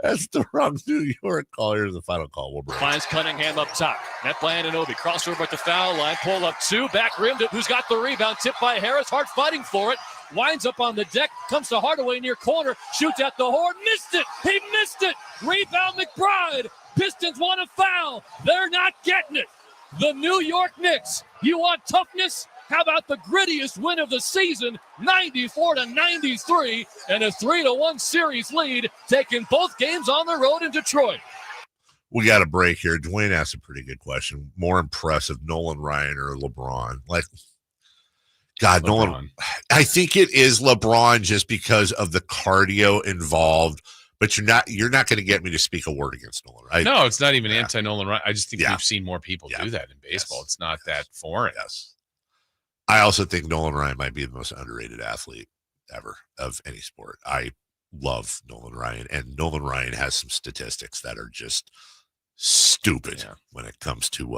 That's the wrong New York call. Here's the final call. We'll break. Finds Cunningham up top. Net by Anunoby. Crossover at the foul line. Pull up 2. Back rimmed it. Who's got the rebound? Tipped by Harris. Hart fighting for it. Winds up on the deck. Comes to Hardaway near corner. Shoots at the horn. Missed it. He missed it. Rebound McBride. Pistons want a foul. They're not getting it. The New York Knicks. You want toughness? How about the grittiest win of the season, 94-93, and a 3-1 series lead, taking both games on the road in Detroit. We got a break here. Dwayne asked a pretty good question. More impressive, Nolan Ryan or LeBron? Like, God, LeBron. Nolan. I think it is LeBron just because of the cardio involved. But you're not going to get me to speak a word against Nolan, right? No, it's not even anti-Nolan Ryan. I just think we've seen more people do that in baseball. Yes. It's not that foreign. Yes. I also think Nolan Ryan might be the most underrated athlete ever of any sport. I love Nolan Ryan, and Nolan Ryan has some statistics that are just stupid when it comes to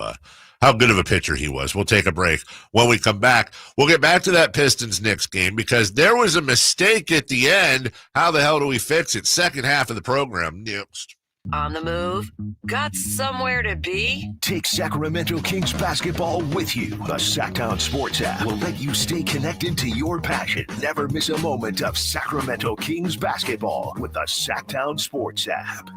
how good of a pitcher he was. We'll take a break. When we come back, we'll get back to that Pistons-Knicks game because there was a mistake at the end. How the hell do we fix it? Second half of the program next. On the move? Got somewhere to be? Take Sacramento Kings basketball with you. The Sacktown Sports app will let you stay connected to your passion. Never miss a moment of Sacramento Kings basketball with the Sacktown Sports app.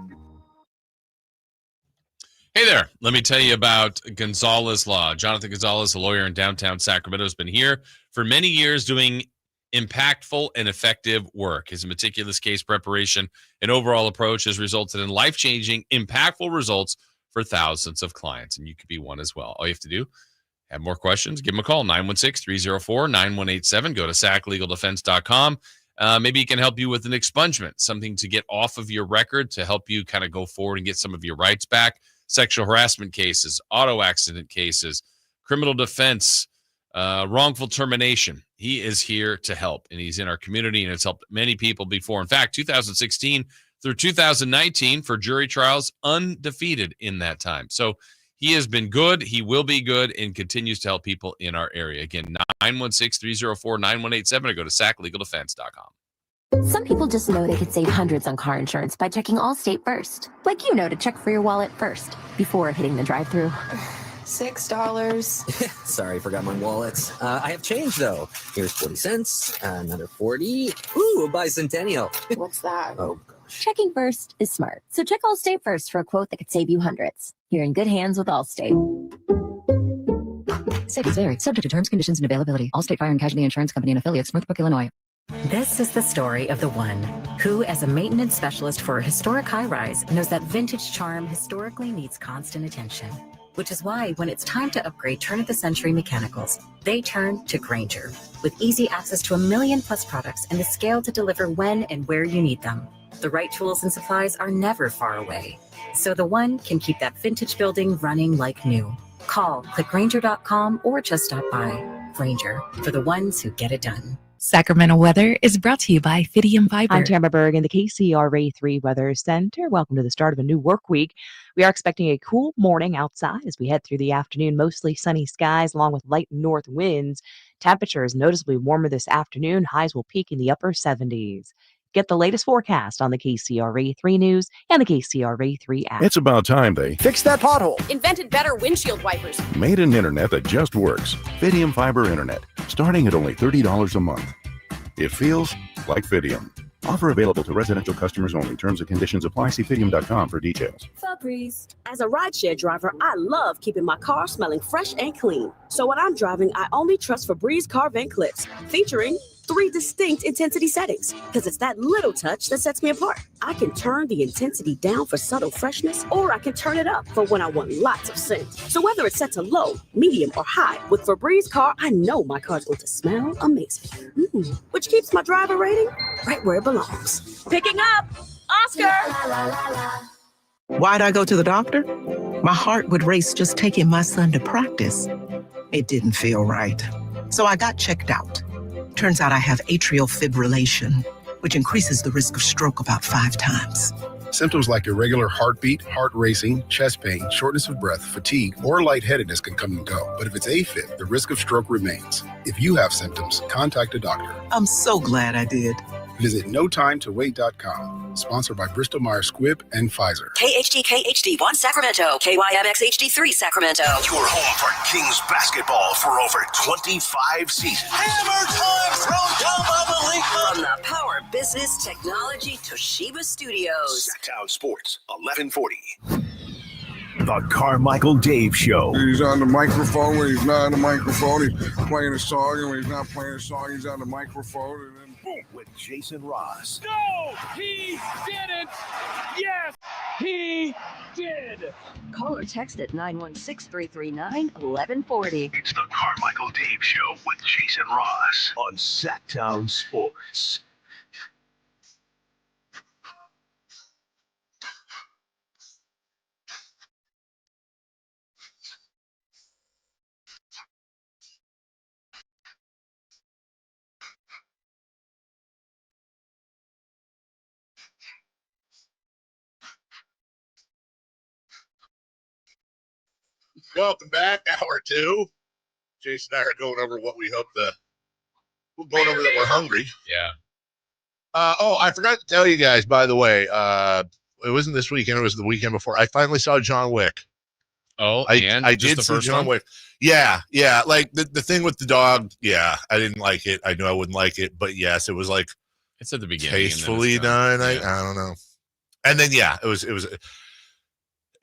Hey there. Let me tell you about Gonzalez Law. Jonathan Gonzalez, a lawyer in downtown Sacramento, has been here for many years doing impactful and effective work. His meticulous case preparation and overall approach has resulted in life-changing, impactful results for thousands of clients, and you could be one as well. All you have to do, have more questions, give him a call, 916-304-9187. Go to saclegaldefense.com. Maybe he can help you with an expungement, something to get off of your record to help you kind of go forward and get some of your rights back. Sexual harassment cases, auto accident cases, criminal defense, wrongful termination. He is here to help, and he's in our community, and has helped many people before. In fact, 2016 through 2019 for jury trials, undefeated in that time. So he has been good, he will be good, and continues to help people in our area. Again, 916-304-9187, or go to saclegaldefense.com. Some people just know they could save hundreds on car insurance by checking Allstate first. Like to check for your wallet first, before hitting the drive-thru. $6. Sorry, forgot my wallet. I have change, though. Here's 40 cents, another 40. Ooh, a bicentennial. What's that? Oh, gosh. Checking first is smart. So check Allstate first for a quote that could save you hundreds. You're in good hands with Allstate. Savings vary. Subject to terms, conditions, and availability. Allstate Fire and Casualty Insurance Company and affiliates, Northbrook, Illinois. This is the story of the one who, as a maintenance specialist for a historic high-rise, knows that vintage charm historically needs constant attention. Which is why when it's time to upgrade turn-of-the-century mechanicals, they turn to Grainger. With easy access to 1 million+ products and the scale to deliver when and where you need them. The right tools and supplies are never far away. So the one can keep that vintage building running like new. Call, click Grainger.com, or just stop by. Grainger, for the ones who get it done. Sacramento weather is brought to you by Fidium Fiber. I'm Tamara Berg in the KCRA 3 Weather Center. Welcome to the start of a new work week. We are expecting a cool morning outside as we head through the afternoon. Mostly sunny skies along with light north winds. Temperature is noticeably warmer this afternoon. Highs will peak in the upper 70s. Get the latest forecast on the KCRA 3 News and the KCRA 3 app. It's about time they fixed that pothole. Invented better windshield wipers. Made an internet that just works. Fidium Fiber Internet, starting at only $30 a month. It feels like Fidium. Offer available to residential customers only. Terms and conditions apply. See Fidium.com for details. Febreze. As a rideshare driver, I love keeping my car smelling fresh and clean. So when I'm driving, I only trust Febreze car vent clips, featuring 3 distinct intensity settings, because it's that little touch that sets me apart. I can turn the intensity down for subtle freshness, or I can turn it up for when I want lots of scent. So whether it's set to low, medium, or high, with Febreze Car, I know my car's going to smell amazing. Which keeps my driver rating right where it belongs. Picking up! Oscar! Why'd I go to the doctor? My heart would race just taking my son to practice. It didn't feel right. So I got checked out. Turns out I have atrial fibrillation, which increases the risk of stroke about 5 times. Symptoms like irregular heartbeat, heart racing, chest pain, shortness of breath, fatigue, or lightheadedness can come and go. But if it's AFib, the risk of stroke remains. If you have symptoms, contact a doctor. I'm so glad I did. Visit NoTimeToWait.com. Sponsored by Bristol Myers Squibb and Pfizer. KHD1 Sacramento, KYMX HD3 Sacramento. Your home for Kings basketball for over 25 seasons. Hammer time thrown down by Malika. From the Power Business Technology Toshiba Studios. Sacktown Sports, 1140. The Carmichael Dave Show. He's on the microphone when he's not on the microphone. He's playing a song, and when he's not playing a song, he's on the microphone. And then boom. With Jason Ross. No, he didn't. Yes, he did. Call or text at 916-339-1140. It's the Carmichael Dave Show with Jason Ross on Sacktown Sports. Welcome back, hour 2. Jason and I are going over what we hope we're going over that we're hungry. Yeah. I forgot to tell you guys, by the way, it wasn't this weekend, it was the weekend before. I finally saw John Wick. Oh, I did see John Wick. Yeah. Like the thing with the dog, yeah, I didn't like it. I knew I wouldn't like it, but yes, it was like it's at the beginning. Tastefully done. I don't know. And then it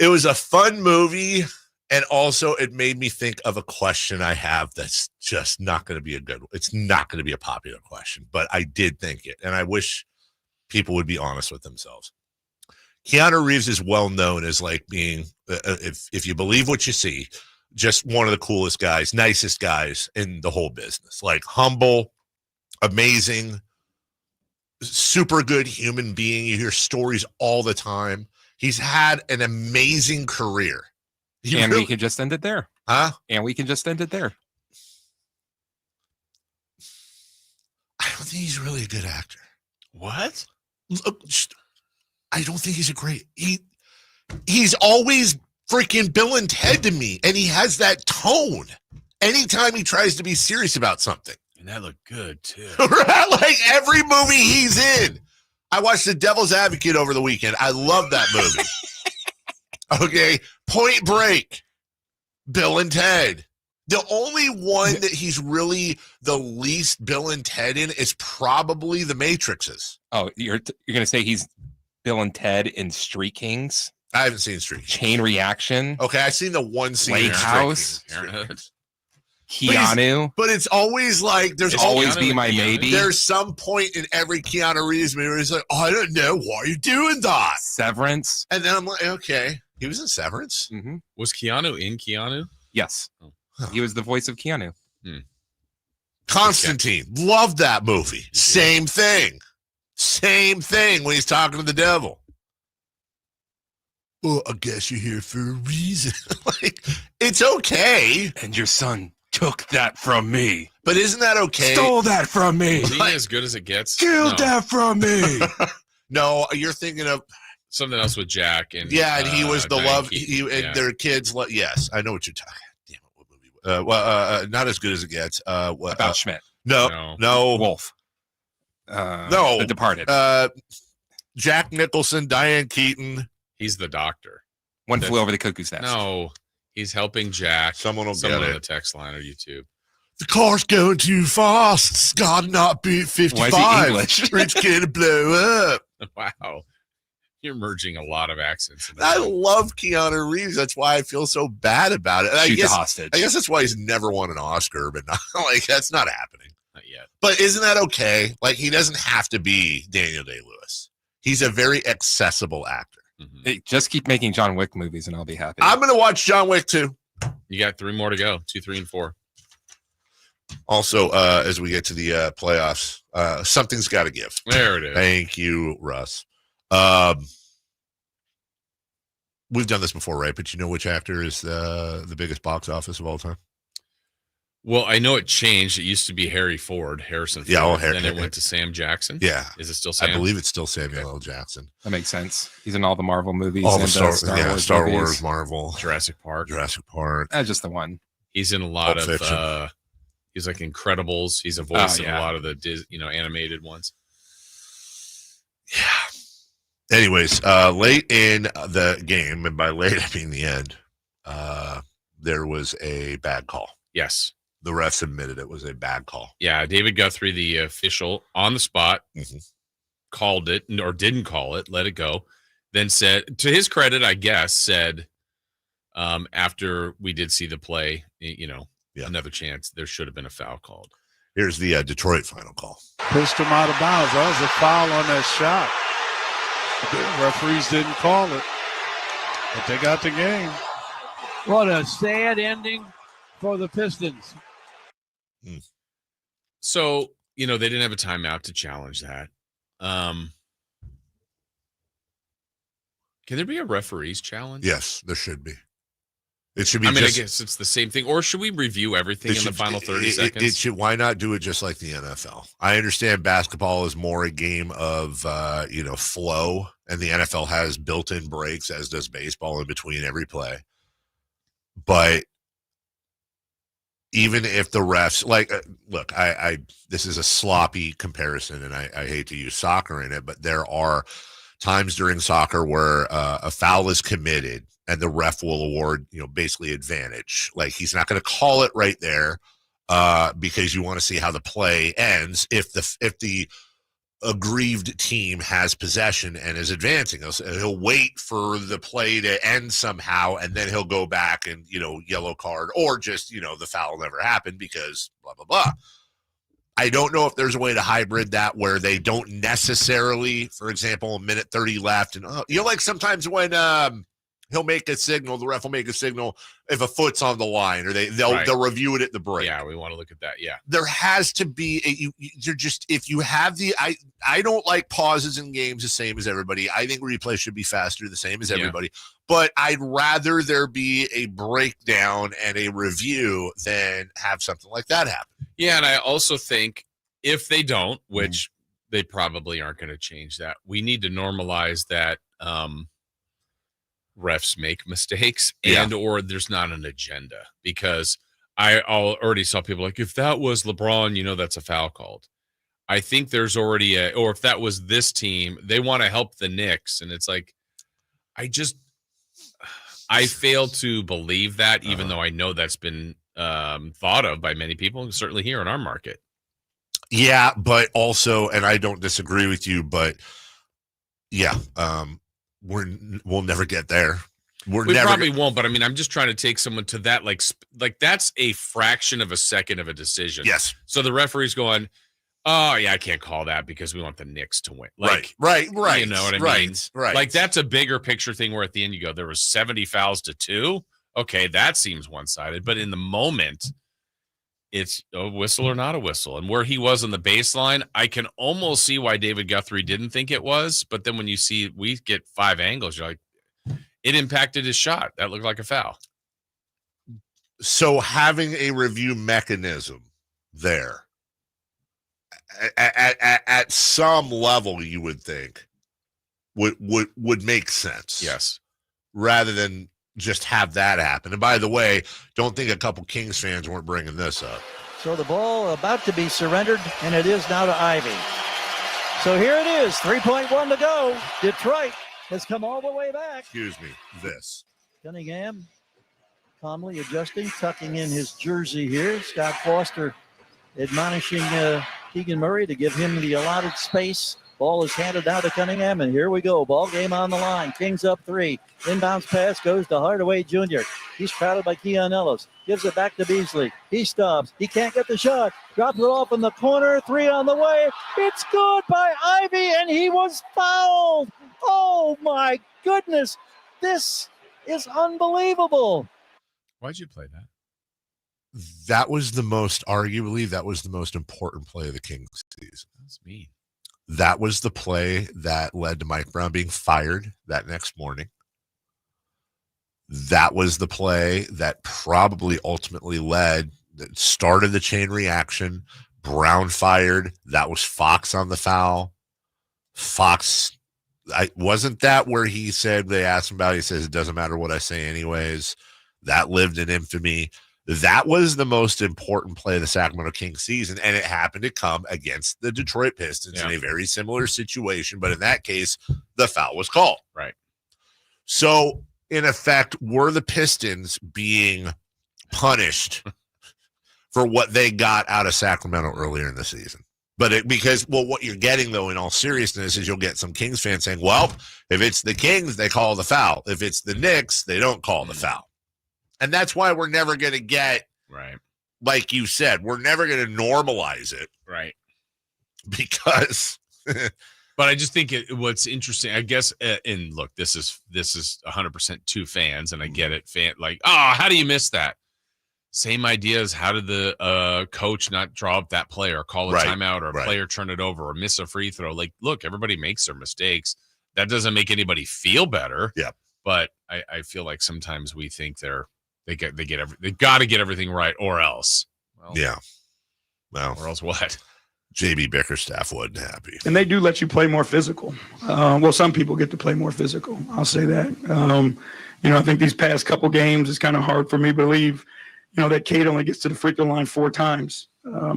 was a fun movie. And also, it made me think of a question I have that's just not going to be a good one. It's not going to be a popular question, but I did think it. And I wish people would be honest with themselves. Keanu Reeves is well known as like being, if you believe what you see, just one of the coolest guys, nicest guys in the whole business. Like humble, amazing, super good human being. You hear stories all the time. He's had an amazing career. We can just end it there. Huh? And we can just end it there. I don't think he's really a good actor. What? Look, I don't think he's a great. He's always freaking Bill and Ted to me, and he has that tone anytime he tries to be serious about something. And that looked good too. Right? Like every movie he's in. I watched The Devil's Advocate over the weekend. I love that movie. Okay, Point Break, Bill and Ted. The only one that he's really the least Bill and Ted in is probably The Matrixes. Oh, you're going to say he's Bill and Ted in Street Kings? I haven't seen Street Kings. Chain Reaction. Okay, I've seen the one scene. Lake House. Keanu. But it's always like there's always Be My Maybe. There's some point in every Keanu Reeves movie where he's like, I don't know why are you doing that. Severance. And then I'm like, okay. He was in Severance. Mm-hmm. Was Keanu in Keanu? Yes. He was the voice of Keanu. Constantine. Loved that movie. Same thing. Same thing when he's talking to the devil. Well, I guess you're here for a reason. Like, it's okay. And your son took that from me. But isn't that okay? Stole that from me. Is he as good as it gets? Killed that from me. No, you're thinking of something else with Jack and and he was the love. And their kids. Yes, I know what you're talking. Damn it, what movie? Not as good as it gets. About Schmidt. No. Wolf. No. The Departed. Jack Nicholson, Diane Keaton. He's the doctor. One Flew Over the Cuckoo's Nest. No, he's helping Jack. Someone will get on it. the text line or YouTube. The car's going too fast. It's got to not be 55. Why is he English? Or it's going to blow up. Wow. You're merging a lot of accents. I love Keanu Reeves. That's why I feel so bad about it. Shoot the hostage. I guess that's why he's never won an Oscar, but not, like that's not happening. Not yet. But isn't that okay? Like, he doesn't have to be Daniel Day-Lewis. He's a very accessible actor. Hey, just keep making John Wick movies and I'll be happy. I'm going to watch John Wick 2. You got 3 more to go, 2, 3, and 4. Also, as we get to the playoffs, something's got to give. There it is. Thank you, Russ. We've done this before, right? But you know which actor is the biggest box office of all time? Well, I know it changed. It used to be Harrison Ford. Yeah, then it went to Sam Jackson. Yeah. Is it still Sam? I believe it's still Samuel L. Jackson. That makes sense. He's in all the Marvel movies. All the Star movies. Wars, Marvel. Jurassic Park. Just the one. He's in a lot Pulp of Fiction. he's like Incredibles. He's a voice in a lot of the animated ones. Yeah. Anyways, late in the game, and by late I mean the end, there was a bad call. Yes. The refs admitted it was a bad call. Yeah, David Guthrie, the official, on the spot, called it or didn't call it, let it go. Then said, to his credit, I guess, said after we did see the play, another chance, there should have been a foul called. Here's the Detroit final call. Pushed him out of bounds. That was a foul on that shot. The referees didn't call it, but they got the game. What a sad ending for the Pistons. So, they didn't have a timeout to challenge that. Can there be a referee's challenge? Yes, there should be. It should be. I guess it's the same thing. Or should we review everything in the final 30 seconds? It should. Why not do it just like the NFL? I understand basketball is more a game of flow, and the NFL has built-in breaks, as does baseball, in between every play. But even if the refs look, I this is a sloppy comparison, and I hate to use soccer in it, but there are times during soccer where a foul is committed and the ref will award, basically advantage. Like, he's not going to call it right there because you want to see how the play ends. If the aggrieved team has possession and is advancing, he'll wait for the play to end somehow, and then he'll go back and yellow card, or just the foul never happened because blah blah blah. I don't know if there's a way to hybrid that where they don't necessarily, for example, a minute 30 left, and like sometimes when he'll make a signal, the ref will make a signal if a foot's on the line, or they'll review it at the break. Yeah, we want to look at that. Yeah, there has to be if you have I don't like pauses in games the same as everybody. I think replay should be faster, the same as everybody. Yeah. But I'd rather there be a breakdown and a review than have something like that happen. Yeah, and I also think if they don't, which they probably aren't going to change that, we need to normalize that refs make mistakes or there's not an agenda, because I already saw people like, if that was LeBron, that's a foul called. I think there's already or if that was this team, they want to help the Knicks. And it's like, I fail to believe that, even though I know that's been thought of by many people, certainly here in our market. Yeah, but also, and I don't disagree with you, but yeah, we'll never get there. We probably won't, but I'm just trying to take someone to that, like that's a fraction of a second of a decision. Yes. So the referee's going, oh yeah, I can't call that because we want the Knicks to win. Right. You know what I mean? Right. Like, that's a bigger picture thing where at the end you go, there was 70 fouls to 2. Okay, that seems one-sided, but in the moment, it's a whistle or not a whistle. And where he was on the baseline, I can almost see why David Guthrie didn't think it was. But then when you see we get 5 angles, you're like, it impacted his shot. That looked like a foul. So having a review mechanism there at some level, you would think would make sense. Yes. Rather than just have that happen. And by the way, don't think a couple Kings fans weren't bringing this up. So the ball about to be surrendered, and it is now to Ivy. So here it is, 3.1 to go. Detroit has come all the way back. Excuse me, this. Cunningham calmly adjusting, tucking in his jersey here. Scott Foster admonishing Keegan Murray to give him the allotted space. Ball is handed down to Cunningham, and here we go. Ball game on the line. Kings up 3. Inbounds pass goes to Hardaway Jr. He's crowded by Keon Ellis. Gives it back to Beasley. He stops. He can't get the shot. Drops it off in the corner. 3 on the way. It's good by Ivy, and he was fouled. Oh, my goodness. This is unbelievable. Why'd you play that? That was arguably the most important play of the Kings season. That's mean. That was the play that led to Mike Brown being fired that next morning. That was the play that probably ultimately that started the chain reaction. Brown fired. That was Fox on the foul. Fox, wasn't that where he said, they asked him about it, he says, it doesn't matter what I say anyways. That lived in infamy. That was the most important play of the Sacramento Kings season, and it happened to come against the Detroit Pistons in a very similar situation, but in that case, the foul was called. Right. So, in effect, were the Pistons being punished for what they got out of Sacramento earlier in the season? But because what you're getting, though, in all seriousness, is you'll get some Kings fans saying, well, if it's the Kings, they call the foul. If it's the Knicks, they don't call the foul. And that's why we're never going to get, right, like you said, we're never going to normalize it. Right. Because. But I just think what's interesting, I guess, and look, this is 100% two fans, and I get it. How do you miss that? Same idea as how did the coach not draw up that play or call a timeout or a player turn it over or miss a free throw? Like, look, everybody makes their mistakes. That doesn't make anybody feel better. Yeah. But I feel like sometimes we think they got to get everything right, or else. Well, yeah. Well, or else what? JB Bickerstaff wasn't happy. And they do let you play more physical. Some people get to play more physical. I'll say that. I think these past couple games, it's kind of hard for me to believe, that Cade only gets to the free throw line 4 times,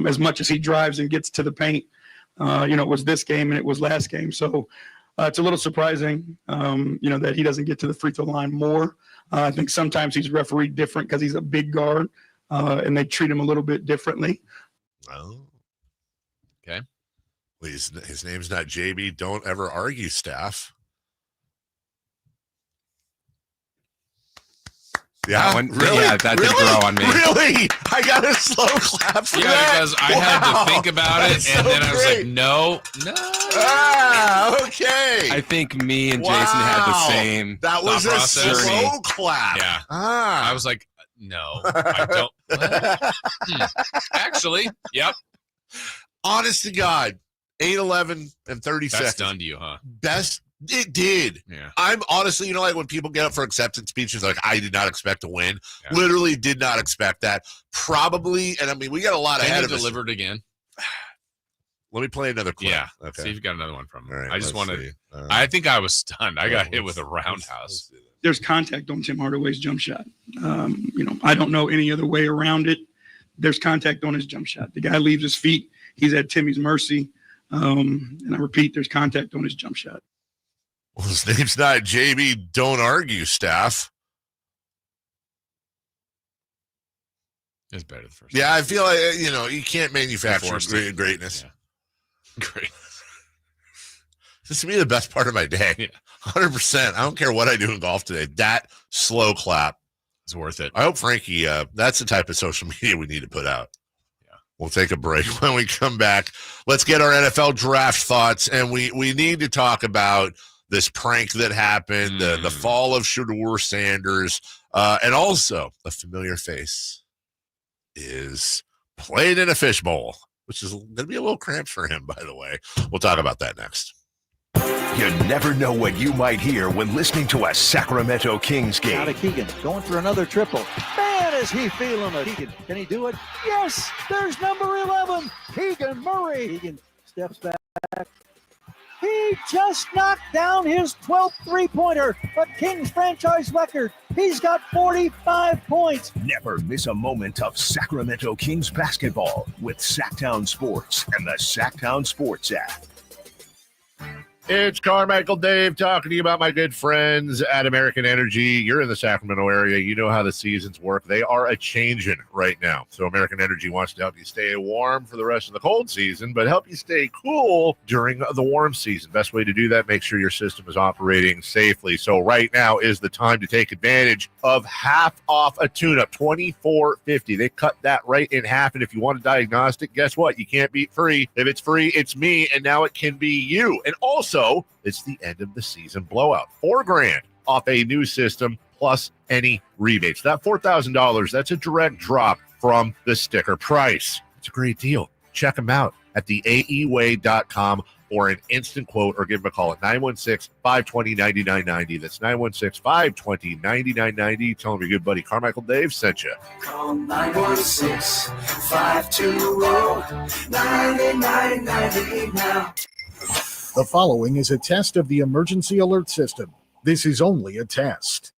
as much as he drives and gets to the paint. It was this game and it was last game. So it's a little surprising, that he doesn't get to the free throw line more. I think sometimes he's refereed different because he's a big guard, and they treat him a little bit differently. Oh. Okay. Well, his name's not JB. Don't ever argue, staff. Yeah, really? Yeah, that did grow on me. Really? I got a slow clap for that. Because I had to think about it, and then I was like, no. Okay. I think me and Jason had the same. That was a slow clap. Yeah. I was like, no, I don't. Actually, yep. Honest to God, 8-11 and 30 seconds. That's done to you, huh? It did. Yeah. I'm honestly, like when people get up for acceptance speeches, like, I did not expect to win. Yeah. Literally did not expect that. Probably, and I mean, we got a lot ahead of us. Delivered again. Let me play another clip. Yeah. Okay. See if you got another one from him. Right, I just wanted. I think I was stunned. I got hit with a roundhouse. There's contact on Tim Hardaway's jump shot. I don't know any other way around it. There's contact on his jump shot. The guy leaves his feet. He's at Timmy's mercy. And I repeat, there's contact on his jump shot. Well, his name's not JB. Don't argue, staff. It's better the first. Yeah, I feel like, you can't manufacture greatness. Yeah. Great. This is to me the best part of my day. Yeah. 100%. I don't care what I do in golf today. That slow clap is worth it. I hope Frankie, that's the type of social media we need to put out. We'll take a break. When we come back, let's get our NFL draft thoughts, and we need to talk about this prank that happened, the fall of Shaduer Sanders, and also a familiar face is played in a fishbowl, which is going to be a little cramped for him, by the way. We'll talk about that next. You never know what you might hear when listening to a Sacramento Kings game. Out of Keegan, going for another triple. Man, is he feeling it. Keegan, can he do it? Yes, there's number 11, Keegan Murray. Keegan steps back. He just knocked down his 12th three-pointer, a Kings franchise record. He's got 45 points. Never miss a moment of Sacramento Kings basketball with Sacktown Sports and the Sacktown Sports app. It's Carmichael Dave talking to you about my good friends at American Energy. You're in the Sacramento area. You know how the seasons work. They are a-changing right now. So American Energy wants to help you stay warm for the rest of the cold season, but help you stay cool during the warm season. Best way to do that, make sure your system is operating safely. So right now is the time to take advantage of half off a tune-up, $24.50. They cut that right in half, and if you want a diagnostic, guess what? You can't beat free. If it's free, it's me, and now it can be you. And also, it's the end of the season blowout. $4,000 off a new system plus any rebates. That $4,000, that's a direct drop from the sticker price. It's a great deal. Check them out at theaeway.com or an instant quote, or give them a call at 916-520-9990. That's 916-520-9990. Tell them your good buddy Carmichael Dave sent you. Call 916-520-9990 now. The following is a test of the emergency alert system. This is only a test.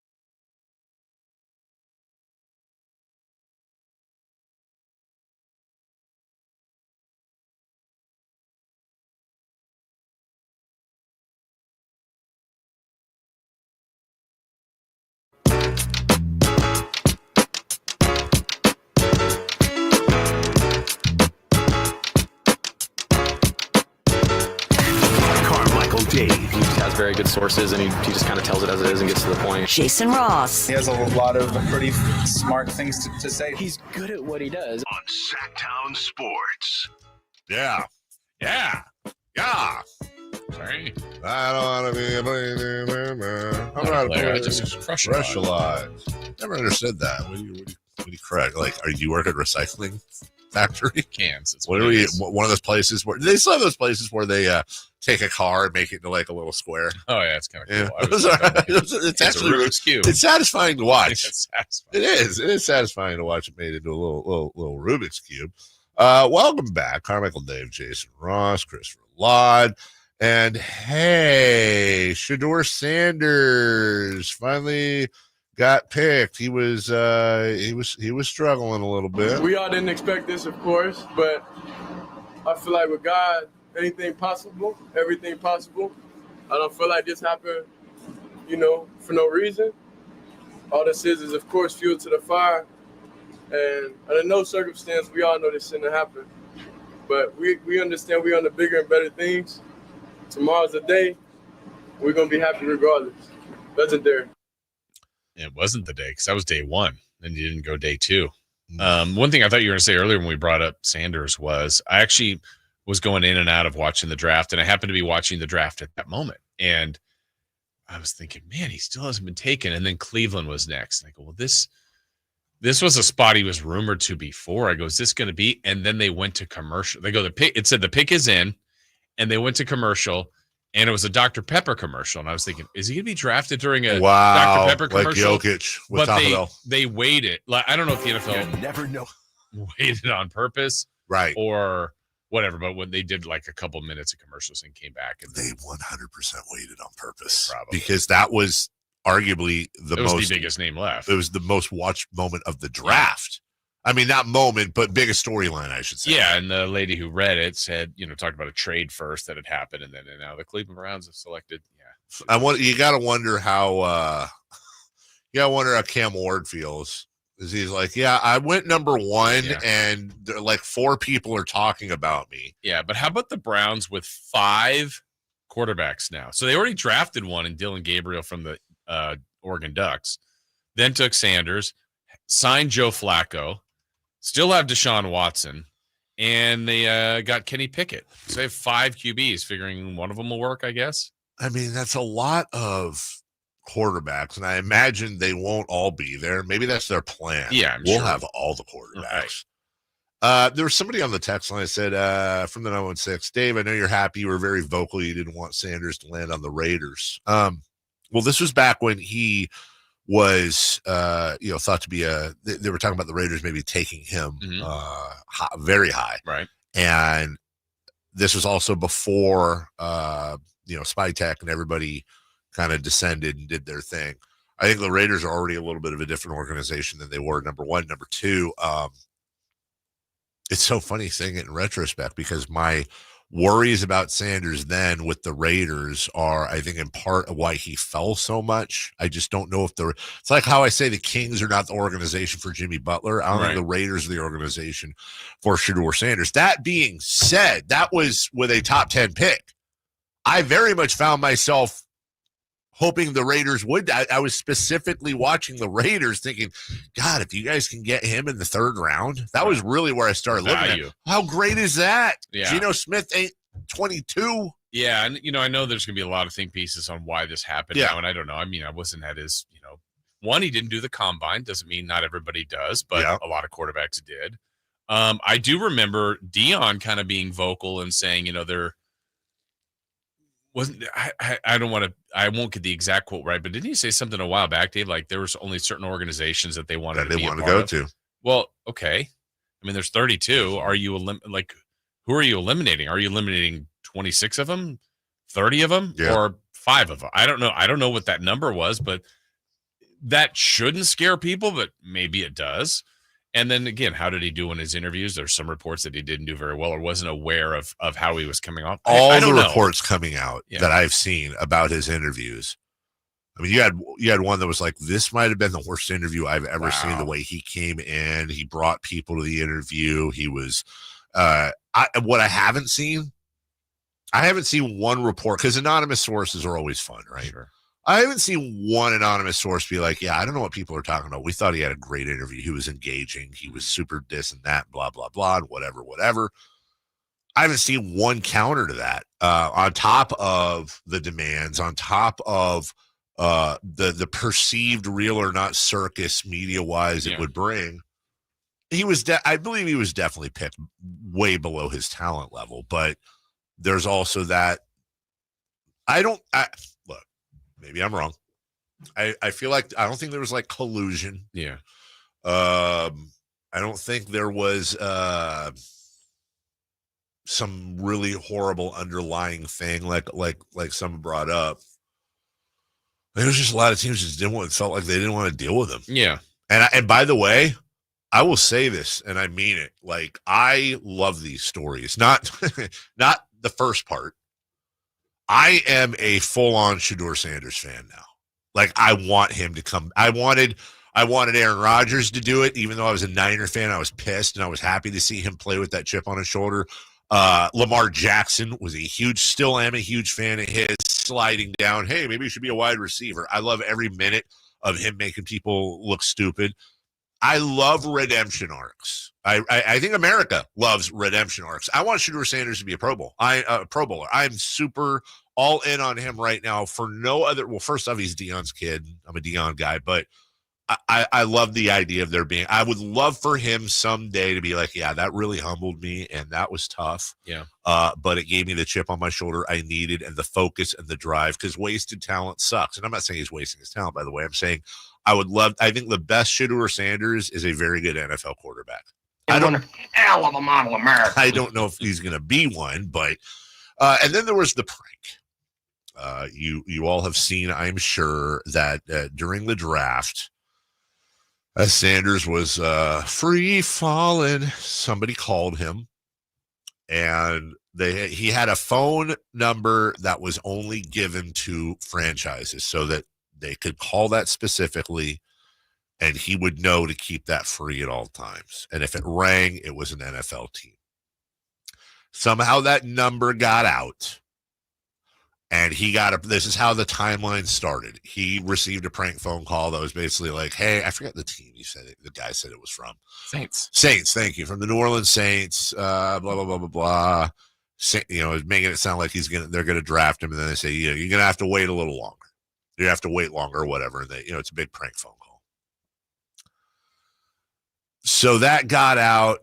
Dave. He has very good sources, and he just kind of tells it as it is and gets to the point. Jason Ross. He has a lot of pretty smart things to say. He's good at what he does. On Sacktown Sports. Yeah. Sorry. I don't want to be a I'm not a player. I just crush a lot. Never understood that. What do you correct? Like, are you work at recycling factory? Cans. What are we? One of those places where they still have those places where they take a car and make it into like a little square. Oh yeah, it's kind of cool. It's actually Rubik's Cube. It's satisfying to watch. It's satisfying. It is. It is satisfying to watch it made into a little Rubik's Cube. Welcome back, Carmichael Dave, Jason Ross, Christopher Laud, and hey, Shaduer Sanders finally got picked. He was struggling a little bit. We all didn't expect this, of course, but I feel like with God, anything possible, everything possible. I don't feel like this happened, for no reason. All this is of course, fuel to the fire. And under no circumstance, we all know this shouldn't happen. But we understand we're on the bigger and better things. Tomorrow's the day. We're going to be happy regardless. Legendary. It wasn't the day, because that was day one. Then you didn't go day two. One thing I thought you were going to say earlier when we brought up Sanders was I actually was going in and out of watching the draft, and I happened to be watching the draft at that moment. And I was thinking, man, he still hasn't been taken. And then Cleveland was next. And I go, well, this was a spot he was rumored to before. I go, is this going to be? And then they went to commercial. They go, it said the pick is in, and they went to commercial, and it was a Dr. Pepper commercial. And I was thinking, is he going to be drafted during a Dr. Pepper commercial? Like Jokic with but Taco Bell. They waited. Like, I don't know if the NFL You never know. waited on purpose, right, or whatever. But when they did like a couple minutes of commercials and came back, and they 100% waited on purpose, probably, because that was arguably the biggest name left. It was the most watched moment of the draft. I mean, not moment, but biggest storyline, I should say. Yeah, and the lady who read it said, talked about a trade first that had happened, and now the Cleveland Browns have selected. Yeah, you got to wonder how Cam Ward feels. Is he's like, yeah, I went number one, and like 4 people are talking about me. Yeah, but how about the Browns with 5 quarterbacks now? So they already drafted one in Dylan Gabriel from the Oregon Ducks, then took Sanders, signed Joe Flacco, still have Deshaun Watson, and they got Kenny Pickett. So they have 5 QBs, figuring one of them will work, I guess. I mean, that's a lot of quarterbacks, and I imagine they won't all be there. Maybe that's their plan. Yeah, we'll sure. have all the quarterbacks. Right. There was somebody on the text line that said, from the 916, Dave, I know you're happy. You were very vocal. You didn't want Sanders to land on the Raiders. Well, this was back when he was, thought to be they were talking about the Raiders maybe taking him very high. Right. And this was also before, Spy Tech and everybody kind of descended and did their thing. I think the Raiders are already a little bit of a different organization than they were, number one. Number two, it's so funny saying it in retrospect, because my worries about Sanders then with the Raiders are, I think, in part why he fell so much. I just don't know if it's like how I say the Kings are not the organization for Jimmy Butler. I don't think the Raiders are the organization for Shaduer Sanders. That being said, that was with a top 10 pick. I very much found myself hoping the Raiders would. I was specifically watching the Raiders thinking, God, if you guys can get him in the third round, that was really where I started looking at. How great is that? Yeah. Geno Smith ain't 22. Yeah, and I know there's going to be a lot of think pieces on why this happened now, and I don't know. I mean, I wasn't at his, one, he didn't do the combine. Doesn't mean not everybody does, but a lot of quarterbacks did. I do remember Dion kind of being vocal and saying, there wasn't, I don't want to, I won't get the exact quote right, but didn't he say something a while back, Dave? Like there was only certain organizations that they wanted to go to. Well, okay. I mean, there's 32. Are you who are you eliminating? Are you eliminating 26 of them, 30 of them, or 5 of them? I don't know. I don't know what that number was, but that shouldn't scare people, but maybe it does. And then again, how did he do in his interviews? There's some reports that he didn't do very well or wasn't aware of how he was coming off. All the reports coming out that I've seen about his interviews. I mean, you had one that was like, this might have been the worst interview I've ever seen. The way he came in, he brought people to the interview. He was what I haven't seen one report, because anonymous sources are always fun, right? Sure. I haven't seen one anonymous source be like, yeah, I don't know what people are talking about. We thought he had a great interview. He was engaging. He was super this and that, blah, blah, blah, whatever. I haven't seen one counter to that on top of the demands, on top of the perceived real or not circus media-wise it would bring. He was, I believe he was definitely picked way below his talent level, but there's also that. Look, maybe I'm wrong. I feel like, I don't think there was like collusion. Yeah. I don't think there was some really horrible underlying thing like someone brought up. There was just a lot of teams just felt like they didn't want to deal with him. Yeah. And by the way, I will say this, and I mean it. Like, I love these stories. Not the first part. I am a full-on Shaduer Sanders fan now. Like, I want him to come. I wanted Aaron Rodgers to do it, even though I was a Niner fan. I was pissed, and I was happy to see him play with that chip on his shoulder. Lamar Jackson still am a huge fan of his, sliding down. Hey, maybe he should be a wide receiver. I love every minute of him making people look stupid. I love redemption arcs. I think America loves redemption arcs. I want Shaduer Sanders to be a Pro Bowler. I'm super all in on him right now for no other. Well, first off, he's Dion's kid. I'm a Dion guy, but I love the idea of there being. I would love for him someday to be like, yeah, that really humbled me, and that was tough. Yeah. But it gave me the chip on my shoulder I needed, and the focus and the drive, because wasted talent sucks. And I'm not saying he's wasting his talent, by the way. I'm saying I think the best Shaduer Sanders is a very good NFL quarterback. I don't hell of a model America. I don't know if he's going to be one, but and then there was the prank. You all have seen, I'm sure, that during the draft, as Sanders was free falling, somebody called him, and he had a phone number that was only given to franchises so that they could call that specifically, and he would know to keep that free at all times. And if it rang, it was an NFL team. Somehow that number got out, and this is how the timeline started. He received a prank phone call that was basically like, hey, I forgot the team the guy said it was from. Saints, thank you. From the New Orleans Saints, blah, blah, blah, blah, blah. Making it sound like they're going to draft him, and then they say, you're going to have to wait a little longer. You have to wait longer or whatever. And it's a big prank phone call. So that got out,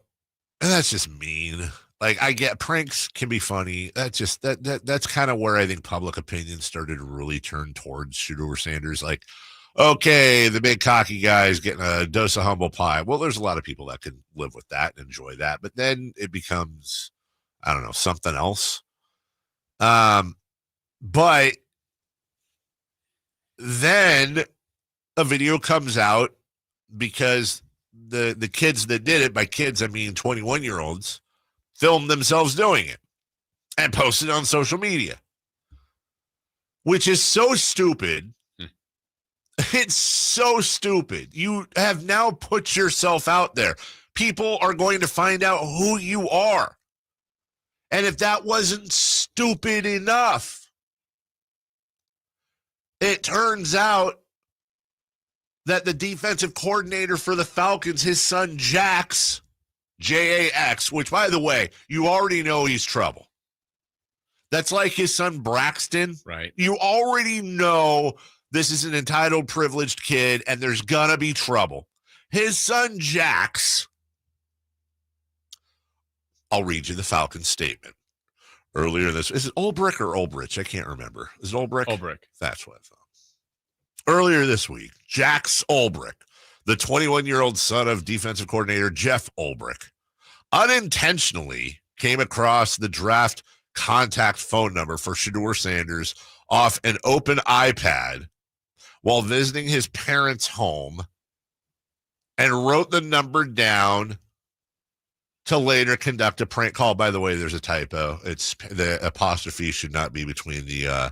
and that's just mean. Like, I get pranks can be funny. That's kind of where I think public opinion started to really turn towards Shaduer Sanders. Like, okay, the big cocky guy is getting a dose of humble pie. Well, there's a lot of people that can live with that and enjoy that, but then it becomes, I don't know, something else. But then a video comes out because the kids that did it, by kids I mean 21-year-olds, filmed themselves doing it. and posted on social media, which is so stupid. It's so stupid. You have now put yourself out there. People are going to find out who you are. And if that wasn't stupid enough, it turns out that the defensive coordinator for the Falcons, his son Jax, Jax, which, by the way, you already know he's trouble. That's like his son Braxton. Right. You already know this is an entitled, privileged kid, and there's going to be trouble. His son, Jax, I'll read you the Falcons statement. Earlier this, is it Ulbrich or Ulbrich? I can't remember. Is it Ulbrich? Ulbrich. That's what I thought. Earlier this week, Jax Ulbrich, the 21-year-old son of defensive coordinator Jeff Ulbrich, unintentionally came across the draft contact phone number for Shaduer Sanders off an open iPad while visiting his parents' home and wrote the number down to later conduct a prank call. By the way, there's a typo. It's the apostrophe should not be between the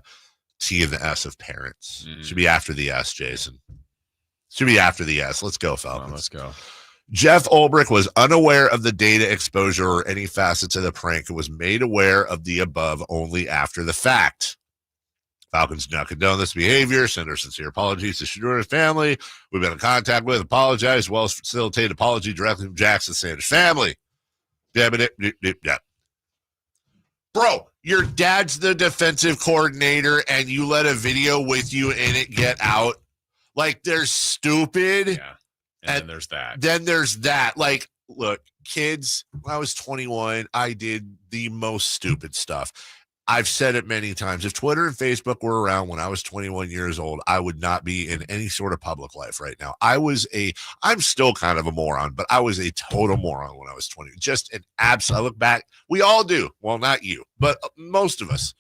T and the S of parents. Should be after the S, Jason. Should be after the S. Let's go, Falcons. Let's go. Jeff Ulbrich was unaware of the data exposure or any facets of the prank and was made aware of the above only after the fact. Falcons do not condone this behavior. Send our sincere apologies to Shaduer's family. We've been in contact with, apologize, as well as facilitate apology directly from Jackson Sanders' family. Yeah. Bro, your dad's the defensive coordinator and you let a video with you in it get out. Like, they're stupid. Yeah. And then there's that. Then there's that. Like, look, kids, when I was 21, I did the most stupid stuff. I've said it many times. If Twitter and Facebook were around when I was 21 years old, I would not be in any sort of public life right now. I'm still kind of a moron, but I was a total moron when I was 20. Just an absolute, I look back, we all do. Well, not you, but most of us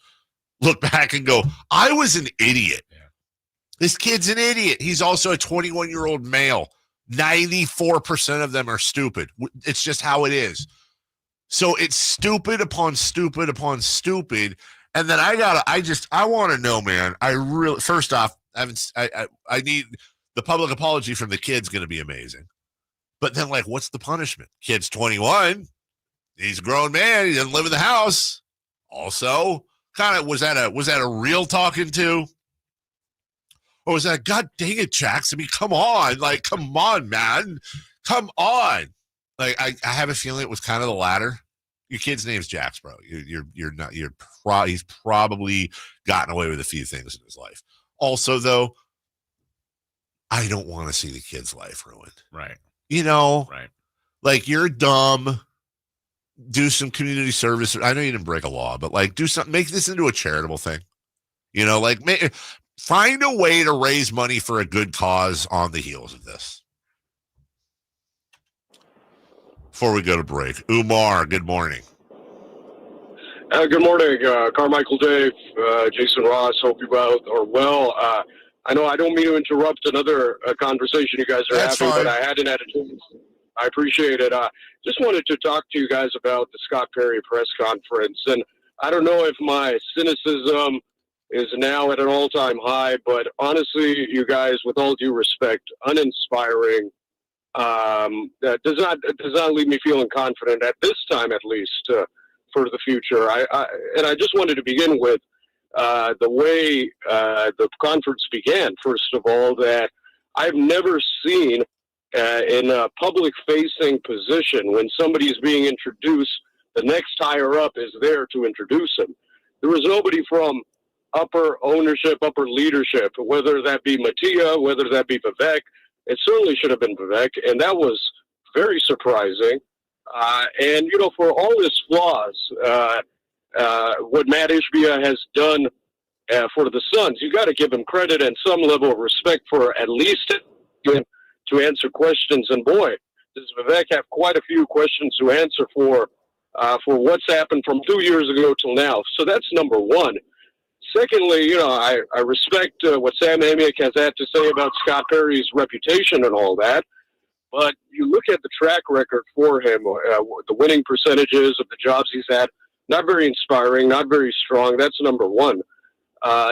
look back and go, I was an idiot. Yeah. This kid's an idiot. He's also a 21-year-old male. 94% of them are stupid. It's just how it is. So it's stupid upon stupid upon stupid. And then I want to know, man, first off, I need the public apology from the kid's going to be amazing. But then, like, what's the punishment? Kid's 21. He's a grown man. He doesn't live in the house. Also, kind of, was that a real talking to? Or was that, God dang it, Jax? I mean, come on. Like, come on, man. Come on. Like, I have a feeling it was kind of the latter. Your kid's name's Jax, bro. He's probably gotten away with a few things in his life. Also, though, I don't want to see the kid's life ruined. Right. You know? Right. Like, you're dumb. Do some community service. I know you didn't break a law, but, like, do something. Make this into a charitable thing. You know, like, find a way to raise money for a good cause on the heels of this. Before we go to break, Umar, good morning. Good morning, Carmichael Dave, Jason Ross. Hope you both are well. I know I don't mean to interrupt another conversation you guys are having, but I hadn't had a chance. I appreciate it. Just wanted to talk to you guys about the Scott Perry press conference. And I don't know if my cynicism is now at an all-time high, but honestly, you guys, with all due respect, uninspiring. That does not leave me feeling confident at this time, at least, for the future. I just wanted to begin with the way the conference began. First of all, that I've never seen in a public-facing position when somebody's being introduced, the next higher up is there to introduce him. There was nobody from upper ownership, upper leadership, whether that be Mattia, whether that be Vivek. It certainly should have been Vivek, and that was very surprising. And, you know, for all his flaws, what Matt Ishbia has done for the Suns, you got to give him credit and some level of respect for at least to answer questions. And, boy, does Vivek have quite a few questions to answer for what's happened from 2 years ago till now. So that's number one. Secondly, you know, I respect what Sam Amick has had to say about Scott Perry's reputation and all that, but you look at the track record for him, the winning percentages of the jobs he's had, not very inspiring, not very strong. That's number one.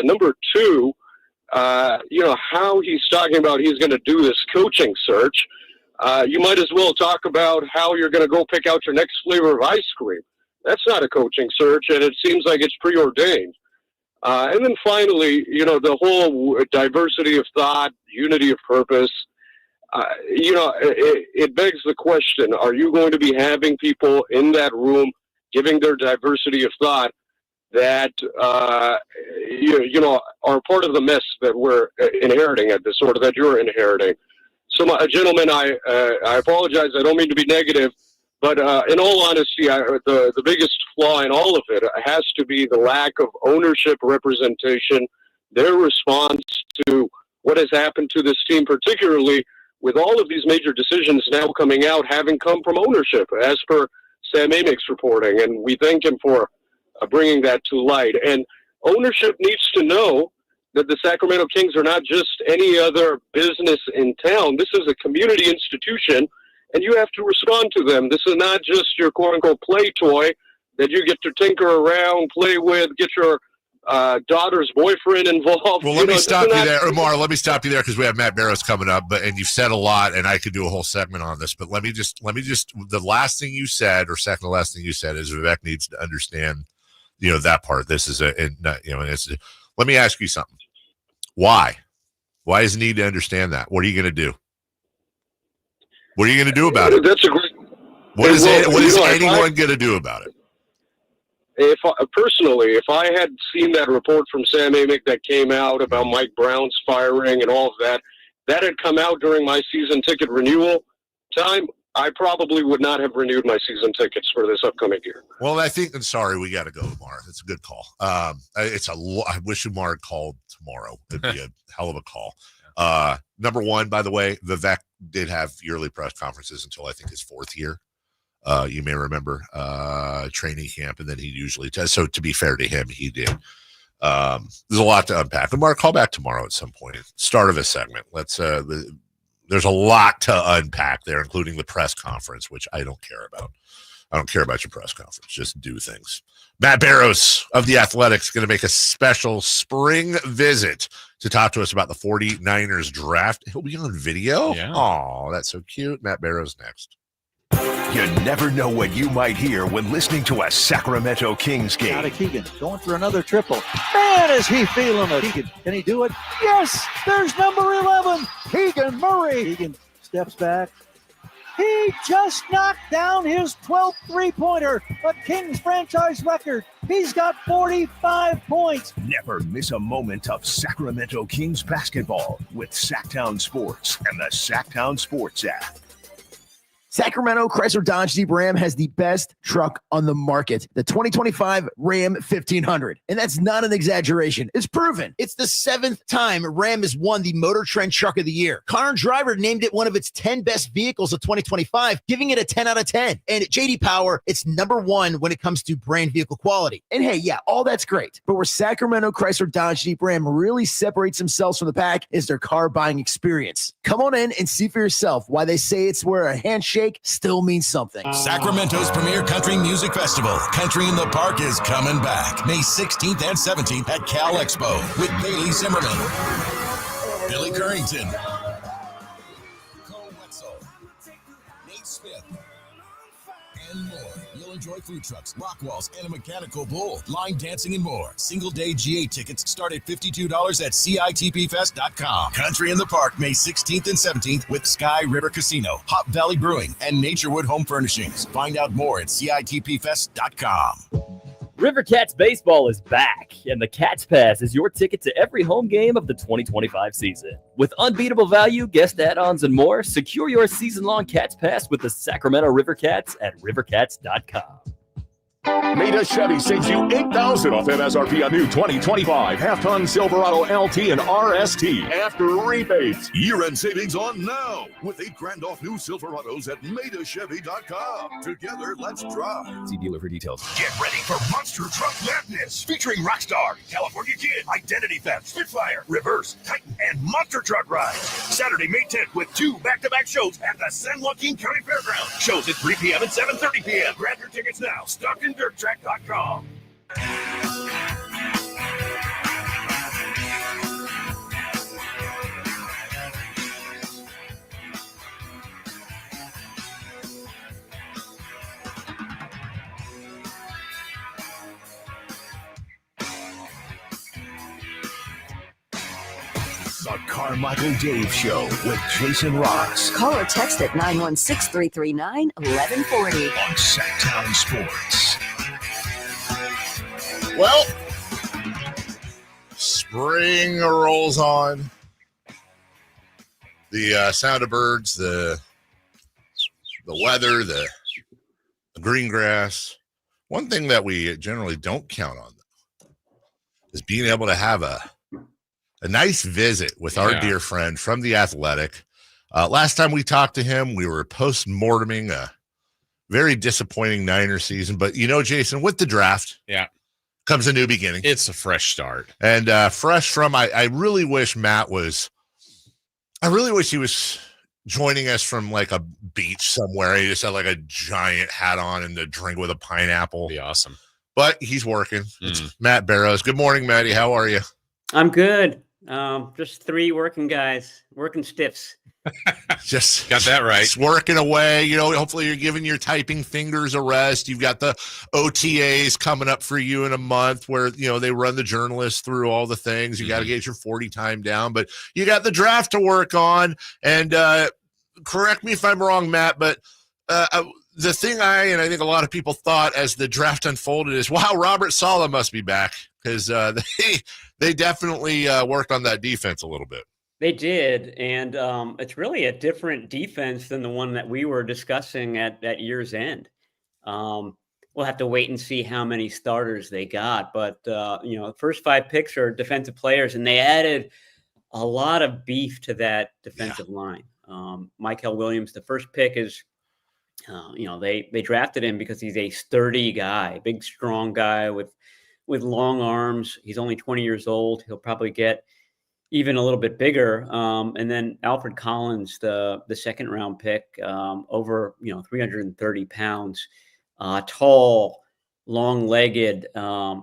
Number two, how he's talking about he's going to do this coaching search. You might as well talk about how you're going to go pick out your next flavor of ice cream. That's not a coaching search, and it seems like it's preordained. And then finally, the whole diversity of thought, unity of purpose, it begs the question, are you going to be having people in that room giving their diversity of thought that, are part of the mess that we're inheriting at this, or that you're inheriting? So, gentlemen, I apologize. I don't mean to be negative, but in all honesty, the biggest flaw in all of it has to be the lack of ownership representation, their response to what has happened to this team, particularly with all of these major decisions now coming out, having come from ownership, as per Sam Amick's reporting. And we thank him for bringing that to light. And ownership needs to know that the Sacramento Kings are not just any other business in town. This is a community institution, and you have to respond to them. This is not just your quote-unquote play toy that you get to tinker around, play with, get your daughter's boyfriend involved. Well, let me stop you there, Omar. Let me stop you there because we have Matt Barrows coming up. And you've said a lot, and I could do a whole segment on this. But let me just. The last thing you said, or second to last thing you said, is Vivek needs to understand, that part. This is let me ask you something. Why? Why does he need to understand that? What are you going to do? What are you going to do about it? That's a great. What is anyone going to do about it? If I had seen that report from Sam Amick that came out about Mike Brown's firing and all of that, that had come out during my season ticket renewal time, I probably would not have renewed my season tickets for this upcoming year. Well, I'm sorry, we got to go, Omar. It's a good call. I wish Omar had called tomorrow. It'd be a hell of a call. Number one, by the way, Vivek did have yearly press conferences until I think his fourth year. You may remember training camp, and then he usually does. So to be fair to him, he did. There's a lot to unpack. Omar, call back tomorrow at some point. Start of a segment. There's a lot to unpack there, including the press conference, which I don't care about. I don't care about your press conference. Just do things. Matt Barrows of The Athletics going to make a special spring visit to talk to us about the 49ers draft. He'll be on video. Yeah. Oh, that's so cute. Matt Barrows next. You never know what you might hear when listening to a Sacramento Kings game. Out of Keegan, going for another triple. Man, is he feeling it. Keegan, can he do it? Yes, there's number 11, Keegan Murray. Keegan steps back. He just knocked down his 12th three-pointer, a Kings franchise record. He's got 45 points. Never miss a moment of Sacramento Kings basketball with Sacktown Sports and the Sacktown Sports app. Sacramento Chrysler Dodge Jeep Ram has the best truck on the market, the 2025 Ram 1500. And that's not an exaggeration. It's proven. It's the 7th time Ram has won the Motor Trend Truck of the Year. Car and Driver named it one of its 10 best vehicles of 2025, giving it a 10 out of 10. And at J.D. Power, it's number 1 when it comes to brand vehicle quality. And hey, yeah, all that's great. But where Sacramento Chrysler Dodge Jeep Ram really separates themselves from the pack is their car buying experience. Come on in and see for yourself why they say it's where a handshake still means something. Sacramento's premier country music festival, Country in the Park, is coming back May 16th and 17th at Cal Expo with Bailey Zimmerman, Billy Currington, Cole Wetzel, Nate Smith, and more. You'll enjoy food trucks, rock walls, and a mechanical bull, line dancing, and more. Single-day GA tickets start at $52 at CITPFest.com. Country in the Park, May 16th and 17th with Sky River Casino, Hop Valley Brewing, and Naturewood Home Furnishings. Find out more at CITPFest.com. River Cats baseball is back, and the Cats Pass is your ticket to every home game of the 2025 season. With unbeatable value, guest add-ons, and more, secure your season-long Cats Pass with the Sacramento River Cats at rivercats.com. Maida Chevy saves you $8,000 off MSRP on new 2025 half-ton Silverado LT and RST after rebates. Year-end savings on now with $8,000 off new Silverados at MaidaChevy.com. Together, let's drive. See dealer for details. Get ready for Monster Truck Madness featuring Rockstar, California Kid, Identity Theft, Spitfire, Reverse, Titan, and Monster Truck Rides. Saturday, May 10th with 2 back-to-back shows at the San Joaquin County Fairgrounds. Shows at 3 p.m. and 7:30 p.m. Grab your tickets now. Stockton DirtTrack.com. The Carmichael Dave Show with Jason Ross. Call or text at 916-339-1140. On Sacktown Sports. Well, spring rolls on. The sound of birds, the weather, the green grass. One thing that we generally don't count on is being able to have a nice visit with our dear friend from The Athletic. Last time we talked to him, we were post-morteming a very disappointing Niner season. But, Jason, with the draft comes a new beginning. It's a fresh start. And fresh from, I really wish he was joining us from like a beach somewhere. He just had like a giant hat on and a drink with a pineapple. Be awesome. But he's working. It's Matt Barrows. Good morning, Matty. How are you? I'm good. Just 3 working guys, working stiffs. Just got that right. Just working away. Hopefully you're giving your typing fingers a rest. You've got the OTAs coming up for you in a month where, they run the journalists through all the things. You got to get your 40 time down, but you got the draft to work on. And correct me if I'm wrong, Matt, but the thing I think a lot of people thought as the draft unfolded is, wow, Robert Saleh must be back, because they definitely worked on that defense a little bit. They did, and it's really a different defense than the one that we were discussing at year's end. We'll have to wait and see how many starters they got, but the first 5 picks are defensive players, and they added a lot of beef to that defensive line. Mykel Williams, the first pick is, they drafted him because he's a sturdy guy, big, strong guy with long arms. He's only 20 years old. He'll probably get even a little bit bigger. And then Alfred Collins, the second round pick, over 330 pounds, tall, long-legged.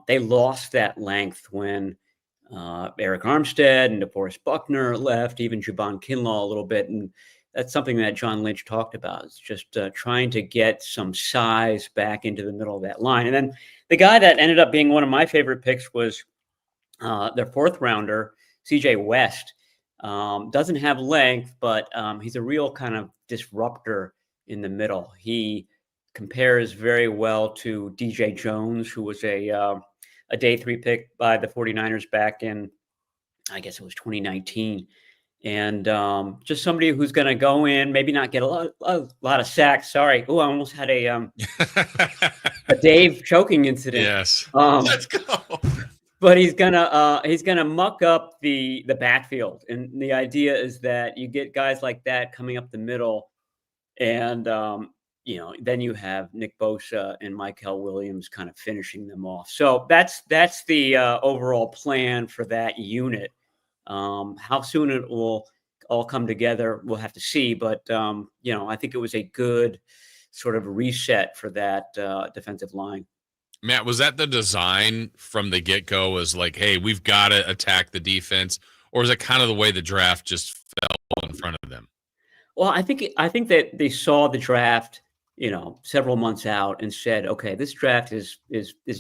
They lost that length when Eric Armstead and DeForest Buckner left, even Jabon Kinlaw a little bit. And that's something that John Lynch talked about. It's just trying to get some size back into the middle of that line. And then the guy that ended up being one of my favorite picks was their 4th rounder, CJ West. Doesn't have length, but he's a real kind of disruptor in the middle. He compares very well to DJ Jones, who was a day 3 pick by the 49ers back in, I guess it was 2019. And just somebody who's going to go in, maybe not get a lot of sacks. Sorry. Oh, I almost had a Dave choking incident. Yes. Let's go. But he's gonna muck up the backfield, and the idea is that you get guys like that coming up the middle, and then you have Nick Bosa and Mykel Williams kind of finishing them off. So that's the overall plan for that unit. How soon it will all come together, we'll have to see. But I think it was a good sort of reset for that defensive line. Matt, was that the design from the get-go, was like, hey, we've got to attack the defense, or is it kind of the way the draft just fell in front of them? Well, I think that they saw the draft, several months out and said, okay, this draft is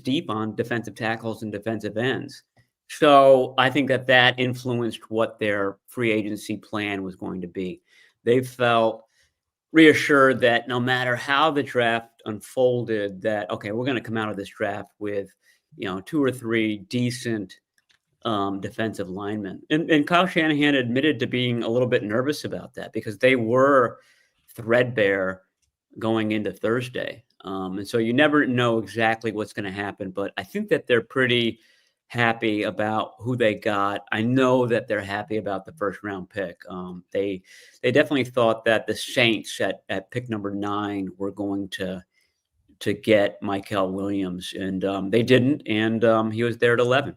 deep on defensive tackles and defensive ends. So I think that influenced what their free agency plan was going to be. They felt reassured that no matter how the draft unfolded, that, okay, we're going to come out of this draft with, 2 or 3 decent defensive linemen. And Kyle Shanahan admitted to being a little bit nervous about that because they were threadbare going into Thursday. And so you never know exactly what's going to happen, but I think that they're pretty happy about who they got. I know that they're happy about the first round pick. They definitely thought that the Saints at pick number 9 were going to get Mykel Williams, and they didn't, and he was there at 11.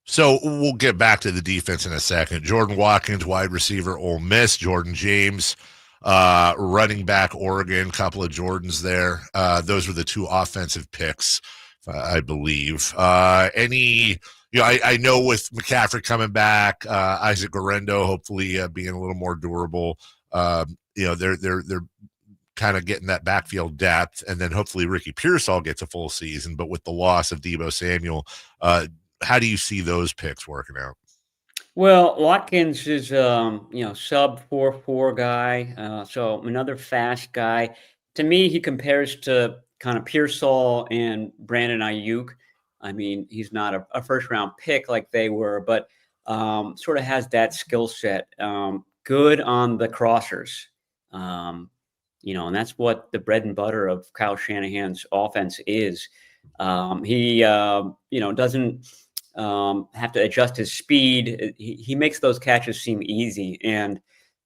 So we'll get back to the defense in a second. Jordan Watkins, wide receiver, Ole Miss. Jordan James, Running back, Oregon, couple of Jordans there. Those were the two offensive picks, I believe. I know with McCaffrey coming back, Isaac Guerrero hopefully being a little more durable. They're kind of getting that backfield depth, and then hopefully Ricky Pearsall gets a full season. But with the loss of Deebo Samuel, how do you see those picks working out? Well, Watkins is sub 4.4 guy, so another fast guy. To me, he compares to kind of Pearsall and Brandon Ayuk. I mean, he's not a first round pick like they were, but sort of has that skill set. Good on the crossers, and that's what the bread and butter of Kyle Shanahan's offense is. He doesn't have to adjust his speed. He makes those catches seem easy, and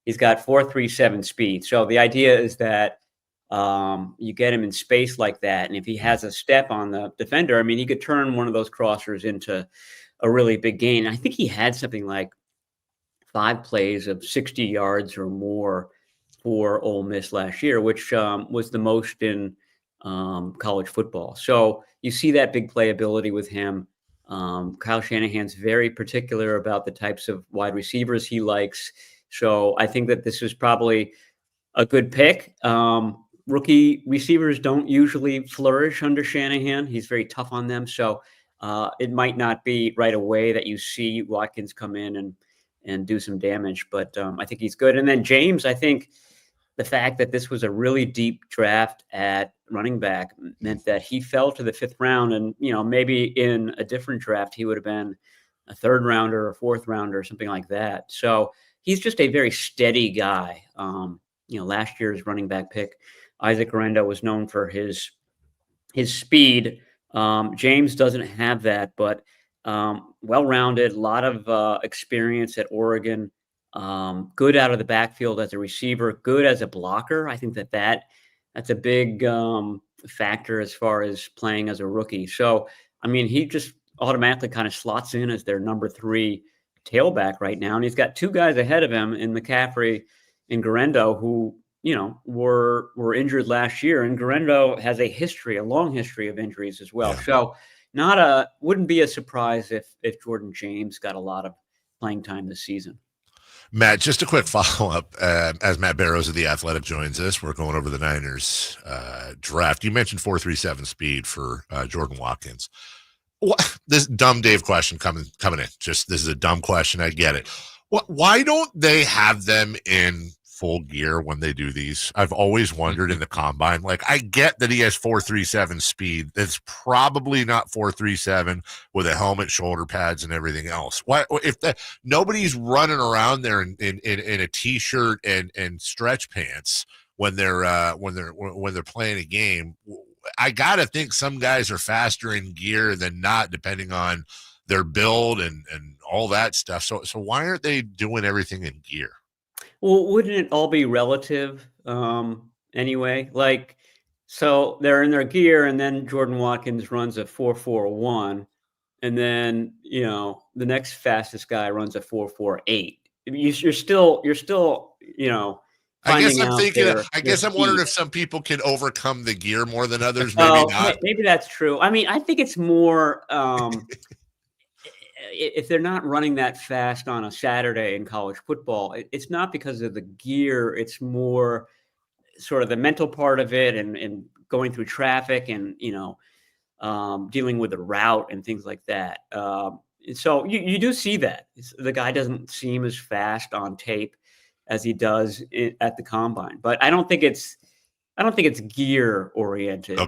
he's got 4.37 speed. So the idea is that you get him in space like that, and if he has a step on the defender, I mean, he could turn one of those crossers into a really big gain. I think he had something like 5 plays of 60 yards or more for Ole Miss last year, which was the most in college football. So you see that big playability with him. Kyle Shanahan's very particular about the types of wide receivers he likes. So I think that this is probably a good pick. Rookie receivers don't usually flourish under Shanahan. He's very tough on them. So it might not be right away that you see Watkins come in and do some damage, but I think he's good. And then James, I think the fact that this was a really deep draft at running back meant that he fell to the 5th round. And, maybe in a different draft, he would have been a 3rd rounder or 4th rounder or something like that. So he's just a very steady guy. Last year's running back pick, Isaac Guerrero, was known for his speed. James doesn't have that, but well-rounded, a lot of experience at Oregon. Good out of the backfield as a receiver, good as a blocker. I think that's a big factor as far as playing as a rookie. So, I mean, he just automatically kind of slots in as their number 3 tailback right now. And he's got 2 guys ahead of him in McCaffrey and Guerrero who, were injured last year. And Guerrero has a long history of injuries as well. Yeah. So wouldn't be a surprise if Jordan James got a lot of playing time this season. Matt, just a quick follow-up. As Matt Barrows of The Athletic joins us, we're going over the Niners draft. You mentioned 4.37 speed for Jordan Watkins. This dumb Dave question coming in. This is a dumb question. I get it. Why don't they have them in full gear when they do these? I've always wondered in the combine. Like, I get that he has 4.37 speed. That's probably not 4.37 with a helmet, shoulder pads, and everything else. Why, if nobody's running around there in a t-shirt and stretch pants when they're playing a game? I gotta think some guys are faster in gear than not, depending on their build and all that stuff. So why aren't they doing everything in gear? Well, wouldn't it all be relative anyway? Like, so they're in their gear, and then Jordan Watkins runs a 4.41, and then the next fastest guy runs a 4.48. You're still I guess I'm wondering if some people can overcome the gear more than others. Maybe not. Maybe that's true. I mean, I think it's more if they're not running that fast on a Saturday in college football, it's not because of the gear. It's more sort of the mental part of it and going through traffic and, dealing with the route and things like that. So you do see that. The guy doesn't seem as fast on tape as he does at the combine, but I don't think it's gear oriented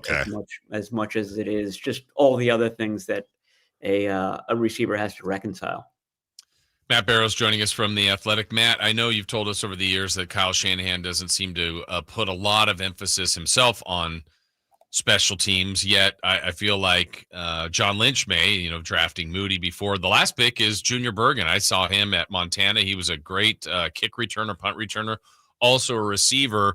as much as it is just all the other things that a receiver has to reconcile. Matt Barrows joining us from The Athletic. Matt, I know you've told us over the years that Kyle Shanahan doesn't seem to put a lot of emphasis himself on special teams, yet I feel like John Lynch may, drafting Moody before. The last pick is Junior Bergen. I saw him at Montana. He was a great kick returner, punt returner, also a receiver.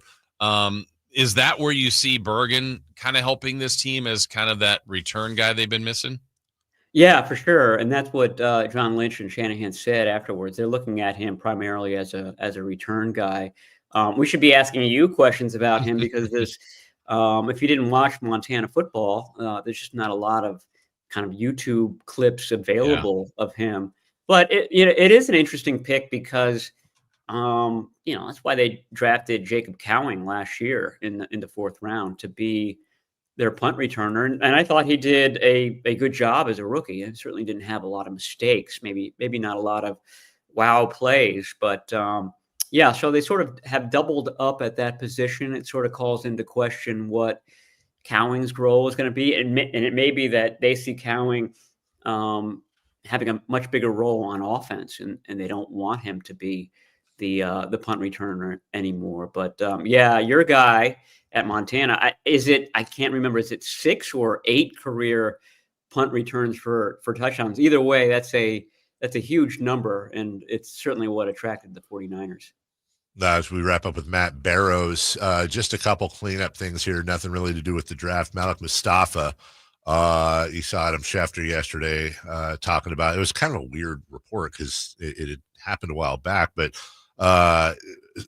Is that where you see Bergen kind of helping this team as kind of that return guy they've been missing? Yeah, for sure. And that's what John Lynch and Shanahan said afterwards. They're looking at him primarily as a return guy. We should be asking you questions about him because there's, if you didn't watch Montana football, there's just not a lot of kind of YouTube clips available of him. But it is an interesting pick because, that's why they drafted Jacob Cowing last year in the 4th round to be their punt returner. And I thought he did a good job as a rookie. And certainly didn't have a lot of mistakes, maybe not a lot of wow plays, but so they sort of have doubled up at that position. It sort of calls into question what Cowing's role is going to be. And it may be that they see Cowing having a much bigger role on offense, and they don't want him to be the punt returner anymore. But your guy at Montana, I can't remember, is it 6 or 8 career punt returns for touchdowns? Either way, that's a huge number, and it's certainly what attracted the 49ers. As we wrap up with Matt Barrows, just a couple cleanup things here, nothing really to do with the draft. Malik Mustafa, you saw Adam Schefter yesterday talking about it. Was kind of a weird report because it had happened a while back, but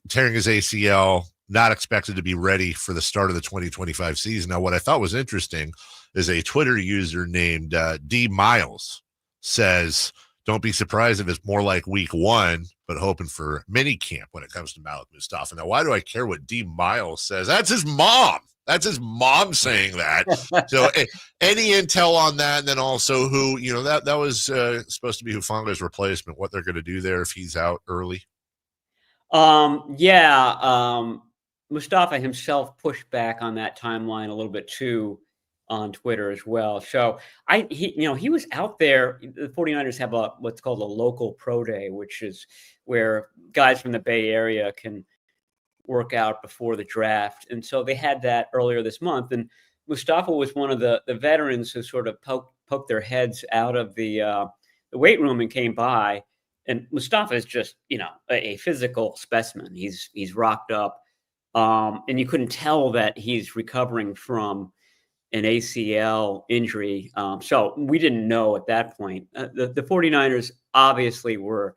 tearing his ACL, not expected to be ready for the start of the 2025 season. Now, what I thought was interesting is a Twitter user named D Miles says, don't be surprised if it's more like week 1, but hoping for mini camp when it comes to Malik Mustafa. Now, why do I care what D Miles says? That's his mom. That's his mom saying that. So any intel on that? And then also who, that was supposed to be Hufanga's replacement, what they're going to do there if he's out early. Mustafa himself pushed back on that timeline a little bit too on Twitter as well. So he was out there. The 49ers have what's called a local pro day, which is where guys from the Bay Area can work out before the draft. And so they had that earlier this month. And Mustafa was one of the veterans who sort of poked their heads out of the weight room and came by. And Mustafa is just, a physical specimen. He's rocked up. And you couldn't tell that he's recovering from an ACL injury. So we didn't know at that point. The 49ers obviously were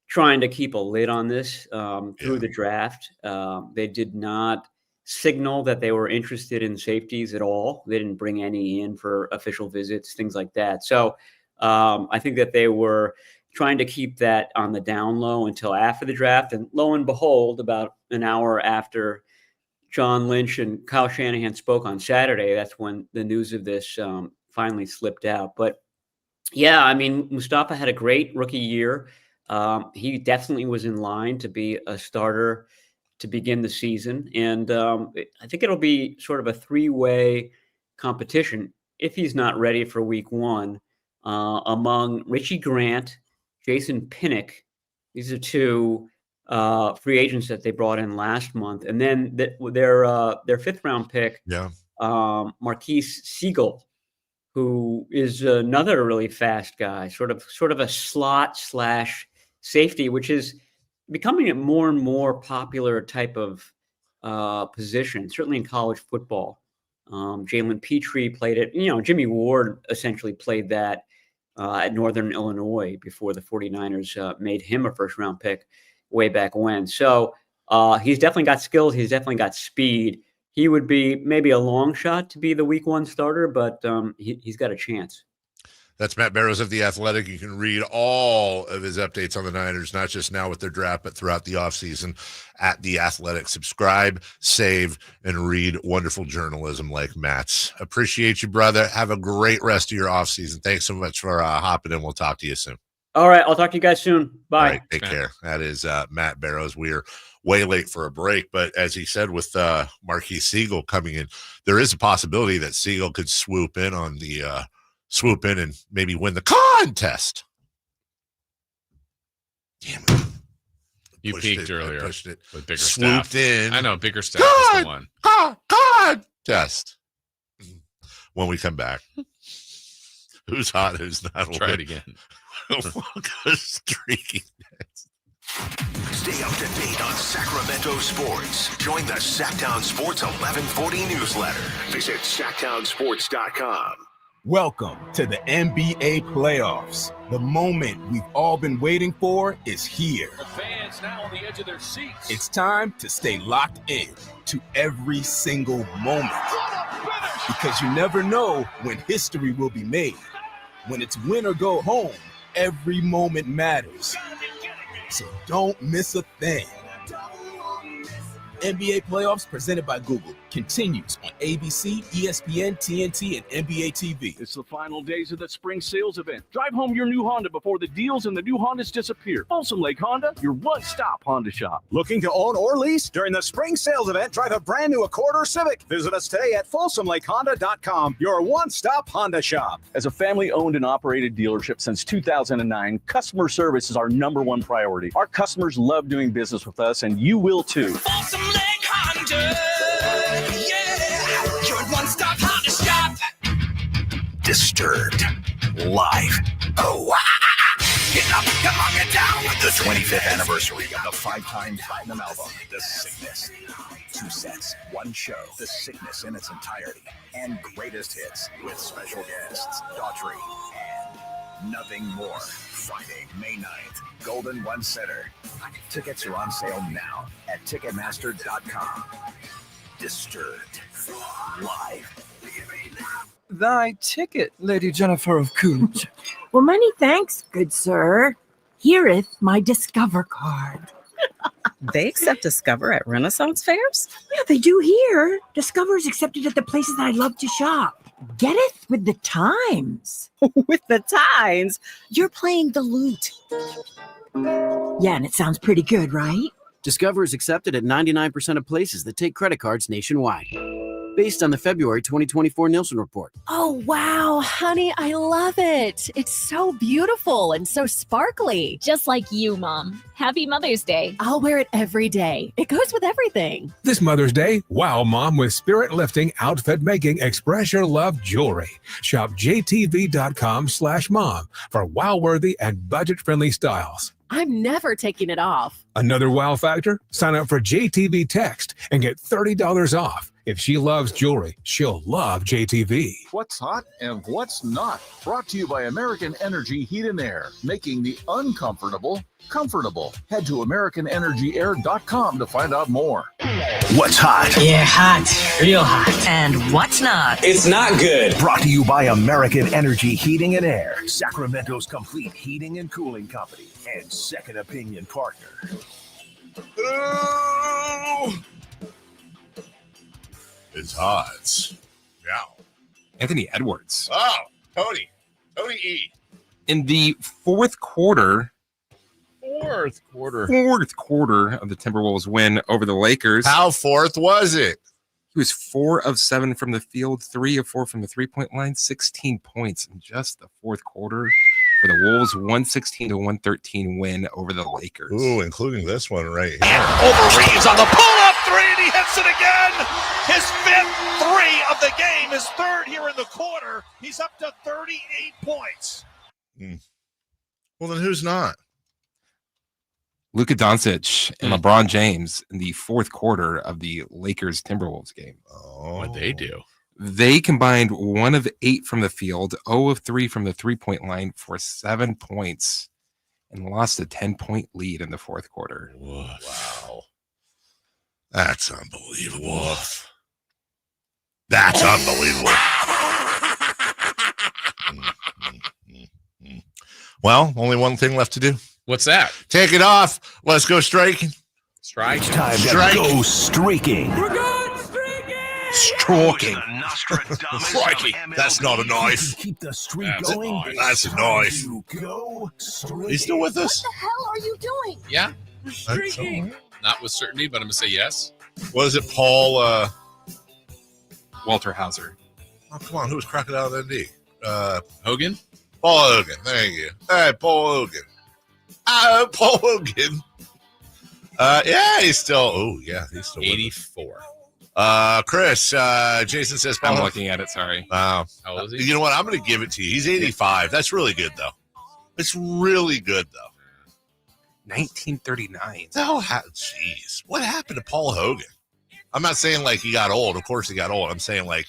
trying to keep a lid on this through the draft. They did not signal that they were interested in safeties at all. They didn't bring any in for official visits, things like that. So I think that they were trying to keep that on the down low until after the draft. And lo and behold, about an hour after John Lynch and Kyle Shanahan spoke on Saturday, that's when the news of this finally slipped out. But Mustafa had a great rookie year. He definitely was in line to be a starter to begin the season. And I think it'll be sort of a 3-way competition if he's not ready for week 1 among Richie Grant, Jason Pinnock. These are 2 free agents that they brought in last month. And then their 5th round pick, Marquise Siegel, who is another really fast guy, sort of a slot / safety, which is becoming a more and more popular type of position, certainly in college football. Jalen Petrie played it. Jimmy Ward essentially played that at Northern Illinois before the 49ers made him a 1st round pick way back when. So he's definitely got skills. He's definitely got speed. He would be maybe a long shot to be the week 1 starter, but he's got a chance. That's Matt Barrows of The Athletic. You can read all of his updates on the Niners, not just now with their draft, but throughout the offseason at The Athletic. Subscribe, save, and read wonderful journalism like Matt's. Appreciate you, brother. Have a great rest of your offseason. Thanks so much for hopping in. We'll talk to you soon. All right. I'll talk to you guys soon. Bye. All right, take care. That is Matt Barrows. We're way late for a break, but as he said, with Marquise Siegel coming in, there is a possibility that Siegel could swoop in and maybe win the contest. Damn it. You peaked earlier. Pushed it. With bigger Swooped staff. in. I know, bigger staff is the one. Contest. When we come back. Who's hot, who's not? Try it again. We'll go streaking next. Stay up to date on Sacramento sports. Join the Sacktown Sports 1140 newsletter. Visit sacktownsports.com. Welcome to the NBA playoffs. The moment we've all been waiting for is here. The fans It's now on the edge of their seats. It's time to stay locked in to every single moment. Because you never know when history will be made. When it's win or go home, every moment matters. So don't miss a thing. NBA playoffs presented by Google continues on ABC, ESPN, TNT, and NBA TV. It's the final days of the spring sales event. Drive home your new Honda before the deals and the new Hondas disappear. Folsom Lake Honda, your one-stop Honda shop. Looking to own or lease? During the spring sales event, drive a brand new Accord or Civic. Visit us today at FolsomLakeHonda.com, your one-stop Honda shop. As a family-owned and operated dealership since 2009, customer service is our number one priority. Our customers love doing business with us, and you will too. Folsom Lake Honda, yeah, your one-stop Honda shop. Disturbed live. Oh, get up, come on, get down with The 25th anniversary of the 5-time platinum album, The Sickness. 2 sets, 1 show, The Sickness in its entirety, and greatest hits with special guests, Daughtry, and Nothing More. Friday, May 9th, Golden One Center. Tickets are on sale now at Ticketmaster.com. Disturbed live. Thy ticket, Lady Jennifer of Cooge. Well, many thanks, good sir. Hereeth my Discover card. They accept Discover at Renaissance fairs? Yeah, they do here. Discover is accepted at the places I love to shop. Getteth with the times. With the times? You're playing the lute. Yeah, and it sounds pretty good, right? Discover is accepted at 99% of places that take credit cards nationwide. Based on the February 2024 Nielsen report. Oh, wow, honey, I love it. It's so beautiful and so sparkly. Just like you, Mom. Happy Mother's Day. I'll wear it every day. It goes with everything. This Mother's Day, wow Mom with spirit-lifting, outfit-making, express your love jewelry. Shop jtv.com/mom for wow-worthy and budget-friendly styles. I'm never taking it off. Another wow factor? Sign up for JTV Text and get $30 off. If she loves jewelry, she'll love JTV. What's hot and what's not. Brought to you by American Energy Heat and Air, making the uncomfortable comfortable. Head to AmericanEnergyAir.com to find out more. What's hot? Yeah, hot. Real hot. And what's not? It's not good. Brought to you by American Energy Heating and Air, Sacramento's complete heating and cooling company, and second opinion partner. It's hot. Yeah. Anthony Edwards. Oh, Tony E. In the fourth quarter of the Timberwolves win over the Lakers. How fourth was it? He was 4 of 7 from the field, 3 of 4 from the 3-point line, 16 points in just the fourth quarter for the Wolves, 116-113 win over the Lakers. Ooh, including this one right here. Over Reeves on the pull-up three, and he hits it again. His 5th 3 of the game, his 3rd here in the quarter. He's up to 38 points. Well, then who's not? Luka Doncic and LeBron James in the fourth quarter of the Lakers Timberwolves game. Oh, what'd they do? They combined 1 of 8 from the field, 0 of 3 from the 3-point line for 7 points, and lost a 10-point lead in the fourth quarter. Wow. That's unbelievable. That's unbelievable. Well, only one thing left to do. What's that? Take it off. Let's go striking. Strike. It's time to go streaking. We're going streaking. Stroking. Crikey. That's not a knife. Keep the streak going. That's a knife. Go streaking. He's still with us? What the hell are you doing? Yeah. Streaking. Not with certainty, but I'm going to say yes. Was it Paul Walter Hauser? Oh, come on. Who was Crocodile Dundee? Hogan? Paul Hogan. Thank you. Hey, Paul Hogan. Paul Hogan. Yeah, he's still. Oh, yeah, he's still 84. Chris, Jason says. I'm looking at it. Sorry. How old is he? You know what? I'm going to give it to you. He's 85. That's really good, though. It's really good, though. 1939. Oh, jeez. What happened to Paul Hogan? I'm not saying like he got old. Of course he got old. I'm saying like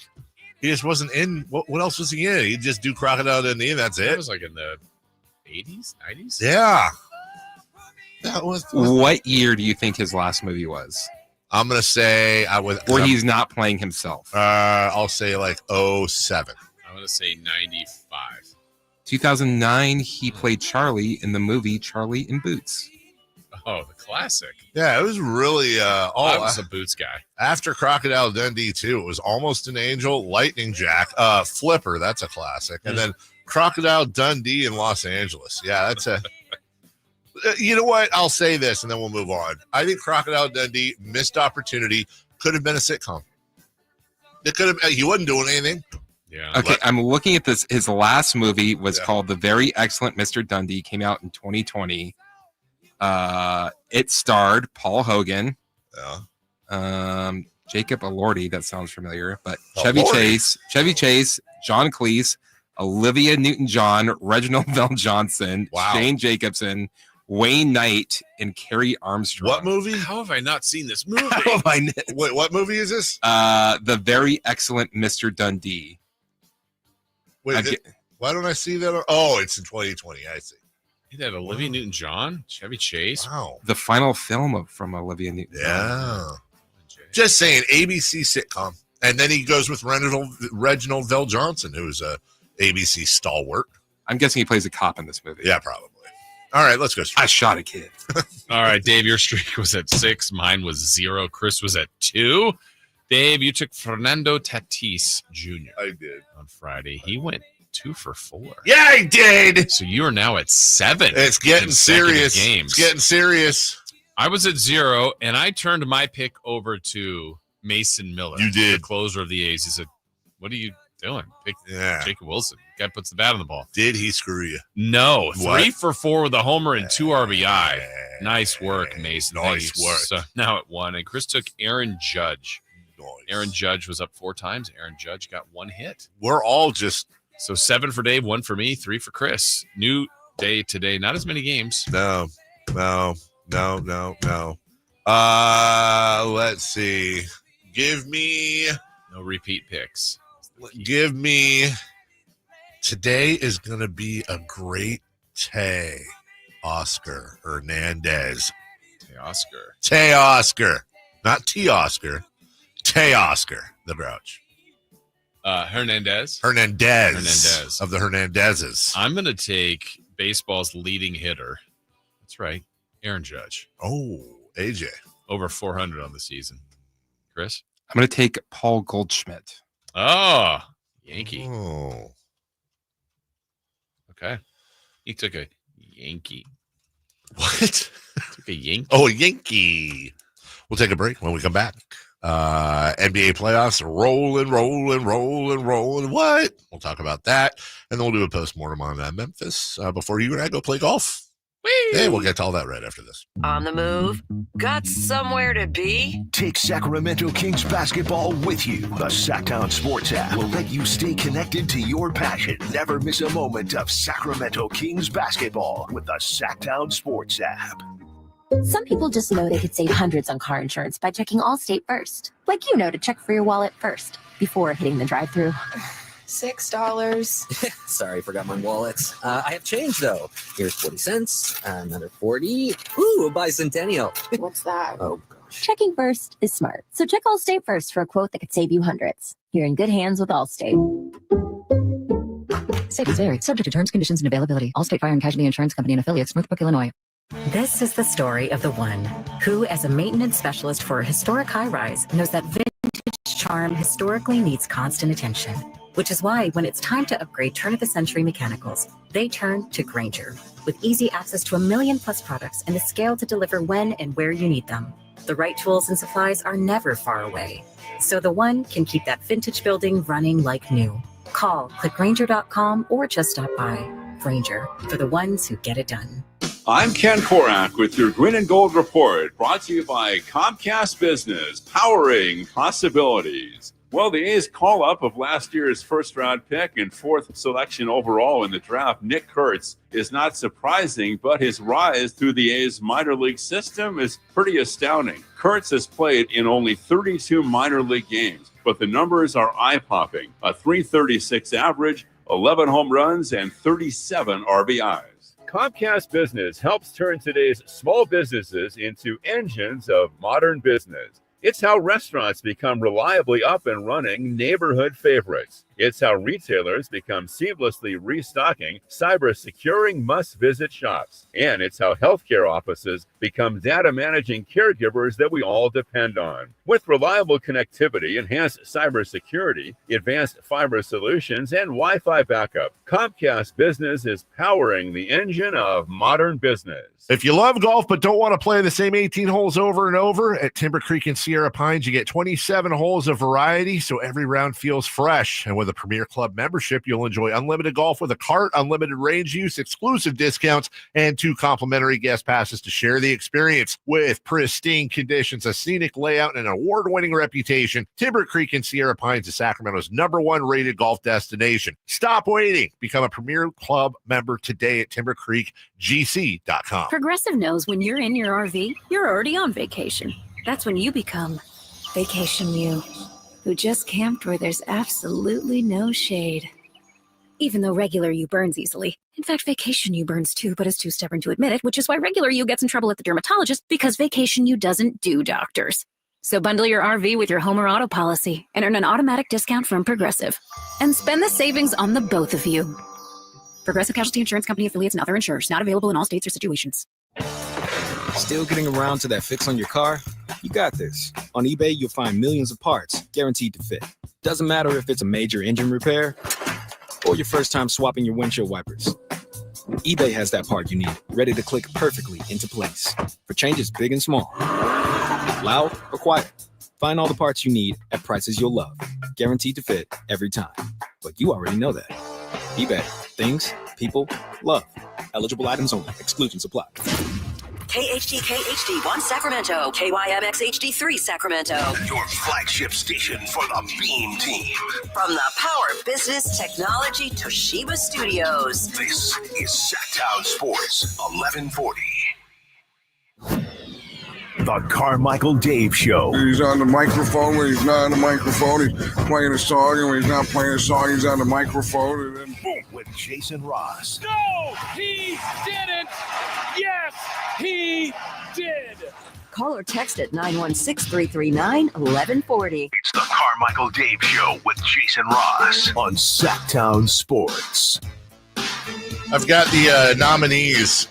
he just wasn't in. What else was he in? He'd just do Crocodile Dundee, and that's it. It was like in the 80s, 90s? Yeah. That was What year do you think his last movie was? I'm gonna say where he's not playing himself. I'll say like 07. I'm gonna say 95. 2009, he played Charlie in the movie Charlie in Boots. Oh, the classic. Yeah, it was really I was a Boots guy. After Crocodile Dundee 2, it was Almost an Angel, Lightning Jack, Flipper, that's a classic, and then Crocodile Dundee in Los Angeles. Yeah, that's a you know what? I'll say this and then we'll move on. I think Crocodile Dundee, missed opportunity, could have been a sitcom. It could have. He wasn't doing anything. Yeah. Okay, I'm looking at this. His last movie was called The Very Excellent Mr. Dundee. Came out in 2020. It starred Paul Hogan. Jacob Elordi. That sounds familiar. But Chevy Chase, John Cleese, Olivia Newton-John, Reginald VelJohnson, Shane Jacobson, Wayne Knight, and Carrie Armstrong. What movie? How have I not seen this movie? Wait, what movie is this? The Very Excellent Mr. Dundee. Wait, why don't I see that? Oh, it's in 2020. I see. It had Olivia Newton-John, Chevy Chase. Wow. The final film from Olivia Newton-John. Yeah. Just saying, ABC sitcom. And then he goes with Reginald VelJohnson, who's a ABC stalwart. I'm guessing he plays a cop in this movie. Yeah, probably. All right, let's go. I shot a kid. All right, Dave, your streak was at 6. Mine was 0. Chris was at 2. Dave, you took Fernando Tatis Jr. I did. On Friday. He went 2 for 4. Yeah, I did. So you are now at 7. It's getting serious. Games. It's getting serious. I was at 0, and I turned my pick over to Mason Miller. You did. The closer of the A's. He said, what are you doing? Pick Jacob Wilson. Guy puts the bat on the ball. Did he screw you? No. What? 3 for 4 with a homer and 2 RBI. Nice work, Mason. Nice work. So now at 1. And Chris took Aaron Judge. Nice. Aaron Judge was up 4 times. Aaron Judge got 1 hit. We're all just... So 7 for Dave, 1 for me, 3 for Chris. New day today. Not as many games. No. Let's see. Give me... No repeat picks. Give me... Today is going to be a great Oscar Hernandez. Teoscar. Not T-Oscar. Teoscar, the Grouch. Hernandez of the Hernandezes. I'm going to take baseball's leading hitter. That's right. Aaron Judge. Oh, AJ. Over 400 on the season. Chris? I'm going to take Paul Goldschmidt. Oh, Yankee. Oh. Okay. He took a Yankee. What? Took a Yankee. Oh, a Yankee. We'll take a break when we come back. NBA playoffs rolling. What? We'll talk about that. And then we'll do a postmortem on Memphis before you and I go play golf. Hey, we'll get to all that right after this. On the move? Got somewhere to be? Take Sacramento Kings basketball with you. The Sacktown Sports app will let you stay connected to your passion. Never miss a moment of Sacramento Kings basketball with the Sacktown Sports app. Some people just know they could save hundreds on car insurance by checking Allstate first. Like to check for your wallet first before hitting the drive-thru. $6. Sorry, forgot my wallet. I have change, though. Here's 40 cents, another 40. Ooh, a bicentennial. What's that? Oh, gosh. Checking first is smart. So check Allstate first for a quote that could save you hundreds. You're in good hands with Allstate. Savings vary. Subject to terms, conditions, and availability. Allstate Fire and Casualty Insurance Company and Affiliates, Northbrook, Illinois. This is the story of the one who, as a maintenance specialist for a historic high-rise, knows that vintage charm historically needs constant attention. Which is why when it's time to upgrade turn-of-the-century mechanicals, they turn to Grainger. With easy access to 1 million+ products and the scale to deliver when and where you need them. The right tools and supplies are never far away. So the one can keep that vintage building running like new. Call, click Grainger.com, or just stop by. Grainger, for the ones who get it done. I'm Ken Korak with your Green and Gold Report, brought to you by Comcast Business, powering possibilities. Well, the A's call-up of last year's first-round pick and 4th selection overall in the draft, Nick Kurtz, is not surprising, but his rise through the A's minor league system is pretty astounding. Kurtz has played in only 32 minor league games, but the numbers are eye-popping. A .336 average, 11 home runs, and 37 RBIs. Comcast Business helps turn today's small businesses into engines of modern business. It's how restaurants become reliably up and running neighborhood favorites. It's how retailers become seamlessly restocking, cyber-securing must-visit shops. And it's how healthcare offices become data-managing caregivers that we all depend on. With reliable connectivity, enhanced cybersecurity, advanced fiber solutions, and Wi-Fi backup, Comcast Business is powering the engine of modern business. If you love golf but don't want to play the same 18 holes over and over, at Timber Creek and Sierra Pines, you get 27 holes of variety, so every round feels fresh. And with a Premier Club membership, you'll enjoy unlimited golf with a cart, unlimited range use, exclusive discounts, and 2 complimentary guest passes to share the experience. With pristine conditions, a scenic layout, and an award-winning reputation, Timber Creek and Sierra Pines is Sacramento's #1 rated golf destination. Stop waiting. Become a Premier Club member today at timbercreekgc.com. Progressive knows when you're in your RV, you're already on vacation. That's when you become Vacation You, who just camped where there's absolutely no shade. Even though regular you burns easily. In fact, Vacation You burns too, but is too stubborn to admit it, which is why regular you gets in trouble at the dermatologist, because Vacation You doesn't do doctors. So bundle your RV with your home or auto policy and earn an automatic discount from Progressive. And spend the savings on the both of you. Progressive Casualty Insurance Company affiliates and other insurers. Not available in all states or situations. Still getting around to that fix on your car? You got this. On eBay, you'll find millions of parts guaranteed to fit. Doesn't matter if it's a major engine repair or your first time swapping your windshield wipers. eBay has that part you need, ready to click perfectly into place for changes big and small. Loud or quiet. Find all the parts you need at prices you'll love. Guaranteed to fit every time. But you already know that. eBay. Things people love. Eligible items only. Exclusions apply. KHD1 Sacramento, KYMX HD3 Sacramento. Your flagship station for the Beam Team. From the Power Business Technology Toshiba Studios. This is Sacktown Sports 1140. The Carmichael Dave Show. He's on the microphone when he's not on the microphone. He's playing a song, and when he's not playing a song, he's on the microphone. And then boom, with Jason Ross. No, he didn't. Yes, he did. Call or text at 916-339-1140. It's the Carmichael Dave Show with Jason Ross on Sacktown Sports. I've got the nominees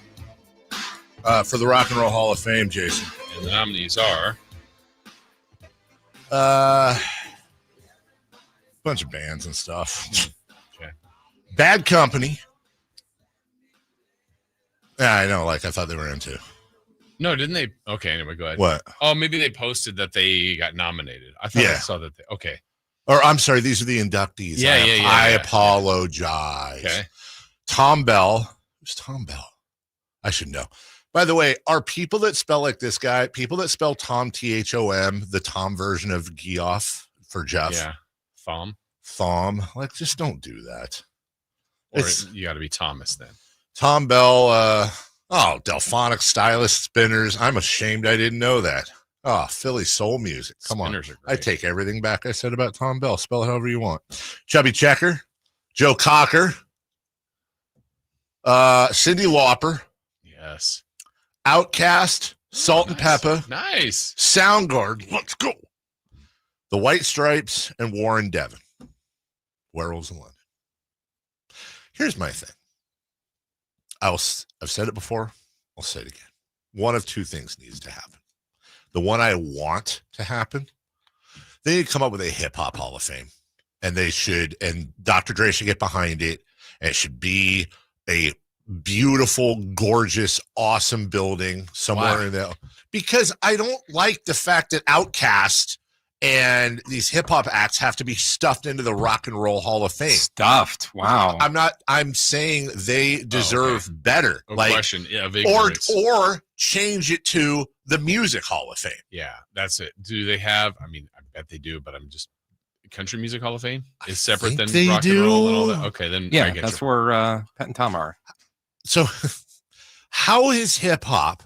for the Rock and Roll Hall of Fame, Jason. And the nominees are bunch of bands and stuff. Okay. Bad Company. Yeah, I know. Like, I thought they were into. No, didn't they? Okay, anyway, go ahead. What? Oh, maybe they posted that they got nominated. I thought I saw that. Okay. Or, I'm sorry, these are the inductees. I apologize. Okay. Tom Bell. Who's Tom Bell? I should know. By the way, are people that spell like this guy, people that spell Tom, T-H-O-M, the Tom version of Geoff for Jeff? Yeah. Thom. Like, just don't do that. Or you got to be Thomas then. Tom Bell, Delphonic Stylist Spinners. I'm ashamed I didn't know that. Oh, Philly soul music. Come Spinners on. are great. I take everything back I said about Tom Bell. Spell it however you want. Chubby Checker, Joe Cocker, Cyndi Lauper. Yes. Outcast, Salt and Pepper. Nice. Soundgarden. Let's go. The White Stripes and Warren Devon. Werewolves in London. Here's my thing. I've said it before. I'll say it again. One of two things needs to happen. The one I want to happen, they need to come up with a hip hop Hall of Fame. And Dr. Dre should get behind it. And it should be a beautiful, gorgeous, awesome building somewhere in there. Because I don't like the fact that Outkast and these hip hop acts have to be stuffed into the Rock and Roll Hall of Fame. Stuffed. Wow. I'm saying they deserve better. No like question. Yeah, of ignorance. or change it to the Music Hall of Fame. Yeah, that's it. Do they have, I bet they do, but I'm just, Country Music Hall of Fame is separate than rock and roll and all that. Okay, then yeah, I get that's you. where Pat and Tom are. So how is hip hop,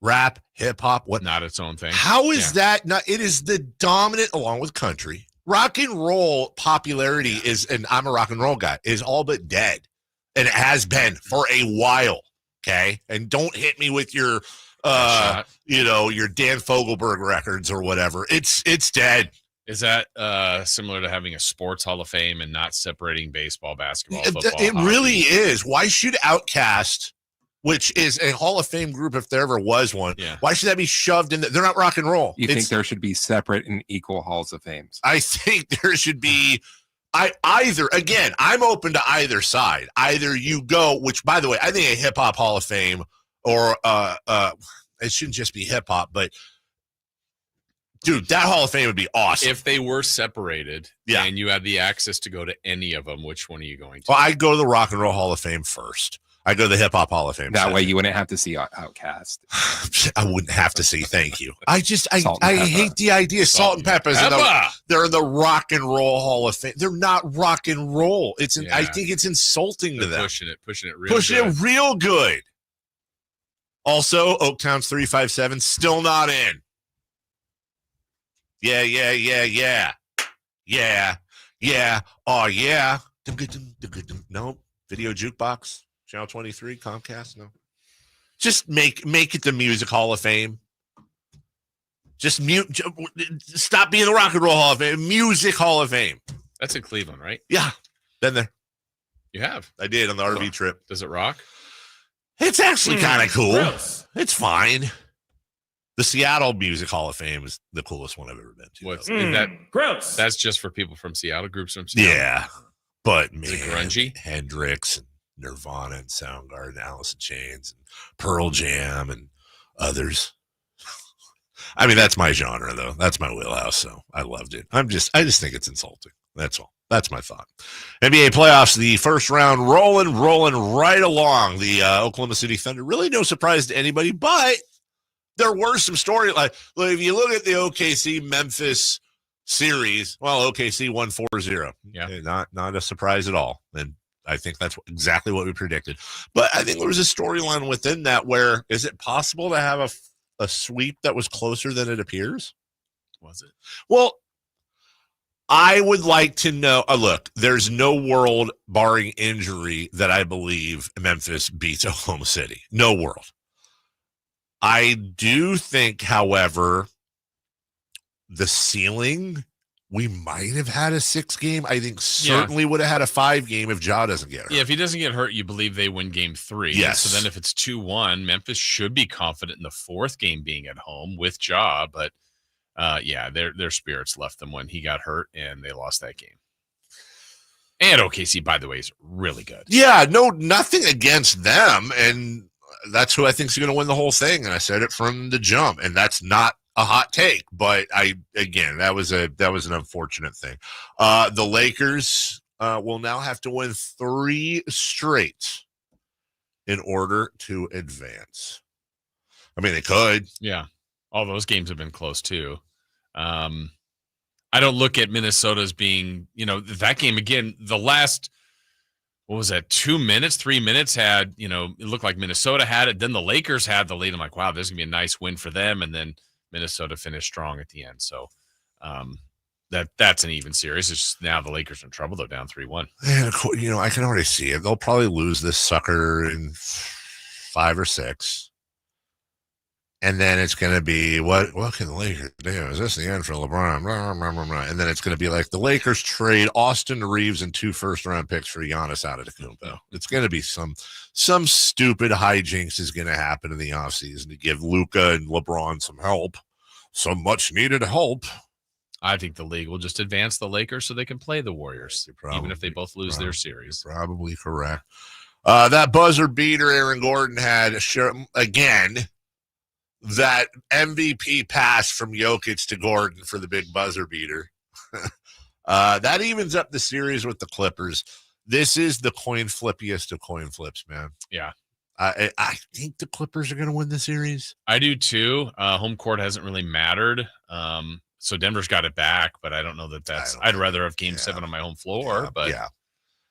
rap, hip hop, what? Not its own thing. How is that not? It is the dominant, along with country. Rock and roll popularity is, and I'm a rock and roll guy, is all but dead. And it has been for a while. Okay. And don't hit me with your, shot. your Dan Fogelberg records or whatever. It's dead. Is that similar to having a sports Hall of Fame and not separating baseball, basketball, football? It hockey? really is. Why should Outkast, which is a Hall of Fame group if there ever was one, why should that be shoved in? They're not rock and roll. You think there should be separate and equal halls of fames? I think there should be again, I'm open to either side. Either you go, which by the way, I think a hip hop Hall of Fame or it shouldn't just be hip hop, but dude, that Hall of Fame would be awesome. If they were separated and you had the access to go to any of them, which one are you going to? Well, I'd go to the Rock and Roll Hall of Fame first. I'd go to the Hip Hop Hall of Fame. That way you wouldn't have to see Outkast. I wouldn't have to see. Thank you. I hate the idea. Salt and Pepper. They're in the Rock and Roll Hall of Fame. They're not rock and roll. I think it's insulting to them. Pushing it real good. Also, Oaktown's 357 still not in. Yeah. Oh, yeah. No. Video Jukebox. Channel 23, Comcast. No. Just make it the Music Hall of Fame. Just stop being the Rock and Roll Hall of Fame. Music Hall of Fame. That's in Cleveland, right? Yeah. Been there. You have? I did on the RV trip. Does it rock? It's actually kind of cool. Gross. It's fine. The Seattle Music Hall of Fame is the coolest one I've ever been to. What's is that? Gross. That's just for people from Seattle, groups from Seattle. Yeah. But man, is it grungy? Hendrix and Nirvana and Soundgarden, Alice in Chains and Pearl Jam and others. I mean, that's my genre though. That's my wheelhouse. So I loved it. I just think it's insulting. That's all. That's my thought. NBA playoffs, the first round rolling right along. The Oklahoma City Thunder, really no surprise to anybody, but there were some storylines. If you look at the OKC Memphis series, well, OKC won 4-0. Yeah. Not a surprise at all. And I think that's exactly what we predicted. But I think there was a storyline within that where is it possible to have a sweep that was closer than it appears? Was it? Well, I would like to know. Look, there's no world, barring injury, that I believe Memphis beats Oklahoma City. No world. I do think, however, the ceiling, we might have had a 6-game. I think certainly would have had a 5-game if Ja doesn't get hurt. Yeah, if he doesn't get hurt, you believe they win game 3. Yes. So then if it's 2-1, Memphis should be confident in the 4th game being at home with Ja. But, their spirits left them when he got hurt, and they lost that game. And OKC, by the way, is really good. Yeah, nothing against them. And that's who I think is going to win the whole thing. And I said it from the jump. And that's not a hot take, but that was an unfortunate thing. The Lakers will now have to win 3 straight in order to advance. I mean, they could. Yeah. All those games have been close too. I don't look at Minnesota as being, that game again, the last, what was that, 2 minutes, 3 minutes had, it looked like Minnesota had it. Then the Lakers had the lead. I'm like, wow, this is going to be a nice win for them. And then Minnesota finished strong at the end. So that's an even series. It's just now the Lakers are in trouble. They're down 3-1. And, I can already see it. They'll probably lose this sucker in 5 or 6. And then it's going to be, what can the Lakers do? Is this the end for LeBron? Blah, blah, blah, blah. And then it's going to be like the Lakers trade Austin Reeves and 2 first-round picks for Giannis Antetokounmpo. It's going to be some stupid hijinks is going to happen in the offseason to give Luka and LeBron some help, some much-needed help. I think the league will just advance the Lakers so they can play the Warriors, even if they both lose their series. Probably correct. That buzzer beater Aaron Gordon had, again, that MVP pass from Jokic to Gordon for the big buzzer beater. That evens up the series with the Clippers. This is the coin flippiest of coin flips, man. Yeah. I think the Clippers are going to win the series. I do too. Home court hasn't really mattered. So Denver's got it back, but I don't know that's. I'd rather have game 7 on my home floor, but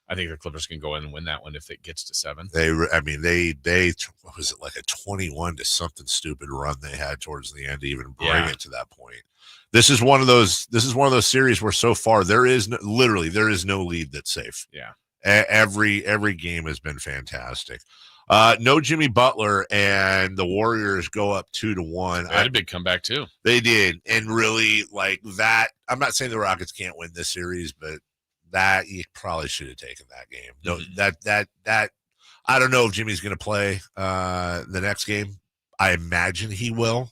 I think the Clippers can go in and win that one if it gets to 7. They what was it, like a 21 to something stupid run they had towards the end to even bring it to that point. This is one of those series where so far there is no lead that's safe. Yeah. Every game has been fantastic. No Jimmy Butler, and the Warriors go up 2-1. They had a big comeback too. They did, and really like that. I'm not saying the Rockets can't win this series, but that you probably should have taken that game. No, that I don't know if Jimmy's going to play the next game. I imagine he will.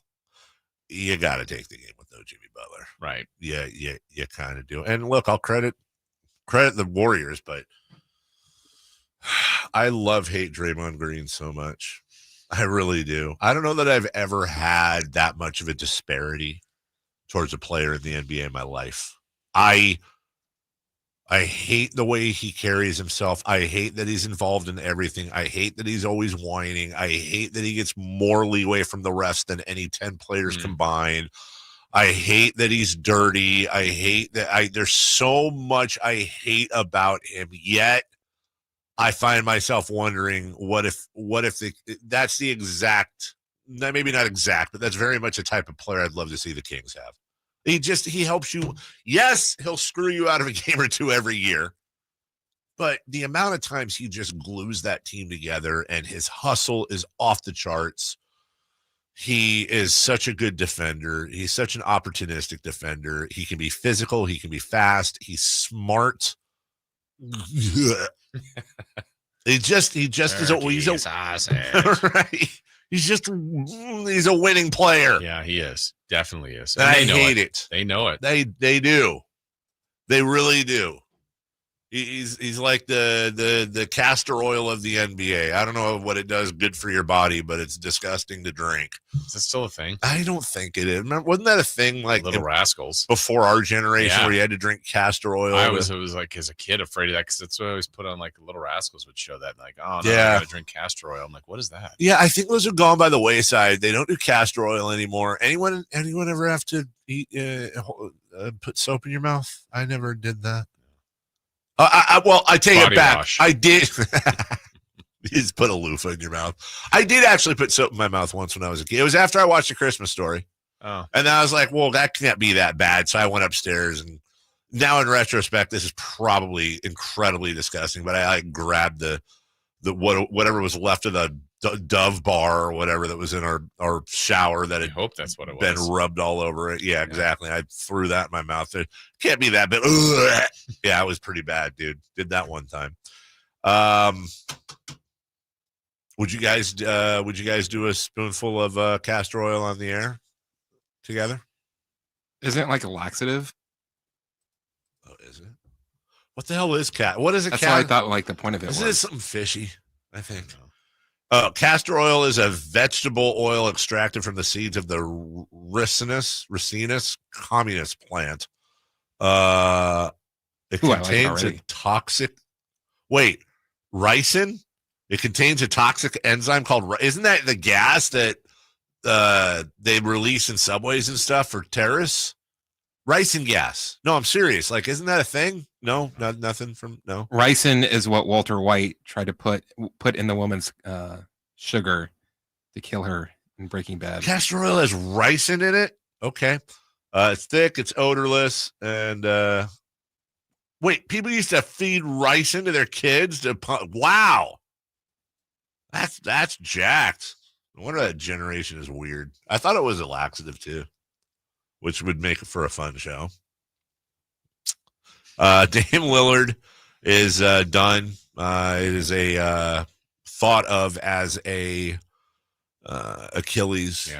You got to take the game with no Jimmy Butler, right? Yeah, you kind of do. And look, I'll credit the Warriors, but I hate Draymond Green so much. I really do. I don't know that I've ever had that much of a disparity towards a player in the NBA in my life. I hate the way he carries himself. I hate that he's involved in everything. I hate that he's always whining. I hate that he gets more leeway from the rest than any 10 players combined. I hate that he's dirty. I hate that there's so much I hate about him, yet I find myself wondering what if that's the exact, maybe not exact, but that's very much a type of player I'd love to see the Kings have. He helps you. Yes, he'll screw you out of a game or two every year, but the amount of times he just glues that team together, and his hustle is off the charts. He is such a good defender. He's such an opportunistic defender. He can be physical. He can be fast. He's smart. He just is right. He's a winning player. Yeah, he is. Definitely is. And I hate it. They know it. They do. They really do. He's like the castor oil of the NBA. I don't know what it does good for your body, but it's disgusting to drink. Is that still a thing? I don't think it is. Remember, wasn't that a thing like Little Rascals before our generation where you had to drink castor oil? I was like as a kid afraid of that because that's what I always put on. Like Little Rascals would show that like, oh no, I gotta drink castor oil. I'm like, what is that? Yeah, I think those have gone by the wayside. They don't do castor oil anymore. Anyone ever have to eat put soap in your mouth? I never did that. I take it back. Wash. I did. You just put a loofah in your mouth. I did actually put soap in my mouth once when I was a kid. It was after I watched A Christmas Story. Oh. And then I was like, well, that can't be that bad. So I went upstairs, and now in retrospect, this is probably incredibly disgusting, but I grabbed the whatever was left of the Dove bar or whatever that was in our shower that had hope that's what it was. Been rubbed all over it. Yeah, exactly. I threw that in my mouth. It can't be that bad. Yeah, it was pretty bad, dude. Did that one time. Would you guys do a spoonful of castor oil on the air together? Isn't it like a laxative? Oh, is it? What the hell is cat? What is it? That's what I thought. Like the point of it Isn't was it something fishy? I think. Castor oil is a vegetable oil extracted from the seeds of the Ricinus communist plant. It contains a toxic. Wait, ricin? It contains a toxic enzyme called. Isn't that the gas that they release in subways and stuff for terrorists? Ricin gas. No, I'm serious. Like, isn't that a thing? No, nothing from no. Ricin is what Walter White tried to put in the woman's sugar to kill her in Breaking Bad. Castor oil has ricin in it. Okay, it's thick, it's odorless, and wait, people used to feed ricin to their kids to wow. That's jacked. I wonder that generation is weird. I thought it was a laxative too, which would make it for a fun show. Dame Lillard is done. It is a thought of as a Achilles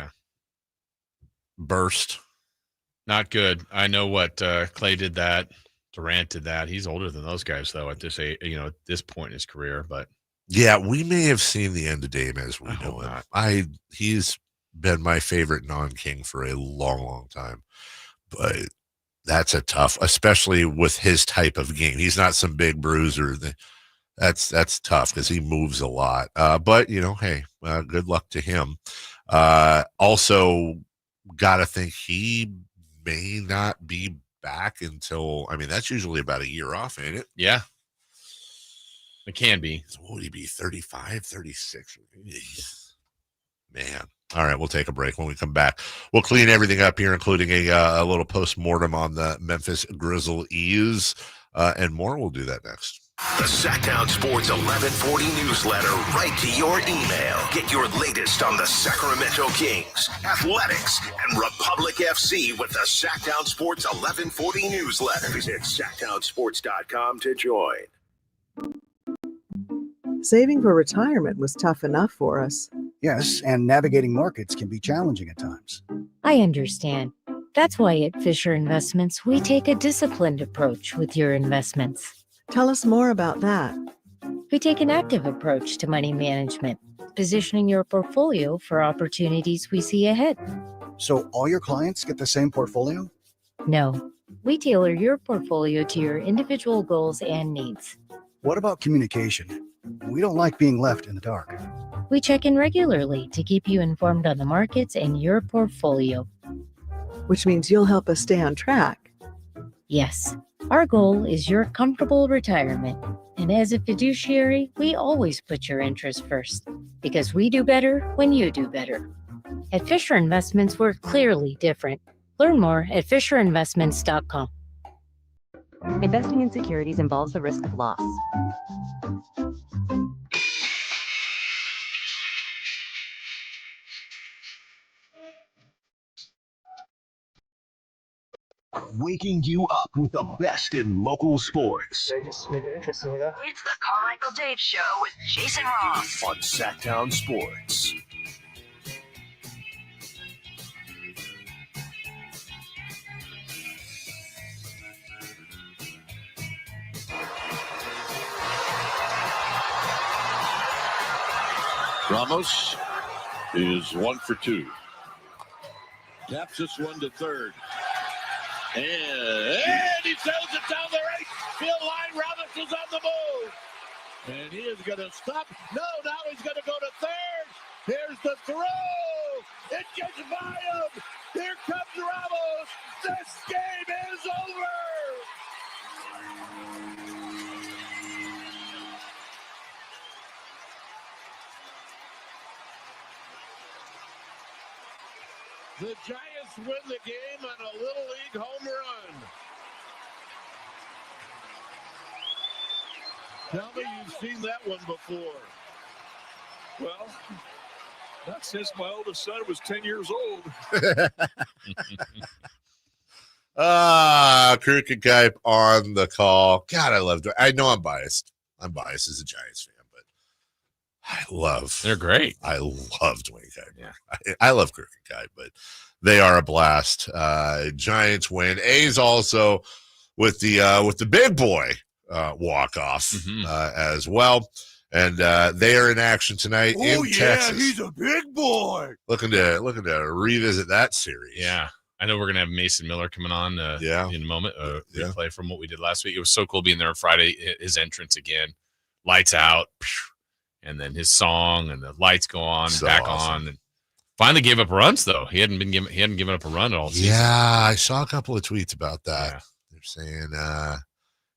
burst. Not good. I know what Clay did that. Durant did that. He's older than those guys though at this age, at this point in his career. But yeah, we may have seen the end of Dame as we know him. He's been my favorite non-King for a long, long time. But that's a tough, especially with his type of game. He's not some big bruiser. That's tough because he moves a lot. But hey, good luck to him. Also, gotta think he may not be back until. I mean, that's usually about a year off, ain't it? Yeah, it can be. So what would he be? 35, 36? Man. All right, we'll take a break. When we come back, we'll clean everything up here, including a little post-mortem on the Memphis Grizzlies and more. We'll do that next. The Sacktown Sports 1140 newsletter right to your email. Get your latest on the Sacramento Kings, athletics, and Republic FC with the Sacktown Sports 1140 newsletter. Visit sacktownsports.com to join. Saving for retirement was tough enough for us. Yes, and navigating markets can be challenging at times. I understand. That's why at Fisher Investments, we take a disciplined approach with your investments. Tell us more about that. We take an active approach to money management, positioning your portfolio for opportunities we see ahead. So all your clients get the same portfolio? No, we tailor your portfolio to your individual goals and needs. What about communication? We don't like being left in the dark. We check in regularly to keep you informed on the markets and your portfolio. Which means you'll help us stay on track. Yes, our goal is your comfortable retirement. And as a fiduciary, we always put your interests first because we do better when you do better. At Fisher Investments, we're clearly different. Learn more at FisherInvestments.com. Investing in securities involves the risk of loss. Waking you up with the best in local sports. It's the Carmichael Dave Show with Jason Ross On Sacktown Sports. Ramos is 1 for 2. Taps this one to third. And he sails it down the right field line. Ramos is on the move. And he is going to stop. No, now he's going to go to third. Here's the throw. It gets by him. Here comes Ramos. This game is over. The Giants win the game on a Little League home run. Tell me you've seen that one before. Well, not since my oldest son was 10 years old. Cricket Guy on the call. God, I know I'm biased. I'm biased as a Giants fan, but they're great. I love Dwayne Kuiper. Yeah. I love Cricket Guy, but they are a blast. Giants win. A's also with the big boy walk-off as well. And they are in action tonight in Texas. He's a big boy. Looking to revisit that series. Yeah. I know we're going to have Mason Miller coming on in a moment. Replay from what we did last week. It was so cool being there on Friday. His entrance again. Lights out. And then his song and the lights go on So back awesome. on. And finally gave up runs, though. He hadn't given up a run all season. Yeah, I saw a couple of tweets about that. Yeah. They're saying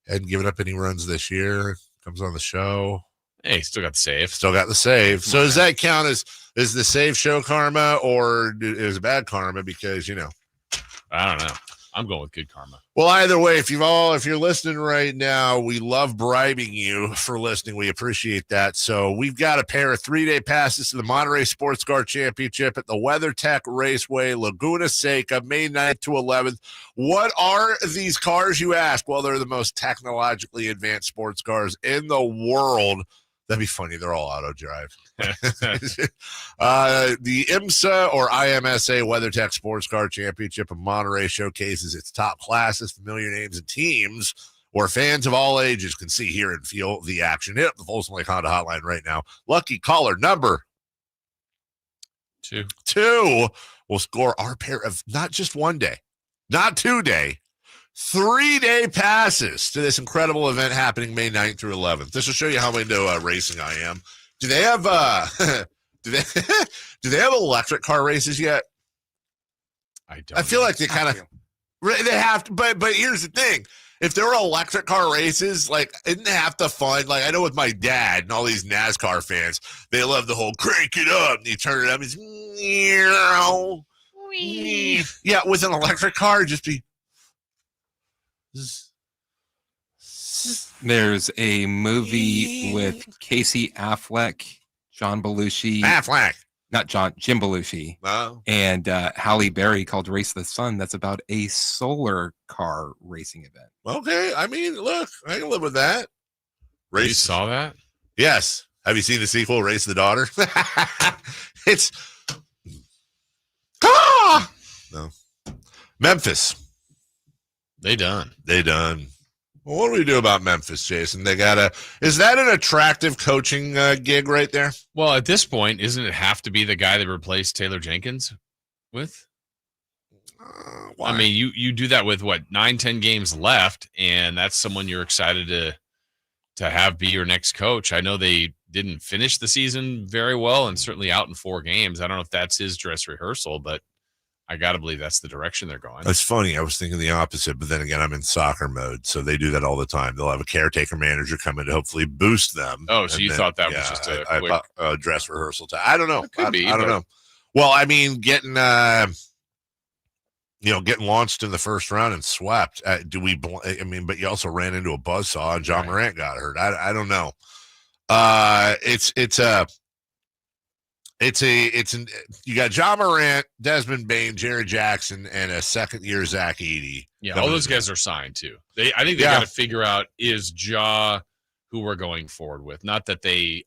hadn't given up any runs this year. Comes on the show. Hey, still got the save. So does that count as is the save show karma or is it bad karma? Because I don't know. I'm going with good karma. Well, either way, if you're listening right now, we love bribing you for listening. We appreciate that. So we've got a pair of 3-day passes to the Monterey Sports Car Championship at the WeatherTech Raceway, Laguna Seca, May 9th to 11th. What are these cars, you ask? Well, they're the most technologically advanced sports cars in the world. That'd be funny. They're all auto drive. The IMSA or IMSA WeatherTech Sports Car Championship in Monterey showcases its top classes, familiar names, and teams where fans of all ages can see, hear, and feel the action. Hit up the Folsom Lake Honda hotline right now. Lucky caller number 2 will score our pair of not just 1 day, not 2 day, 3-day passes to this incredible event happening May 9th through 11th. This will show you how into racing I am. Do they have do they have electric car races yet? I feel like they kind of they have to, but here's the thing. If there were electric car races, like, isn't half the fun? Like, I know with my dad and all these NASCAR fans, they love the whole crank it up and you turn it up. It's yeah, with an electric car, just be There's a movie with Casey Affleck, John Belushi. Not Jim Belushi. Wow. And Halle Berry called Race to the Sun. That's about a solar car racing event. Okay. I mean, look, I can live with that. You saw that? Yes. Have you seen the sequel, Race the Daughter? It's no. Memphis. They done. Well, what do we do about Memphis, Jason? Is that an attractive coaching gig right there? Well, at this point, isn't it have to be the guy that replaced Taylor Jenkins with? I mean, you do that with 9-10 games left, and that's someone you're excited to have be your next coach. I know they didn't finish the season very well and certainly out in 4 games. I don't know if that's his dress rehearsal, but I got to believe that's the direction they're going. That's funny. I was thinking the opposite, but then again, I'm in soccer mode, so they do that all the time. They'll have a caretaker manager come in to hopefully boost them. Oh, so you thought that was just a quick dress rehearsal time. I don't know. It could be, I don't know. Well, I mean, getting launched in the first round and swept. But you also ran into a buzzsaw and John Morant got hurt. I don't know. You got John Morant, Desmond Bain, Jerry Jackson, and a second-year Zach Edey. Yeah, all those guys are signed too. I think they got to figure out, is Ja who we're going forward with? Not that they,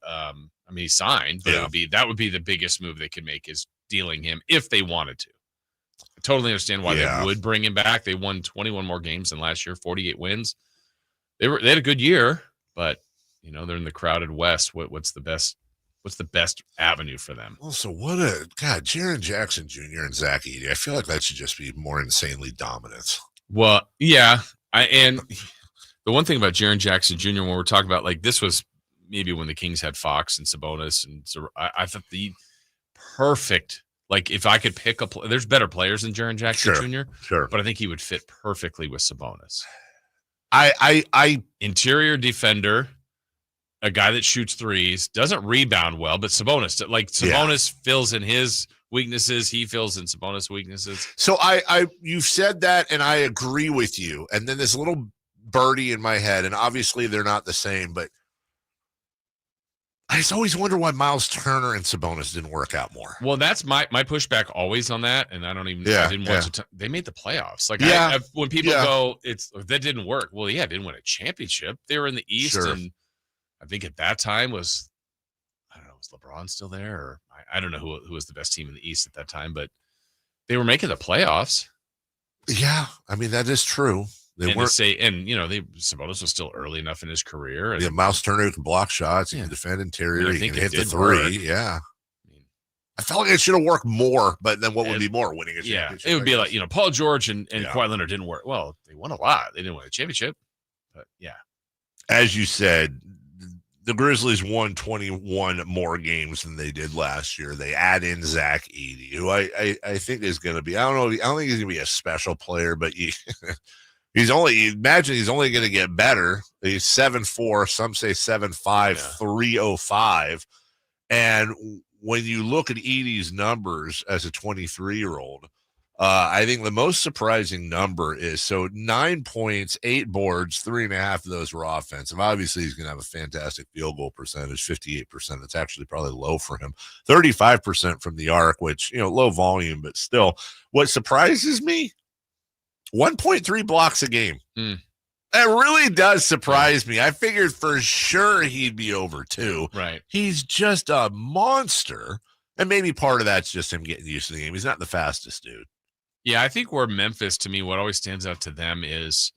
he signed, but that would be the biggest move they could make, is dealing him if they wanted to. I totally understand why they would bring him back. They won 21 more games than last year, 48 wins. They had a good year, but they're in the crowded West. What's the best avenue for them? Also, Jaren Jackson Jr. and Zach Edey. I feel like that should just be more insanely dominant. Well, yeah. And the one thing about Jaren Jackson Jr., when we're talking about, this was maybe when the Kings had Fox and Sabonis, and so I thought the perfect, if I could pick there's better players than Jaren Jackson Jr., Sure. But I think he would fit perfectly with Sabonis. I interior defender, a guy that shoots threes, doesn't rebound well, but Sabonis fills in his weaknesses. He fills in Sabonis' weaknesses. So you've said that, and I agree with you. And then this little birdie in my head, and obviously they're not the same, but I just always wonder why Miles Turner and Sabonis didn't work out more. Well, that's my pushback always on that, and I didn't watch it. They made the playoffs. When people go, that didn't work. Well, didn't win a championship. They were in the East, and I think at that time was LeBron still there? Or I don't know who was the best team in the East at that time, but they were making the playoffs. Yeah, I mean, that is true. Sabonis was still early enough in his career. And, Miles Turner can block shots, he can defend interior, he can hit the three. Work. Yeah. I felt like it should have worked more, but then what would be more, winning a championship? It would be Paul George and Kawhi Leonard didn't work. Well, they won a lot. They didn't win a championship, but yeah. As you said, the Grizzlies won 21 more games than they did last year. They add in Zach Edey, who I think is going to be, I don't think he's going to be a special player, but he's only going to get better. He's 7'4", some say 7'5", 305. And when you look at Edey's numbers as a 23-year-old, I think the most surprising number is 9 points, 8 boards, 3.5 of those were offensive. Obviously, he's going to have a fantastic field goal percentage, 58%. That's actually probably low for him. 35% from the arc, which, low volume, but still. What surprises me, 1.3 blocks a game. That really does surprise me. I figured for sure he'd be over 2. Right. He's just a monster. And maybe part of that's just him getting used to the game. He's not the fastest dude. Yeah, I think where Memphis, to me, what always stands out to them is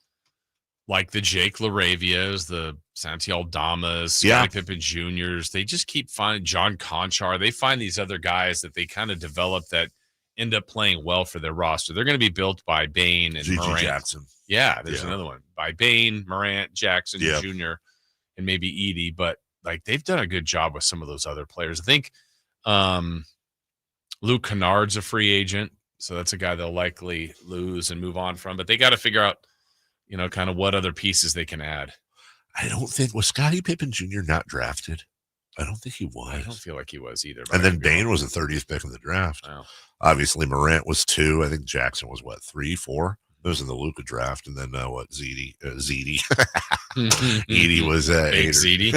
the Jake LaRavias, the Santi Aldamas, Scottie Pippen Juniors. They just keep finding John Conchar. They find these other guys that they kind of develop that end up playing well for their roster. They're going to be built by Bain and Morant. Jackson. Yeah, there's another one. By Bain, Morant, Jackson Jr., and maybe Edey. But they've done a good job with some of those other players. I think Luke Kennard's a free agent. So that's a guy they'll likely lose and move on from. But they got to figure out, kind of what other pieces they can add. I don't think, was Scottie Pippen Jr. not drafted? I don't think he was. I don't feel like he was either. And then Bain was the 30th pick in the draft. Wow. Obviously, Morant was 2. I think Jackson was 3, 4? It was in the Luka draft, and then Zeddy, Edie was Big Zeddy.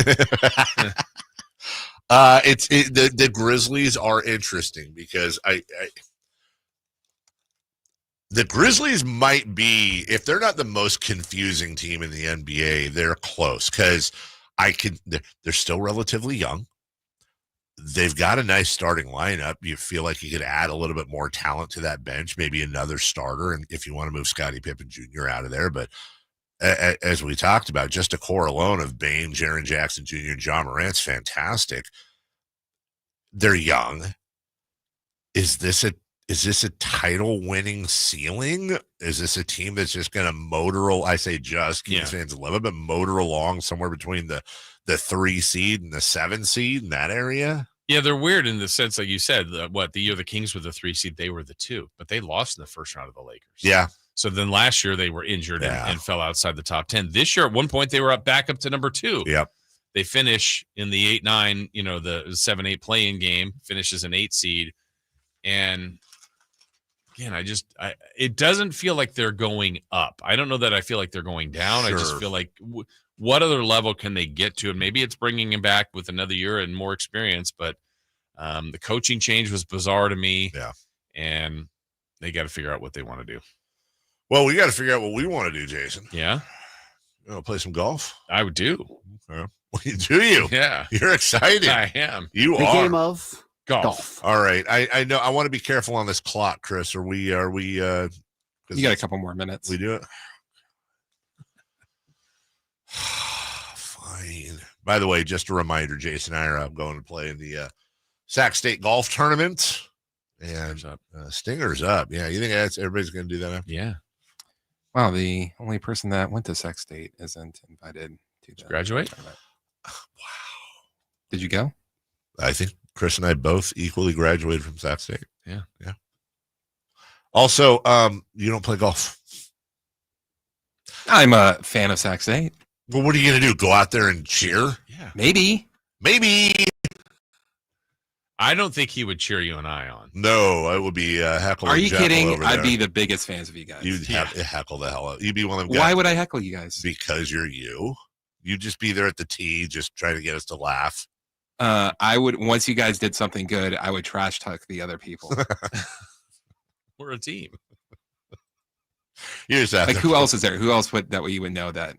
The Grizzlies are interesting because the Grizzlies might be, if they're not the most confusing team in the NBA, they're close because they're still relatively young. They've got a nice starting lineup. You feel like you could add a little bit more talent to that bench, maybe another starter, and if you want to move Scottie Pippen Jr. out of there. But as we talked about, just a core alone of Bane, Jaren Jackson Jr., and John Morant's fantastic. They're young. Is this a title-winning ceiling? Is this a team that's just going to motor? I say just, Kings fans love it, but motor along somewhere between the 3 seed and the 7 seed in that area? Yeah, they're weird in the sense, like you said, the year the Kings were the 3 seed, they were the 2, but they lost in the first round of the Lakers. Yeah. So then last year they were injured and fell outside the top 10. This year, at one point, they were back up to number 2. Yep. They finish in the 8-9, the 7-8 play-in game, finishes an 8 seed. And again, it doesn't feel like they're going up. I don't know that I feel like they're going down. Sure. I just feel like what other level can they get to? And maybe it's bringing him back with another year and more experience, but the coaching change was bizarre to me. Yeah. And they got to figure out what they want to do. Well, we got to figure out what we want to do, Jason. Yeah. You want to play some golf? I would do. Okay. Do you? Yeah. You're excited. I am. You the are. game of golf. All right. I know. I want to be careful on this clock, Chris. Are we You got a couple more minutes. We do it. Fine. By the way, just a reminder, Jason and I are going to play in the Sac State Golf Tournament. And Stinger's up. Yeah. You think everybody's going to do that after? Yeah. Wow. The only person that went to Sac State isn't invited to graduate. Wow. Did you go? I think Chris and I both equally graduated from Sac State. Yeah. Yeah. Also, you don't play golf. I'm a fan of Sac State. Well, what are you going to do? Go out there and cheer? Yeah. Maybe. I don't think he would cheer you and I on. No, I would be heckle. Are you Jekyll kidding? over I'd there. be the biggest fans of you guys. You'd heckle the hell out. You'd be one of them guys. Why would I heckle you guys? Because you're you. You'd just be there at the tee, just trying to get us to laugh. I would, once you guys did something good, I would trash talk the other people. We're a team. Here's that. Like, who else is there? Who else would that way you would know that?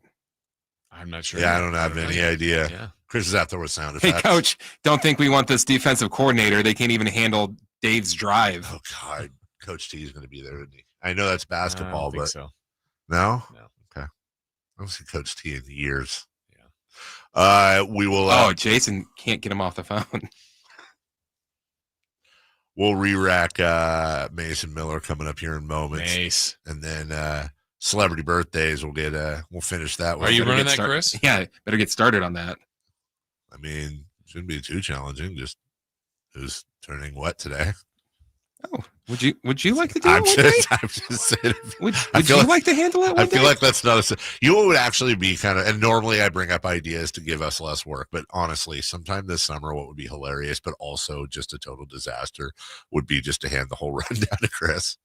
I'm not sure. Yeah, I don't have any idea. Yeah. Chris is out there with sound Hey, effects. coach, don't think we want this defensive coordinator. They can't even handle Dave's drive. Oh, God. Coach T is going to be there, isn't he? I know that's basketball, I don't think but so. No? No. Okay. I haven't seen Coach T in years. Yeah. We will. Oh, Jason can't get him off the phone. We'll re-rack Mason Miller coming up here in moments. Mace. And then celebrity birthdays. We'll finish that one. Are you Better running get that, Chris? Yeah, better get started on that. I mean, shouldn't be too challenging. Just who's turning what today? Oh, would you like to do it one day? I'm just saying. Would you like to handle it one I feel day? like that's not you would actually be kind of, and normally I bring up ideas to give us less work, but honestly, sometime this summer, what would be hilarious, but also just a total disaster, would be just to hand the whole rundown to Chris.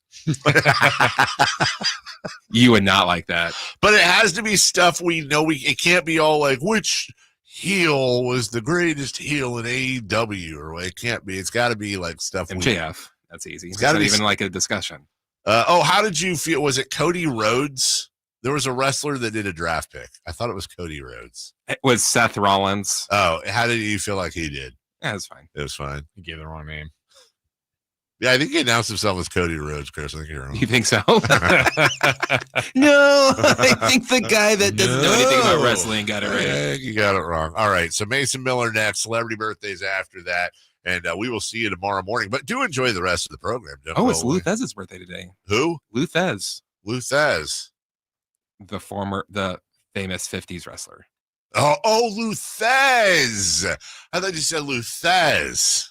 You would not like that. But it has to be stuff we know. It can't be all like, which heel was the greatest heel in AEW, or it can't be. It's got to be like stuff. MJF. That's easy. It's gotta not be even like a discussion. How did you feel? Was it Cody Rhodes? There was a wrestler that did a draft pick. I thought it was Cody Rhodes. It was Seth Rollins. Oh, how did you feel like he did? Yeah, it's fine. It was fine. You gave the wrong name. Yeah, I think he announced himself as Cody Rhodes, Chris. I think you're wrong. You think so? No, I think the guy that doesn't know anything about wrestling got it right. You got it wrong. All right, so Mason Miller next. Celebrity birthdays after that. And we will see you tomorrow morning. But do enjoy the rest of the program. Oh, it's Luthez' birthday today. Who? Luthez. Luthez. The famous 50s wrestler. Oh, Luthez. I thought you said Luthez.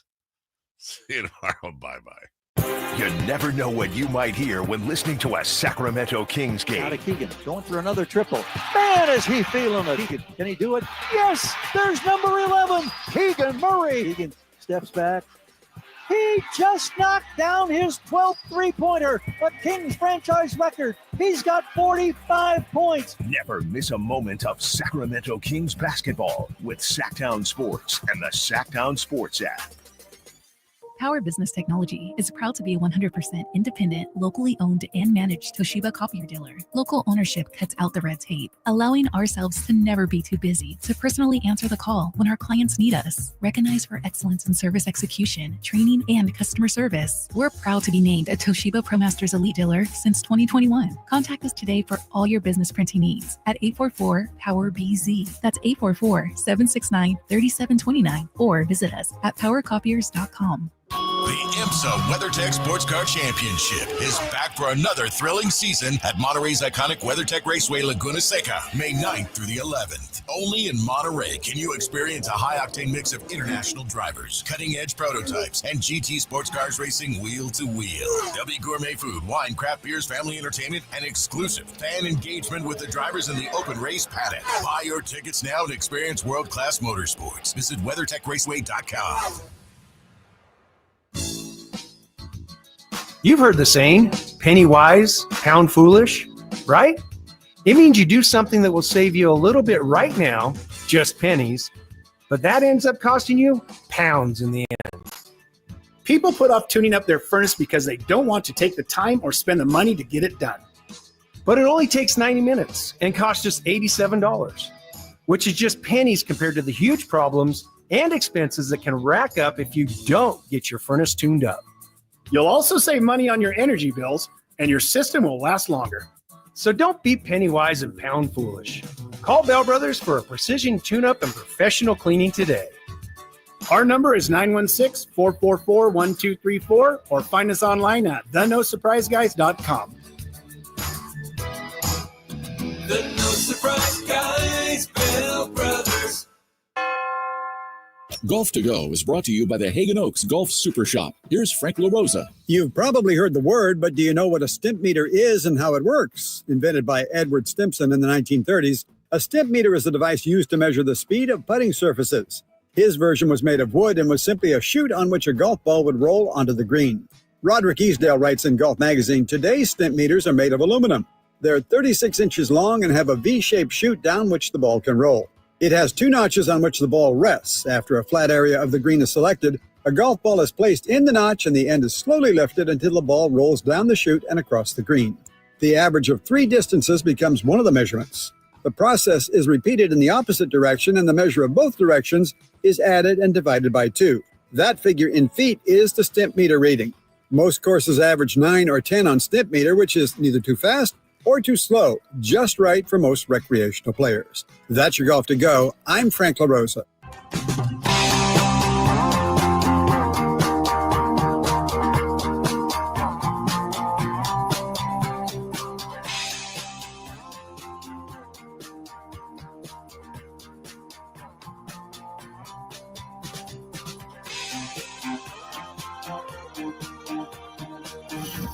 See you tomorrow. Bye-bye. You never know what you might hear when listening to a Sacramento Kings game. Out of Keegan, going for another triple. Man, is he feeling it. Keegan, can he do it? Yes, there's number 11, Keegan Murray. Keegan steps back, He just knocked down his 12th three-pointer, a Kings franchise record. He's got 45 points. Never miss a moment of Sacramento Kings basketball with Sacktown Sports and the Sacktown Sports app. Power Business Technology is proud to be a 100% independent, locally owned and managed Toshiba copier dealer. Local ownership cuts out the red tape, allowing ourselves to never be too busy to personally answer the call when our clients need us. Recognized for excellence in service execution, training, and customer service, we're proud to be named a Toshiba ProMasters Elite Dealer since 2021. Contact us today for all your business printing needs at 844-POWER-BZ. That's 844-769-3729, or visit us at powercopiers.com. The IMSA WeatherTech Sports Car Championship is back for another thrilling season at Monterey's iconic WeatherTech Raceway Laguna Seca, May 9th through the 11th. Only in Monterey can you experience a high-octane mix of international drivers, cutting-edge prototypes, and GT sports cars racing wheel to wheel. There'll be gourmet food, wine, craft beers, family entertainment, and exclusive fan engagement with the drivers in the open race paddock. Buy your tickets now and experience world-class motorsports. Visit WeatherTechRaceway.com. You've heard the saying, penny wise, pound foolish, right? It means you do something that will save you a little bit right now, just pennies, but that ends up costing you pounds in the end. People put off tuning up their furnace because they don't want to take the time or spend the money to get it done. But it only takes 90 minutes and costs just $87, which is just pennies compared to the huge problems and expenses that can rack up if you don't get your furnace tuned up. You'll also save money on your energy bills, and your system will last longer. So don't be penny wise and pound foolish. Call Bell Brothers for a precision tune-up and professional cleaning today. Our number is 916-444-1234, or find us online at thenosurpriseguys.com. The No Surprise Guys, Bell Brothers. Golf to Go is brought to you by the Hagen Oaks Golf Super Shop. Here's Frank LaRosa. You've probably heard the word, but do you know what a stimp meter is and how it works? Invented by Edward Stimpson in the 1930s, a stimp meter is a device used to measure the speed of putting surfaces. His version was made of wood and was simply a chute on which a golf ball would roll onto the green. Roderick Easdale writes in Golf Magazine, today's stimp meters are made of aluminum. They're 36 inches long and have a V-shaped chute down which the ball can roll. It has two notches on which the ball rests. After a flat area of the green is selected, a golf ball is placed in the notch and the end is slowly lifted until the ball rolls down the chute and across the green. The average of three distances becomes one of the measurements. The process is repeated in the opposite direction, and the measure of both directions is added and divided by 2. That figure in feet is the stimp meter reading. Most courses average 9 or 10 on stimp meter, which is neither too fast or too slow, just right for most recreational players. That's your Golf to Go. I'm Frank LaRosa.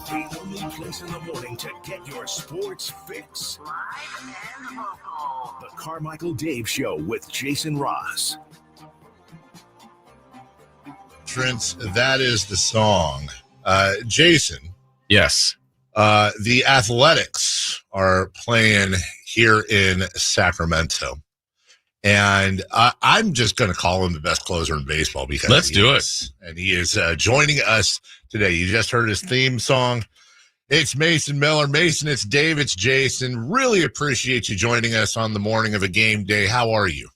The only place in the morning to get your sports fix. Live and local. The Carmichael Dave Show with Jason Ross. Trent, that is the song. Jason. Yes. The Athletics are playing here in Sacramento. And I'm just going to call him the best closer in baseball because let's do it. And he is joining us today. You just heard his theme song. It's Mason Miller. Mason, it's Dave, it's Jason. Really appreciate you joining us on the morning of a game day. How are you?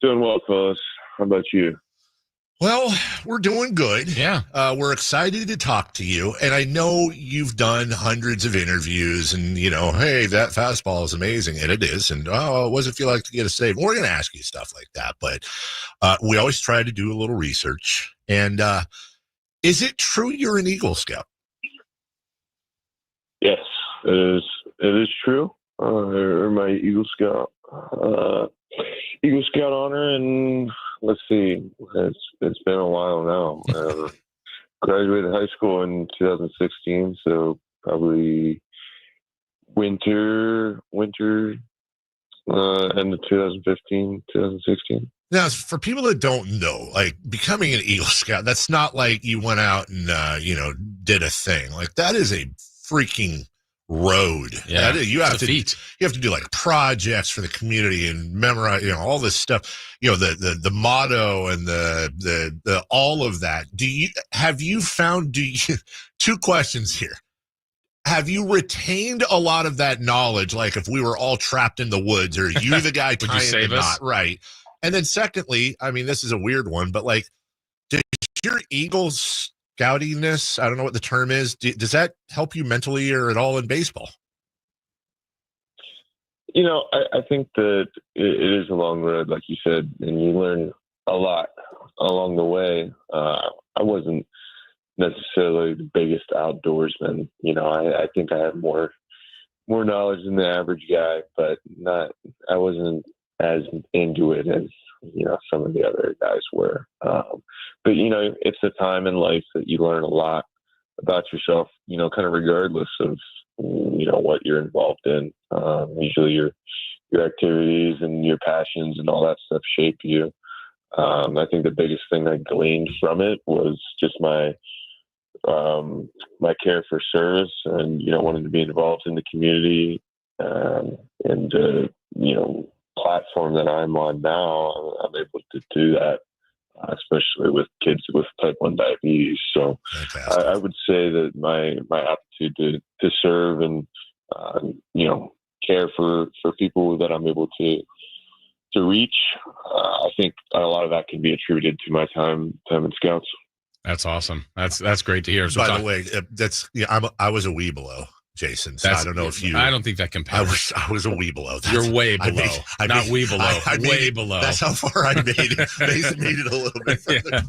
Doing well, fellas. How about you? Well, we're doing good. Yeah. We're excited to talk to you. And I know you've done hundreds of interviews and, you know, hey, that fastball is amazing. And it is. And, what does it feel like to get a save? We're going to ask you stuff like that. But we always try to do a little research. And is it true you're an Eagle Scout? Yes, it is. It is true. I earned my Eagle Scout honor, and let's see, it's been a while now. Graduated high school in 2016, so probably winter, end of 2015, 2016. Now, for people that don't know, like becoming an Eagle Scout, that's not like you went out and, did a thing. Like that is a freaking road. Yeah, You have to do like projects for the community and memorize, all this stuff, the motto and the all of that. Two questions here. Have you retained a lot of that knowledge? Like if we were all trapped in the woods, or are you the guy tying the knot? Right. And then secondly, I mean, this is a weird one, but like, does your Eagles scoutiness, I don't know what the term is, does that help you mentally or at all in baseball? I think that it is a long road, like you said, and you learn a lot along the way. I wasn't necessarily the biggest outdoorsman. I think I have more knowledge than the average guy, but I wasn't as into it as some of the other guys were. But it's a time in life that you learn a lot about yourself, kind of regardless of what you're involved in. Usually your activities and your passions and all that stuff shape you. I think the biggest thing I gleaned from it was just my care for service and wanting to be involved in the community, and platform that I'm on now, I'm able to do that, especially with kids with type 1 diabetes. So I would say that my aptitude to serve and care for people that I'm able to reach, I think a lot of that can be attributed to my time in Scouts. That's awesome. That's great to hear. So by the way, I was a wee below Jason. So I don't know if you. I don't think that compares. I was a wee below. You're way below. Not wee below. Way below. That's how far I made it. Mason made it a little bit further.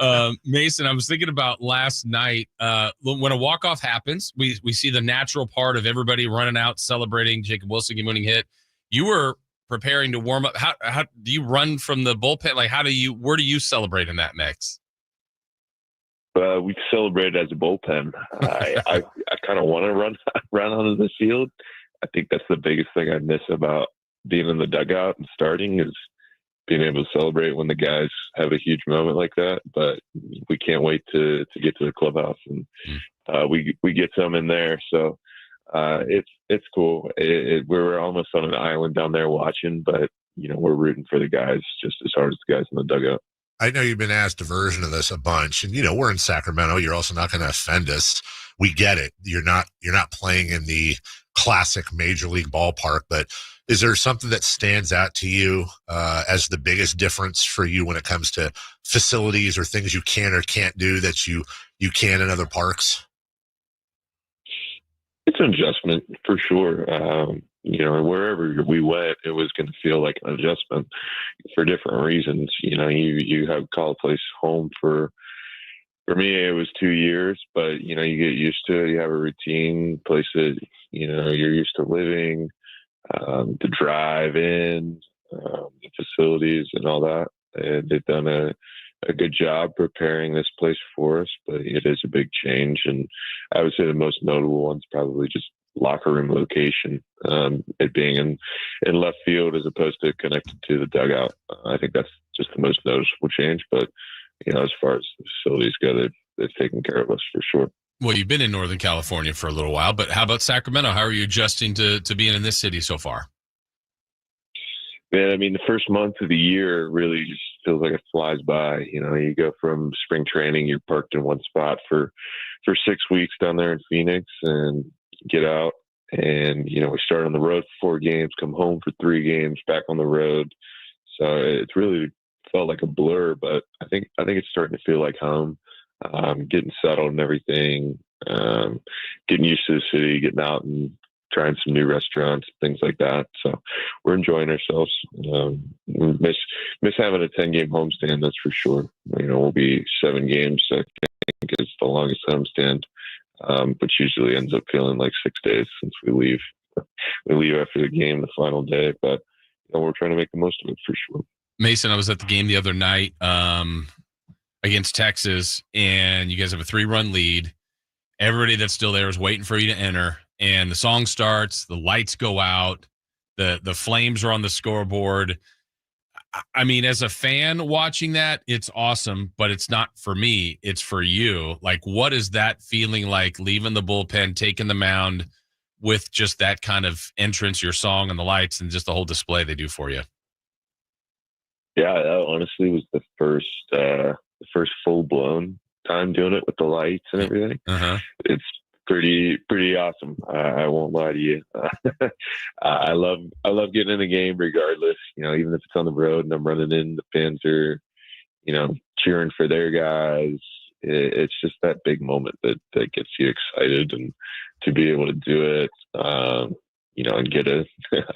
Yeah. Mason, I was thinking about last night. When a walk-off happens, we see the natural part of everybody running out, celebrating Jacob Wilson game-winning hit. You were preparing to warm up. How do you run from the bullpen? Like, where do you celebrate in that mix? We celebrated as a bullpen. I kind of want to run onto the field. I think that's the biggest thing I miss about being in the dugout and starting is being able to celebrate when the guys have a huge moment like that. But we can't wait to get to the clubhouse, and we get some in there. So it's cool. We're almost on an island down there watching, but we're rooting for the guys just as hard as the guys in the dugout. I know you've been asked a version of this a bunch, and we're in Sacramento. You're also not going to offend us. We get it. You're not playing in the classic major league ballpark, but is there something that stands out to you as the biggest difference for you when it comes to facilities or things you can or can't do that you can in other parks? It's an adjustment for sure. Wherever we went, it was going to feel like an adjustment for different reasons. You have call a place home for me, it was 2 years, but you get used to it. You have a routine, place that you're used to living, the drive in, the facilities and all that. And they've done a good job preparing this place for us, but it is a big change. And I would say the most notable one's probably just locker room location, it being in left field as opposed to connected to the dugout. I think that's just the most noticeable change. But as far as the facilities go, they've taken care of us for sure. Well, you've been in Northern California for a little while, but how about Sacramento? How are you adjusting to being in this city so far? Man, I mean, the first month of the year really just feels like it flies by. You go from spring training, you're parked in one spot for 6 weeks down there in Phoenix, and get out. And, we start on the road for 4 games, come home for 3 games, back on the road. So it's really felt like a blur, but I think it's starting to feel like home. Getting settled and everything, getting used to the city, getting out and trying some new restaurants, things like that. So we're enjoying ourselves. Miss having a 10-game homestand, that's for sure. We'll be 7 games, I think, is the longest homestand, but usually ends up feeling like 6 days since we leave. We leave after the game, the final day, but we're trying to make the most of it for sure. Mason, I was at the game the other night against Texas, and you guys have a 3-run lead. Everybody that's still there is waiting for you to enter, and the song starts, the lights go out, the flames are on the scoreboard. I mean, as a fan watching that, it's awesome, but it's not for me. It's for you. Like, what is that feeling like, leaving the bullpen, taking the mound with just that kind of entrance, your song and the lights and just the whole display they do for you? Yeah, that honestly was the first full blown time doing it with the lights and everything. It's pretty awesome. I won't lie to you. I love getting in the game regardless. Even if it's on the road and I'm running in, the fans are, cheering for their guys. It's just that big moment that gets you excited, and to be able to do it, and get a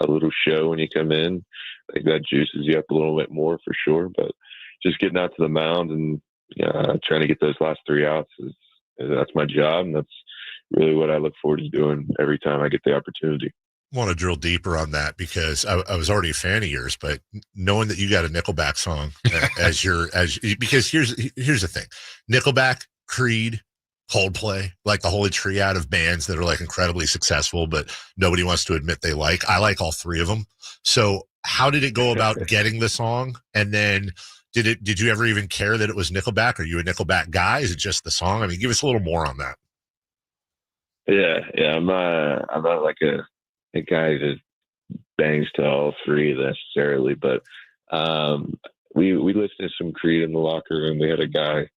little show when you come in, I think that juices you up a little bit more for sure. But just getting out to the mound and trying to get those last 3 outs that's my job, and that's really what I look forward to doing every time I get the opportunity. I want to drill deeper on that because I was already a fan of yours, but knowing that you got a Nickelback song because here's the thing: Nickelback, Creed, Coldplay, like the holy triad of bands that are like incredibly successful, but nobody wants to admit they like. I like all three of them. So how did it go about getting the song? And then did you ever even care that it was Nickelback? Are you a Nickelback guy? Is it just the song? I mean, give us a little more on that. Yeah. I'm not like a guy that bangs to all three necessarily, but we listened to some Creed in the locker room. We had a guy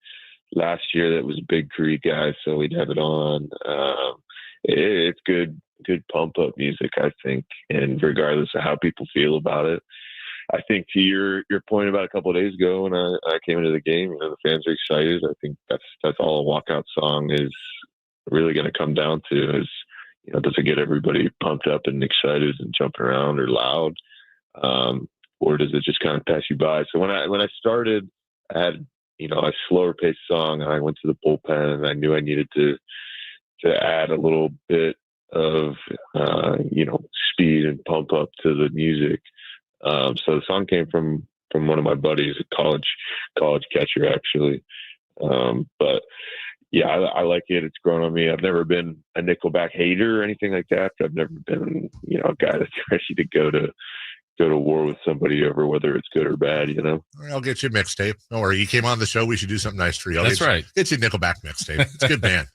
last year that was a big Creed guy, so we'd have it on. It's good pump up music, I think, and regardless of how people feel about it. I think to your point about a couple of days ago when I came into the game, the fans are excited. I think that's all a walkout song is really going to come down to is, does it get everybody pumped up and excited and jumping around or loud, or does it just kind of pass you by? So when I started, I had a slower paced song, and I went to the bullpen, and I knew I needed to add a little bit of speed and pump up to the music. So the song came from one of my buddies, a college catcher actually. But yeah, I like it. It's grown on me. I've never been a Nickelback hater or anything like that. I've never been, a guy that's ready to go to war with somebody over whether it's good or bad, I'll get you a mixtape. Don't worry. You came on the show. We should do something nice for you. That's right. Get you a Nickelback mixtape. It's a good band.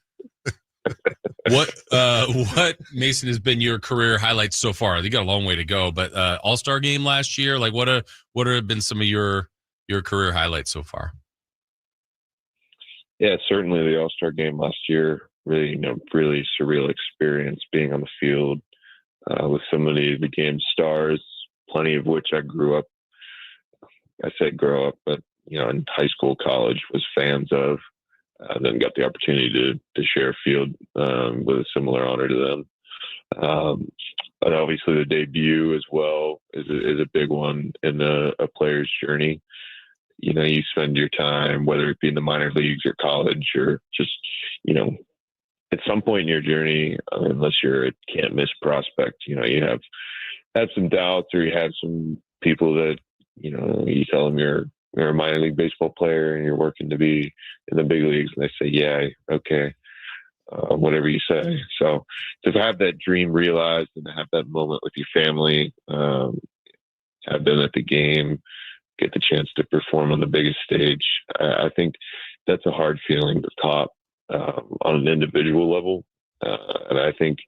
What Mason has been your career highlights so far? You got a long way to go, but All-Star game last year, like what have been some of your career highlights so far? Yeah, certainly the All-Star game last year, really, really surreal experience being on the field with so many of the game's stars, plenty of which I grew up. I said grow up, but in high school, college was fans of. Then got the opportunity to share a field with a similar honor to them. But obviously the debut as well is a big one in a player's journey. You spend your time, whether it be in the minor leagues or college or just, at some point in your journey, unless you're a can't miss prospect, you have had some doubts or you have some people that, you tell them you're a minor league baseball player and you're working to be in the big leagues, and they say, yeah, okay, whatever you say. So to have that dream realized and to have that moment with your family, have them at the game, get the chance to perform on the biggest stage, I think that's a hard feeling to top on an individual level. And I think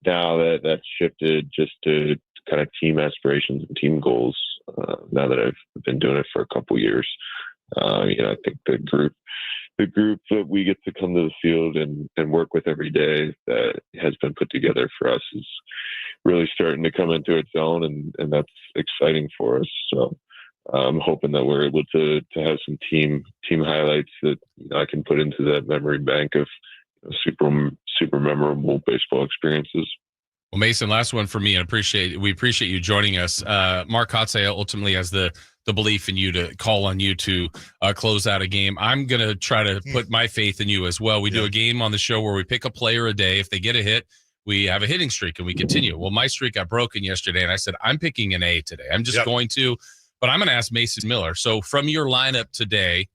now that that's shifted just to kind of team aspirations and team goals, now that I've been doing it for a couple years, I think the group that we get to come to the field and work with every day that has been put together for us is really starting to come into its own, and that's exciting for us. So I'm hoping that we're able to have some team highlights that I can put into that memory bank of super memorable baseball experiences. Well, Mason, last one for me, and we appreciate you joining us. Mark Kotze ultimately has the belief in you to call on you to close out a game. I'm going to try to put my faith in you as well. We do a game on the show where we pick a player a day. If they get a hit, we have a hitting streak and we continue. Well, my streak got broken yesterday, and I said, I'm picking an A today. I'm just going to, but I'm going to ask Mason Miller. So from your lineup today,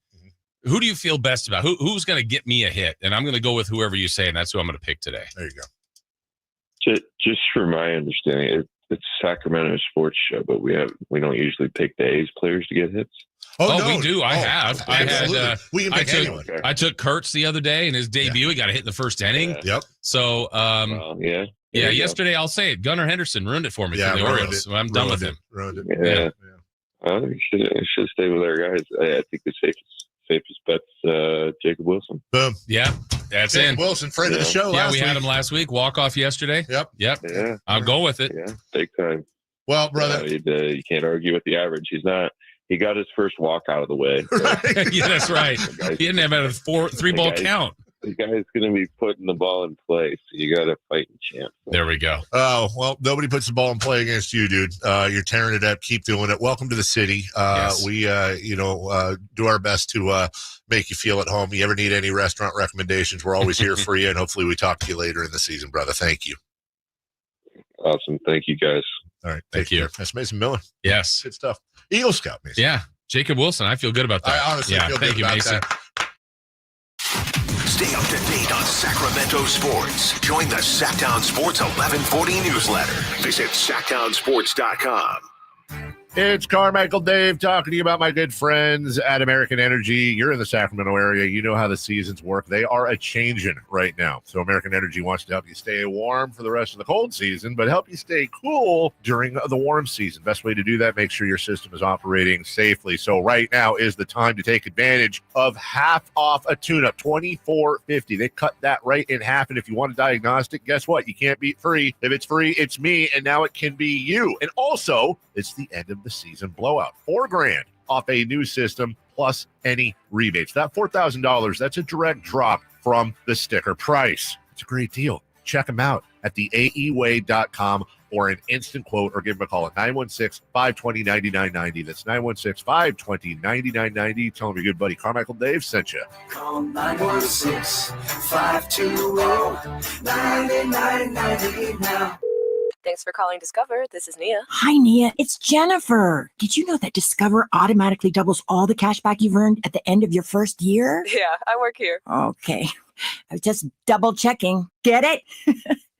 who do you feel best about? Who's going to get me a hit? And I'm going to go with whoever you say, and that's who I'm going to pick today. There you go. Just for my understanding, it's Sacramento Sports Show, but we don't usually pick the A's players to get hits. Oh, no. We do. I have. I had. We can pick anyone. I took Kurtz the other day in his debut. He got a hit in the first inning. Yep. Well, So, yeah. yeah. Yesterday, I'll say it. Gunnar Henderson ruined it for me for the Orioles. So I'm done with him. Ruined it. Yeah. You should stay with our guys. I think the safest bet's Jacob Wilson. Boom. Yeah. That's Jacob in. Wilson, friend of the show. Yeah, we had him last week. Walk off yesterday. Yep. Yeah. I'll go with it. Yeah. Big time. Well, brother, you can't argue with the average. He got his first walk out of the way. Right. Yeah, that's right. He didn't have a 3-ball count. The guy's going to be putting the ball in play, so you got to fight and champ. There we go. Oh, well, nobody puts the ball in play against you, dude. You're tearing it up. Keep doing it. Welcome to the city. Yes. We, do our best to make you feel at home. You ever need any restaurant recommendations, we're always here for you, and hopefully we talk to you later in the season, brother. Thank you. Awesome. Thank you, guys. All right. Thank you. That's Mason Miller. Yes. Good stuff. Eagle Scout, Mason. Yeah. Jacob Wilson. I feel good about that. I honestly feel thank good you, about Mason. that. Stay up to date on Sacramento sports. Join the Sacktown Sports 1140 newsletter. Visit sacktownsports.com. It's Carmichael Dave talking to you about my good friends at American Energy. You're in the Sacramento area. You know how the seasons work. They are a-changing right now. So American Energy wants to help you stay warm for the rest of the cold season, but help you stay cool during the warm season. Best way to do that, make sure your system is operating safely. So right now is the time to take advantage of half off a tune-up, $24.50. They cut that right in half, and if you want a diagnostic, guess what? You can't beat free. If it's free, it's me, and now it can be you. And also, it's the end of the season blowout. $4,000 off a new system plus any rebates. That $4,000, that's a direct drop from the sticker price. It's a great deal. Check them out at theaeway.com or an instant quote, or give them a call at 916-520-9990. That's 916-520-9990. Tell them your good buddy Carmichael Dave sent you. Call 916-520-9990 now. Thanks for calling Discover. This is Nia. Hi, Nia. It's Jennifer. Did you know that Discover automatically doubles all the cash back you've earned at the end of your first year? Yeah, I work here. Okay. I was just double checking. Get it?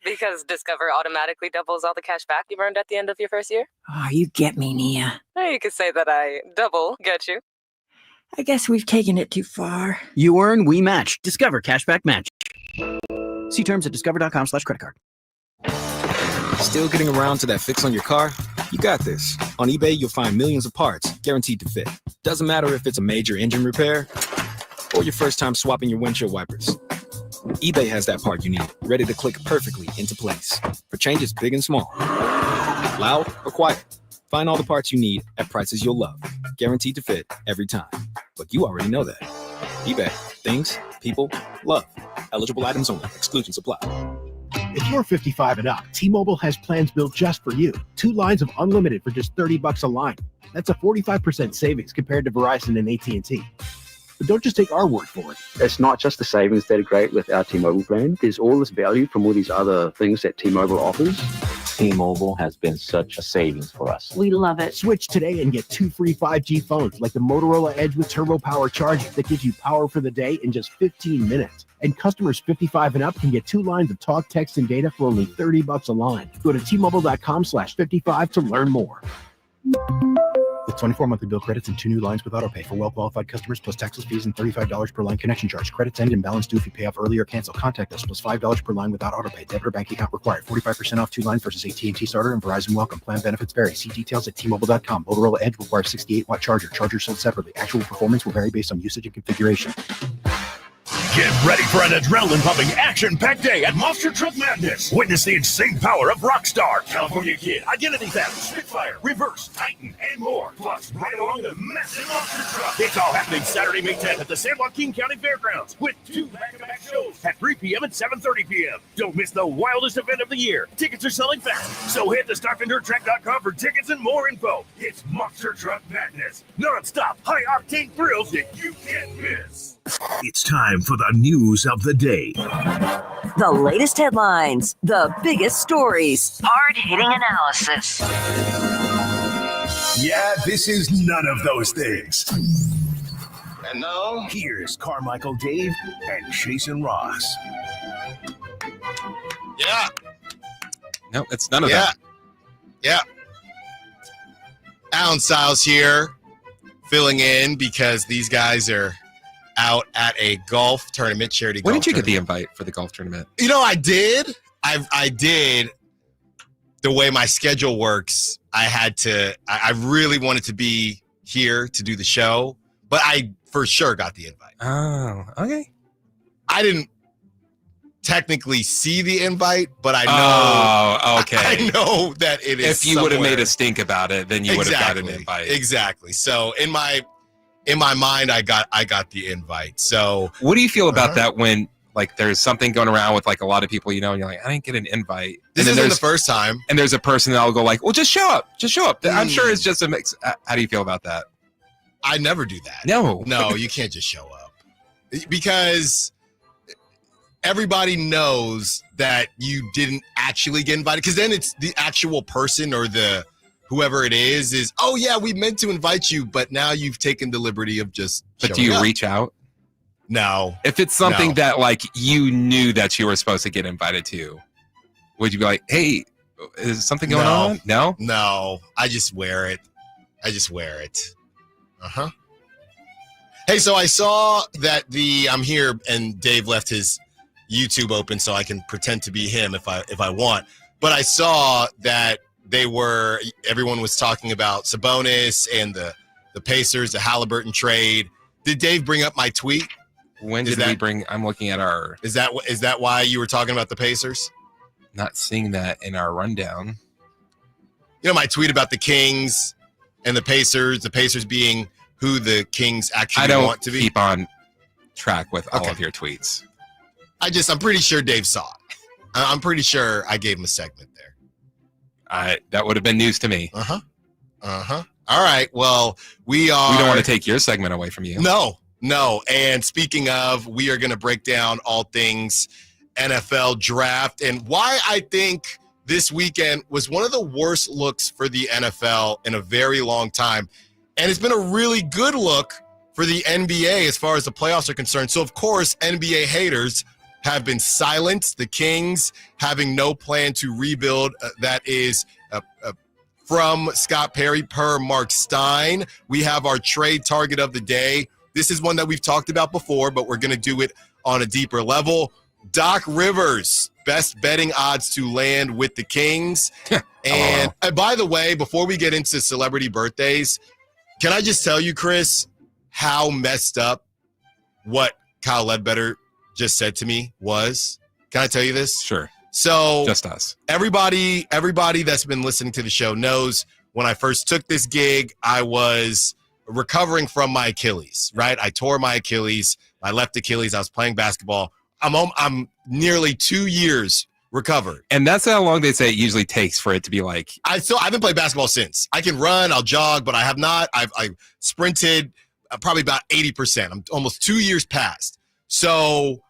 Because Discover automatically doubles all the cash back you've earned at the end of your first year? Oh, you get me, Nia. You could say that I double get you. I guess we've taken it too far. You earn, we match. Discover Cashback Match. See terms at discover.com/creditcard. Still getting around to that fix on your car? You got this. On eBay, you'll find millions of parts guaranteed to fit. Doesn't matter if it's a major engine repair or your first time swapping your windshield wipers. eBay has that part you need, ready to click perfectly into place for changes big and small. Loud or quiet, find all the parts you need at prices you'll love. Guaranteed to fit every time. But you already know that. eBay. Things, people, love. Eligible items only. Exclusions apply. If you're 55 and up, T-Mobile has plans built just for you. 2 lines of unlimited for just $30 a line. That's a 45% savings compared to Verizon and AT&T. But don't just take our word for it. It's not just the savings that are great with our T-Mobile plan. There's all this value from all these other things that T-Mobile offers. T-Mobile has been such a savings for us. We love it. Switch today and get 2 free 5G phones like the Motorola Edge with Turbo Power charging that gives you power for the day in just 15 minutes. And customers 55 and up can get 2 lines of talk, text, and data for only $30 a line. Go to T-Mobile.com/55 to learn more. With 24 monthly bill credits and 2 new lines with autopay for well-qualified customers plus taxes, fees, and $35 per line connection charge. Credits end and balance due if you pay off early or cancel. Contact us plus $5 per line without autopay. Debit or bank account required. 45% off 2 lines versus AT&T Starter and Verizon Welcome. Plan benefits vary. See details at T-Mobile.com. Motorola Edge requires 68-watt charger. Chargers sold separately. Actual performance will vary based on usage and configuration. Get ready for an adrenaline-pumping, action-packed day at Monster Truck Madness. Witness the insane power of Rockstar, California Kid, Identity Theft, Spitfire, Reverse, Titan, and more. Plus, right along the massive monster truck. It's all happening Saturday, May 10th at the San Joaquin County Fairgrounds with 2 back-to-back shows at 3 p.m. and 7:30 p.m. Don't miss the wildest event of the year. Tickets are selling fast, so hit the StocktonDirtTrack.com for tickets and more info. It's Monster Truck Madness. Non-stop, high-octane thrills that you can't miss. It's time for the news of the day. The latest headlines, the biggest stories, hard-hitting analysis. Yeah, this is none of those things. And now, here's Carmichael Dave and Jason Ross. Yeah. No, it's none of that. Yeah. Alan Stiles here, filling in because these guys are out at a golf tournament, charity When golf did you get the tournament. invite for the golf tournament? You know, I did. I did. The way my schedule works, I really wanted to be here to do the show, but I for sure got the invite. Oh, okay. I didn't technically see the invite, but I know. Oh, okay. I know that it is. If you would have made somewhere. a stink about it, then you would have got an invite. Exactly. So in my mind, I got the invite. So what do you feel about that when like there's something going around with like a lot of people, and you're like, I didn't get an invite. This and isn't the first time. And there's a person that'll go like, well, just show up. I'm sure it's just a mix. How do you feel about that? I never do that. No, you can't just show up because everybody knows that you didn't actually get invited, because then it's the actual person or the whoever it is, oh yeah, we meant to invite you, but now you've taken the liberty of just But do you up. reach out? No. If it's something that like you knew that you were supposed to get invited to, would you be like, hey, is something going on? No? No. I just wear it. Hey, so I saw that I'm here and Dave left his YouTube open so I can pretend to be him if I want. But I saw that everyone was talking about Sabonis and the Pacers, the Halliburton trade. Did Dave bring up my tweet? When did we bring? I'm looking at our. Is that why you were talking about the Pacers? Not seeing that in our rundown. You know my tweet about the Kings and the Pacers being who the Kings actually want to be. I don't keep on track with all of your tweets. I'm pretty sure Dave saw it. I'm pretty sure I gave him a segment there. That would have been news to me. All right. Well, we don't want to take your segment away from you. No. And speaking of, we are going to break down all things NFL draft and why I think this weekend was one of the worst looks for the NFL in a very long time. And it's been a really good look for the NBA as far as the playoffs are concerned. So, of course, NBA haters have been silenced. The Kings having no plan to rebuild. That is from Scott Perry per Mark Stein. We have our trade target of the day. This is one that we've talked about before, but we're going to do it on a deeper level. Doc Rivers, best betting odds to land with the Kings. And by the way, before we get into celebrity birthdays, can I just tell you, Chris, how messed up what Kyle Ledbetter just said to me was? Can I tell you this? Sure. So just us. Everybody that's been listening to the show knows when I first took this gig, I was recovering from my Achilles, right? I tore my Achilles, my left Achilles. I was playing basketball. I'm nearly 2 years recovered. And that's how long they say it usually takes for it to be like. I haven't played basketball since. I can run, I'll jog, but I have not. I've sprinted probably about 80%. I'm almost 2 years past. So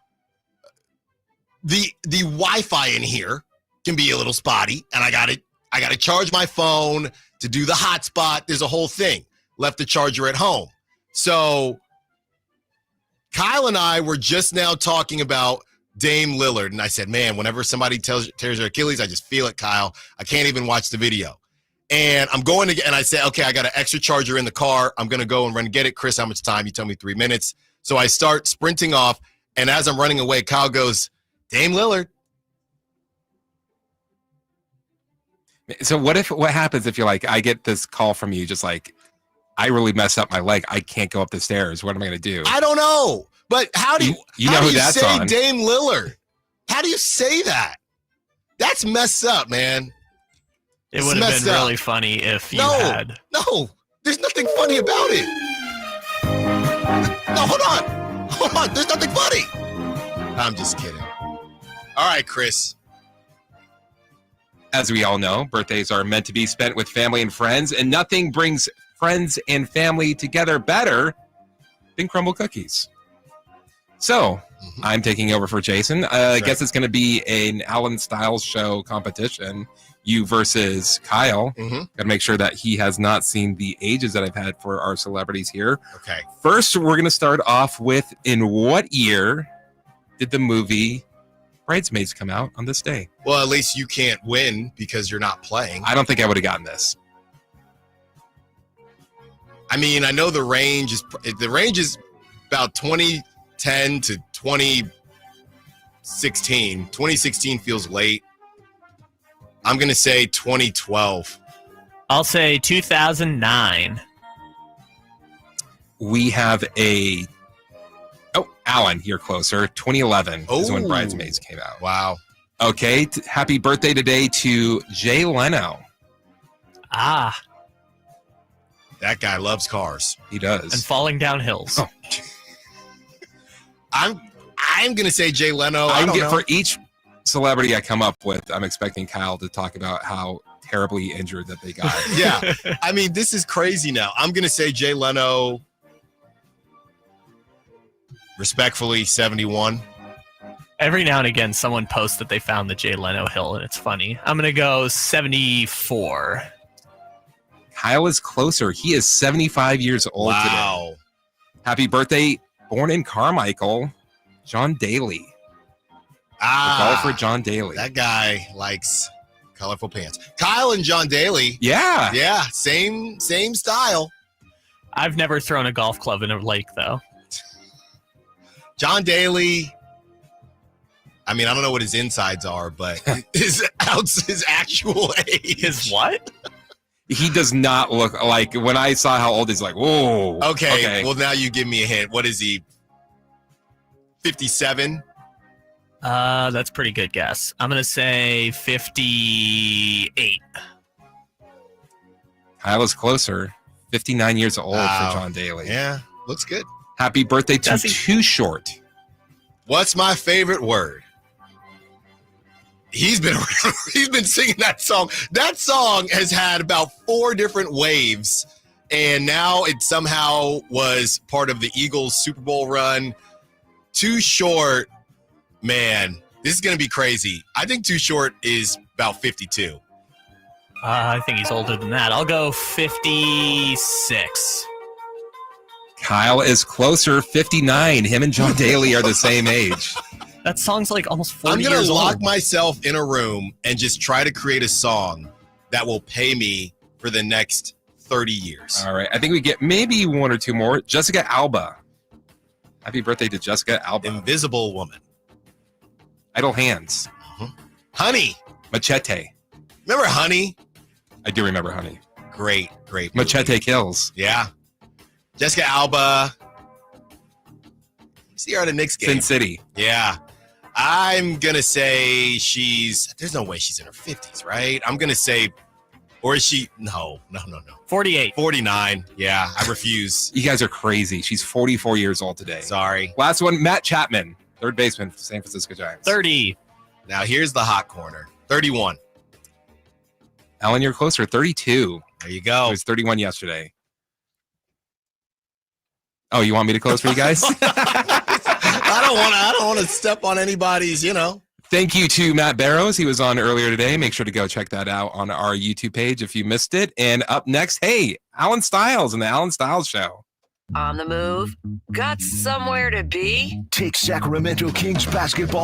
the Wi-Fi in here can be a little spotty, and I got to charge my phone to do the hotspot. There's a whole thing. Left the charger at home. So Kyle and I were just now talking about Dame Lillard, and I said, man, whenever somebody tears their Achilles, I just feel it, Kyle. I can't even watch the video. And I'm going to get, and I said, okay, I got an extra charger in the car. I'm going to go and run and get it. Chris, how much time? You tell me 3 minutes. So I start sprinting off, and as I'm running away, Kyle goes, Dame Lillard. So what happens if you're like, I get this call from you, just like, I really messed up my leg. I can't go up the stairs. What am I going to do? I don't know. But how do you say on. Dame Lillard? How do you say that? That's messed up, man. It would have been really funny if you had. No, there's nothing funny about it. No, hold on. There's nothing funny. I'm just kidding. All right, Chris. As we all know, birthdays are meant to be spent with family and friends, and nothing brings friends and family together better than crumble cookies. So I'm taking over for Jason. I guess it's going to be an Alan Stiles show competition. You versus Kyle. Got to make sure that he has not seen the ages that I've had for our celebrities here. Okay. First, we're going to start off with, in what year did the movie Bridesmaids come out on this day. Well, at least you can't win because you're not playing. I don't think I would have gotten this. I mean, I know the range is about 2010 to 2016. 2016 feels late. I'm going to say 2012. I'll say 2009. We have Alan, you're closer. 2011 is when Bridesmaids came out. Wow. Okay, happy birthday today to Jay Leno. Ah. That guy loves cars. He does. And falling down hills. Oh. I'm going to say Jay Leno. For each celebrity I come up with, I'm expecting Kyle to talk about how terribly injured that they got. Yeah. I mean, this is crazy now. I'm going to say Jay Leno, respectfully, 71. Every now and again, someone posts that they found the Jay Leno hill, and it's funny. I'm going to go 74. Kyle is closer. He is 75 years old today. Happy birthday, born in Carmichael, John Daly. The golfer John Daly. That guy likes colorful pants. Kyle and John Daly. Yeah. Yeah, same style. I've never thrown a golf club in a lake, though. John Daly, I mean, I don't know what his insides are, but his actual age. His what? He does not look like, when I saw how old he's like, whoa. Okay, well, now you give me a hint. What is he? 57? That's a pretty good guess. I'm going to say 58. Kyle is closer. 59 years old for John Daly. Yeah, looks good. Happy birthday to Too Short. What's my favorite word? He's been singing that song. That song has had about 4 different waves, and now it somehow was part of the Eagles Super Bowl run. Too Short, man, this is going to be crazy. I think Too Short is about 52. I think he's older than that. I'll go 56. Kyle is closer, 59. Him and John Daly are the same age. That song's like almost 40 I'm years going to lock old. myself in a room and just try to create a song that will pay me for the next 30 years. All right. I think we get maybe 1 or 2 more. Jessica Alba. Happy birthday to Jessica Alba. Invisible Woman. Idle Hands. Honey. Machete. Remember Honey? I do remember Honey. Great movie. Machete Kills. Yeah. Jessica Alba. See her at a Knicks game. Sin City. Yeah. I'm going to say there's no way she's in her 50s, right? I'm going to say, or is she? No. 48. 49. Yeah, I refuse. You guys are crazy. She's 44 years old today. Sorry. Last one, Matt Chapman, third baseman for the San Francisco Giants. 30. Now here's the hot corner. 31. Alan, you're closer, 32. There you go. It was 31 yesterday. Oh, you want me to close for you guys? I don't want to step on anybody's, Thank you to Matt Barrows. He was on earlier today. Make sure to go check that out on our YouTube page if you missed it. And up next, hey, Alan Stiles and the Alan Stiles Show. On the move? Got somewhere to be? Take Sacramento Kings basketball